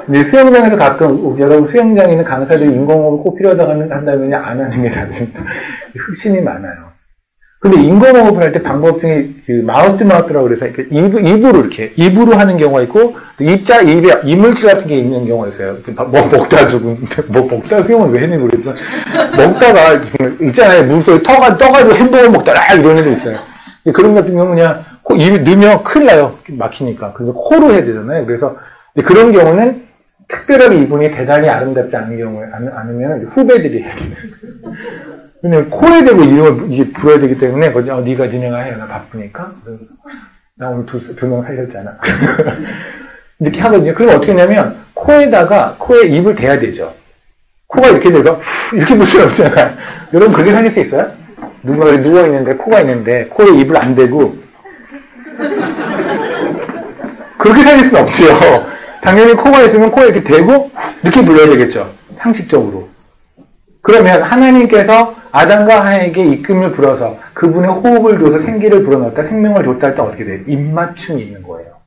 근데 수영장에서 가끔, 여러분 수영장에 있는 강사들이 인공호흡을 꼭 필요하다고 한다면 안 하는 게 낫습니다. 흑심이 많아요. 근데 인공호흡을 할 때 방법 중에 마우스 투 마우스라고 그래서 이렇게 입으로 하는 경우가 있고 입에 이물질 같은 게 있는 경우가 있어요. 먹다 수영을 왜 했는지 모르겠지만 먹다가 있잖아요. 물속에 떠가지고 햄버거 먹다가 이런 애도 있어요. 그런 같은 경우는 그냥 입에 넣으면 큰일 나요. 막히니까. 그래서 코로 해야 되잖아요. 그래서 그런 경우는 특별하게 이분이 대단히 아름답지 않은 경우에 아니면 후배들이 해야 돼요. 근데 코에 대고 이게 불어야 되기 때문에 니네가 해. 나 바쁘니까. 나 오늘 두 명 살렸잖아. 이렇게 하거든요. 그럼 어떻게 하냐면 코에 입을 대야 되죠. 코가 이렇게 되고 이렇게 볼 수는 없잖아요. 여러분 그렇게 살릴 수 있어요? 누가 누워있는데 코가 있는데 코에 입을 안 대고 그렇게 살릴 수는 없죠. 당연히 코가 있으면 코에 이렇게 대고 이렇게 불러야 되겠죠. 상식적으로. 그러면 하나님께서 아담과 하에게 입김을 불어서 그분의 호흡을 줘서 생기를 불어넣었다, 생명을 줬다 할 때 어떻게 돼요? 입맞춤이 있는 거예요.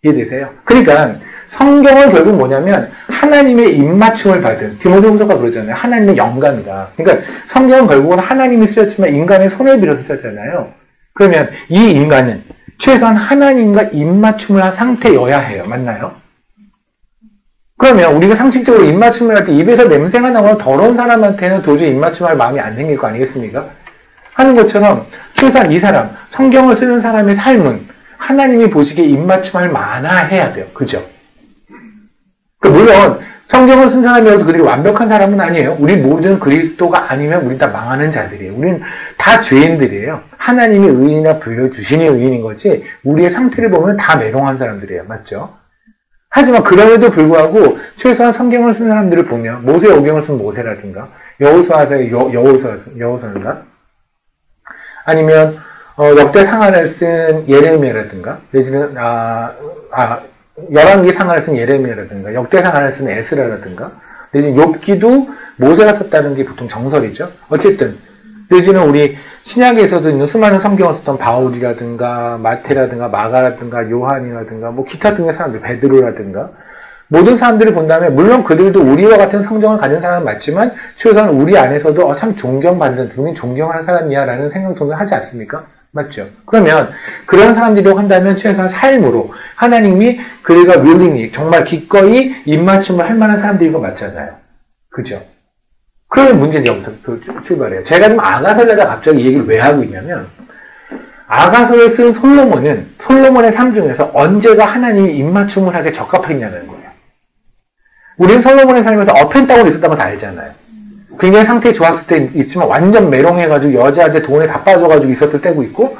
이해되세요? 그러니까 성경은 결국 뭐냐면 하나님의 입맞춤을 받은, 디모데후서가 그러잖아요. 하나님의 영감이다. 그러니까 성경은 결국은 하나님이 쓰셨지만 인간의 손을 빌어서 쓰셨잖아요. 그러면 이 인간은 최소한 하나님과 입맞춤을 한 상태여야 해요. 맞나요? 그러면 우리가 상식적으로 입맞춤을 할 때 입에서 냄새가 나거나 더러운 사람한테는 도저히 입맞춤할 마음이 안 생길 거 아니겠습니까? 하는 것처럼 최소한 이 사람, 성경을 쓰는 사람의 삶은 하나님이 보시기에 입맞춤할 만해야 돼요. 그죠? 물론 성경을 쓴 사람이라도 그들이 완벽한 사람은 아니에요. 우리 모든 그리스도가 아니면 우리 다 망하는 자들이에요. 우리는 다 죄인들이에요. 하나님이 의인이나 불러주시니 의인인 거지 우리의 상태를 보면 다 메롱한 사람들이에요. 맞죠? 하지만 그럼에도 불구하고 최소한 성경을 쓴 사람들을 보면 모세오경을 쓴 모세라든가 여호수아서의 여호수아인가? 아니면 역대 상하를 쓴 예레미야라든가 내지는 열왕기 상하를 쓴 예레미야라든가 역대 상하를 쓴 에스라라든가 내지는 욥기도 모세가 썼다는 게 보통 정설이죠. 어쨌든 내지는 우리 신약에서도 있는 수많은 성경을 썼던 바울이라든가 마태라든가 마가라든가 요한이라든가 뭐 기타 등의 사람들 베드로라든가 모든 사람들을 본다면 물론 그들도 우리와 같은 성정을 가진 사람은 맞지만 최소한 우리 안에서도 참 존경받는 우린 존경하는 사람이야 라는 생각도 하지 않습니까? 맞죠? 그러면 그런 사람들이라고 한다면 최소한 삶으로 하나님이 그들과 willingly 정말 기꺼이 입맞춤을 할 만한 사람들인 거 맞잖아요. 그죠? 그러면 문제는 여기서 출발해요. 제가 지금 아가설에다 갑자기 이 얘기를 왜 하고 있냐면 아가설을 쓴 솔로몬의 삶 중에서 언제가 하나님이 입맞춤을 하게 적합했냐는 거예요. 우리는 솔로몬의 삶에서 업앤다운이 있었다는 거 다 알잖아요. 굉장히 상태 좋았을 때 있지만 완전 메롱해가지고 여자한테 돈에 다 빠져가지고 있었을 때고 있고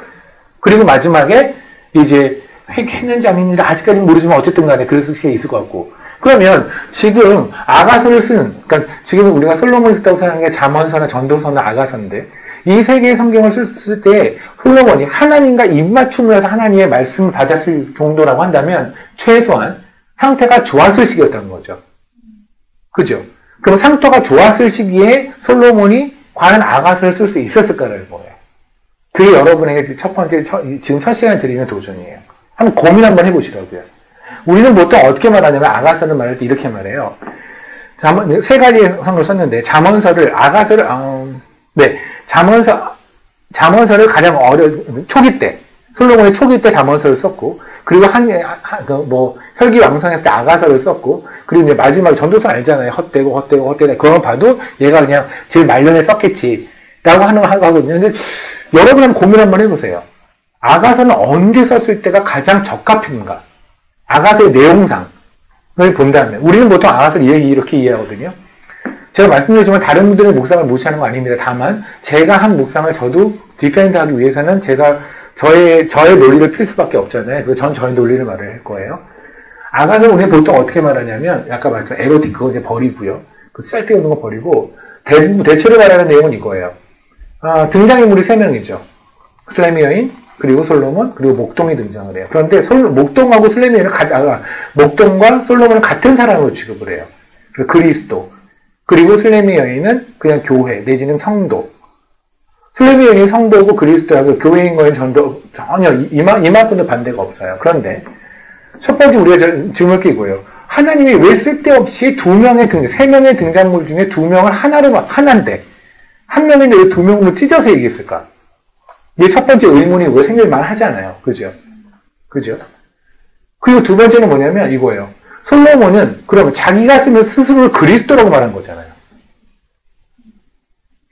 그리고 마지막에 이제 했는지 아닌지 아직까지는 모르지만 어쨌든 간에 그럴 수 있을 것 같고 그러면 지금 아가서를 쓰는 그러니까 지금 우리가 솔로몬이 썼다고 생각하는 게 잠언서나 전도서나 아가서인데 이 세 개의 성경을 쓸 때 솔로몬이 하나님과 입맞춤을 해서 하나님의 말씀을 받았을 정도라고 한다면 최소한 상태가 좋았을 시기였다는 거죠. 그죠? 그럼 상태가 좋았을 시기에 솔로몬이 과연 아가서를 쓸 수 있었을까라는 거예요. 그게 여러분에게 첫 번째, 지금 첫 시간에 드리는 도전이에요. 한번 고민 한번 해보시라고요. 우리는 보통 어떻게 말하냐면 아가서를 말할 때 이렇게 말해요. 세 가지의 성을 썼는데 잠언서를 잠언서를 가장 초기 때 솔로몬의 초기 때 잠언서를 썼고 그리고 혈기왕성했을 때 아가서를 썼고 그리고 이제 마지막에 전도서 알잖아요. 헛되고 그걸 봐도 얘가 그냥 제일 말년에 썼겠지 라고 하는 거 하거든요. 근데 여러분 한번 고민 한번 해보세요. 아가서는 언제 썼을 때가 가장 적합한가? 아가서의 내용상을 본다면 우리는 보통 아가서를 이렇게 이해하거든요. 제가 말씀드리지만 다른 분들의 묵상을 무시하는 거 아닙니다. 다만 제가 한 묵상을 저도 디펜드하기 위해서는 제가 저의 논리를 필 수밖에 없잖아요. 그래서 전 저의 논리를 말을 할 거예요. 아가서는 우리는 보통 어떻게 말하냐면 아까 말했던 에로틱 그거 이제 버리고요. 그 쓸데없는 거 버리고 대체로 말하는 내용은 이거예요. 등장인물이 3명이죠. 술레미 여인 그리고 솔로몬 그리고 목동이 등장을 해요. 그런데 목동하고 술레미 여인은 목동과 솔로몬은 같은 사람으로 취급을 해요. 그리스도 그리고 술레미 여인은 그냥 교회 내지는 성도. 술레미 여인이 성도고 그리스도하고 교회인 거에는 전혀 이만큼도 반대가 없어요. 그런데 첫 번째 우리가 질문을 끼고요. 하나님이 왜 쓸데없이 3명의 등장물 중에 2명을 하나인데 한 명인데 왜 2명으로 찢어서 얘기했을까? 이게 첫 번째 의문이 왜 생길만 하잖아요. 그죠? 그리고 두 번째는 뭐냐면 이거예요. 솔로몬은 그러면 자기가 쓰면 스스로를 그리스도라고 말한 거잖아요.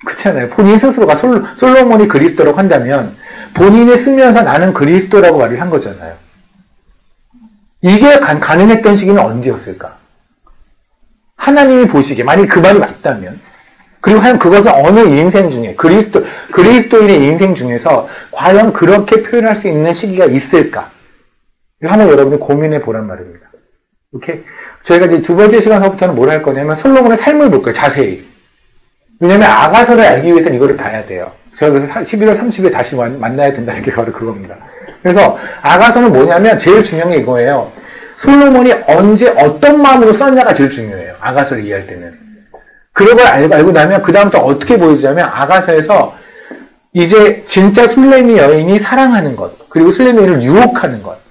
그렇잖아요. 본인 스스로가 솔로몬이 그리스도라고 한다면 본인이 쓰면서 나는 그리스도라고 말을 한 거잖아요. 이게 가능했던 시기는 언제였을까? 하나님이 보시기에 만약 그 말이 맞다면 그리고 과연 그것은 어느 인생 중에 그리스도인의 인생 중에서 과연 그렇게 표현할 수 있는 시기가 있을까? 이거 한번 여러분이 고민해 보란 말입니다. 오케이? 저희가 이제 두 번째 시간서부터는 뭘 할 거냐면 솔로몬의 삶을 볼 거예요. 자세히. 왜냐면 아가서를 알기 위해서는 이거를 봐야 돼요. 제가 그래서 11월 30일에 다시 만나야 된다는 게 바로 그겁니다. 그래서 아가서는 뭐냐면 제일 중요한 게 이거예요. 솔로몬이 언제 어떤 마음으로 썼냐가 제일 중요해요. 아가서를 이해할 때는. 그런 걸 알고 나면 그 다음부터 어떻게 보이자면 아가서에서 이제 진짜 술레미 여인이 사랑하는 것 그리고 술레미 여인을 유혹하는 것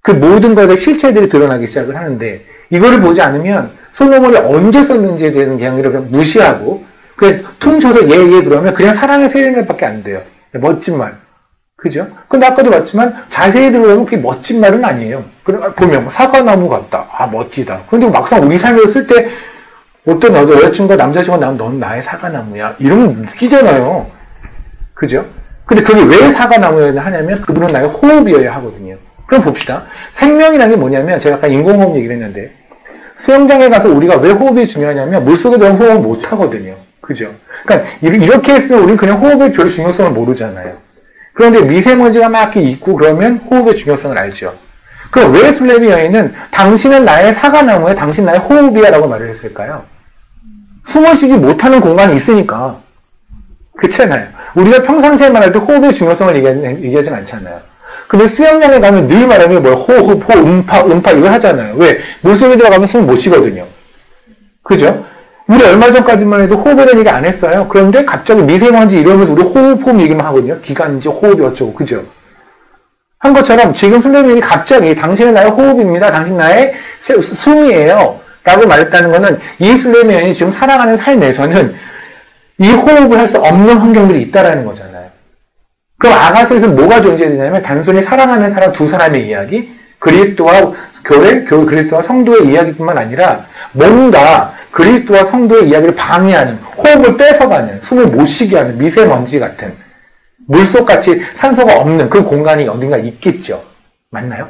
그 모든 것의 실체들이 드러나기 시작을 하는데 이거를 보지 않으면 솔로몬이 언제 썼는지에 대해서는 그냥 무시하고 그냥 퉁쳐서 예 그러면 그냥 사랑의 세례말밖에 안 돼요. 멋진 말. 그죠? 근데 아까도 봤지만 자세히 들어보면 그게 멋진 말은 아니에요. 보면 사과나무 같다. 멋지다. 근데 막상 우리 삶에서 쓸 때 어떤 여자친구가 남자친구가 넌 나의 사과나무야. 이러면 웃기잖아요. 그죠? 근데 그게 왜 사과나무여야 하냐면 그분은 나의 호흡이어야 하거든요. 그럼 봅시다. 생명이라는 게 뭐냐면 제가 아까 인공호흡 얘기를 했는데 수영장에 가서 우리가 왜 호흡이 중요하냐면 물속에 들어가면 호흡을 못 하거든요. 그죠? 그러니까 이렇게 했으면 우리는 그냥 호흡의 별 중요성을 모르잖아요. 그런데 미세먼지가 막 있고 그러면 호흡의 중요성을 알죠. 그럼 왜 술래미 여인은 당신은 나의 사과나무에 당신 나의 호흡이야 라고 말을 했을까요? 숨을 쉬지 못하는 공간이 있으니까. 그렇잖아요. 우리가 평상시에 말할 때 호흡의 중요성을 얘기하진 않잖아요. 근데 수영장에 가면 늘 말하면 뭐 호흡, 음파 이걸 하잖아요. 왜? 물속에 들어가면 숨을 못 쉬거든요. 그죠? 우리 얼마 전까지만 해도 호흡에 대한 얘기 안 했어요. 그런데 갑자기 미세먼지 이러면서 우리 호흡 얘기만 하거든요. 기관지 호흡이 어쩌고. 그죠? 한 것처럼 지금 선생님이 갑자기 당신은 나의 호흡입니다. 당신 나의 숨이에요. 라고 말했다는 것은 이 슬레미언이 지금 살아가는 삶에서는 이 호흡을 할 수 없는 환경들이 있다라는 거잖아요. 그럼 아가서에서 뭐가 존재되냐면 단순히 사랑하는 사람 두 사람의 이야기, 그리스도와 교회, 그리스도와 성도의 이야기뿐만 아니라 뭔가 그리스도와 성도의 이야기를 방해하는, 호흡을 뺏어가는, 숨을 못 쉬게 하는 미세먼지 같은 물속같이 산소가 없는 그 공간이 어딘가 있겠죠. 맞나요?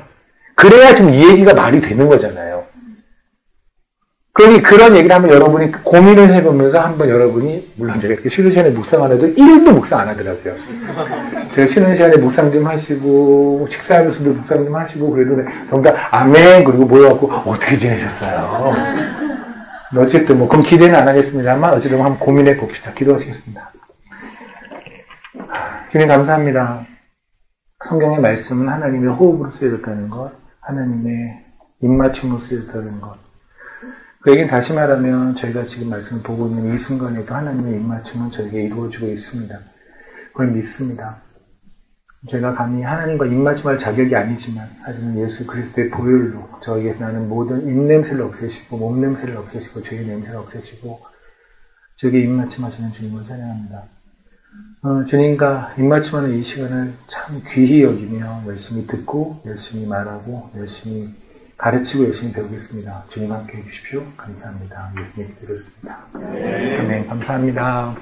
그래야 지금 이 얘기가 말이 되는 거잖아요. 그러니 그런 얘기를 한번 여러분이 고민을 해보면서 한번 여러분이, 물론 제가 이렇게 쉬는 시간에 묵상 안 해도 1도 묵상 안 하더라고요. 제가 쉬는 시간에 묵상 좀 하시고, 식사하면서도 묵상 좀 하시고, 그래도 전부 다 아멘, 그리고 모여갖고, 어떻게 지내셨어요? 어쨌든 그럼 기대는 안 하겠습니다만, 어쨌든 한번 고민해 봅시다. 기도하시겠습니다. 주님 감사합니다. 성경의 말씀은 하나님의 호흡으로 쓰여졌다는 것, 하나님의 입맞춤으로 쓰여졌다는 것. 그 얘기는 다시 말하면 저희가 지금 말씀을 보고 있는 이 순간에도 하나님의 입맞춤은 저에게 이루어지고 있습니다. 그걸 믿습니다. 제가 감히 하나님과 입맞춤할 자격이 아니지만 하지만 예수 그리스도의 보혈로 저에게 나는 모든 입냄새를 없애시고 몸냄새를 없애시고 죄의 냄새를 없애시고 저에게 입맞춤하시는 주님을 찬양합니다. 주님과 입맞춤하는 이 시간을 참 귀히 여기며 열심히 듣고 열심히 말하고 열심히 가르치고 열심히 배우겠습니다. 주님 함께 해주십시오. 감사합니다. 예수님 기도했습니다. 아멘. 감사합니다.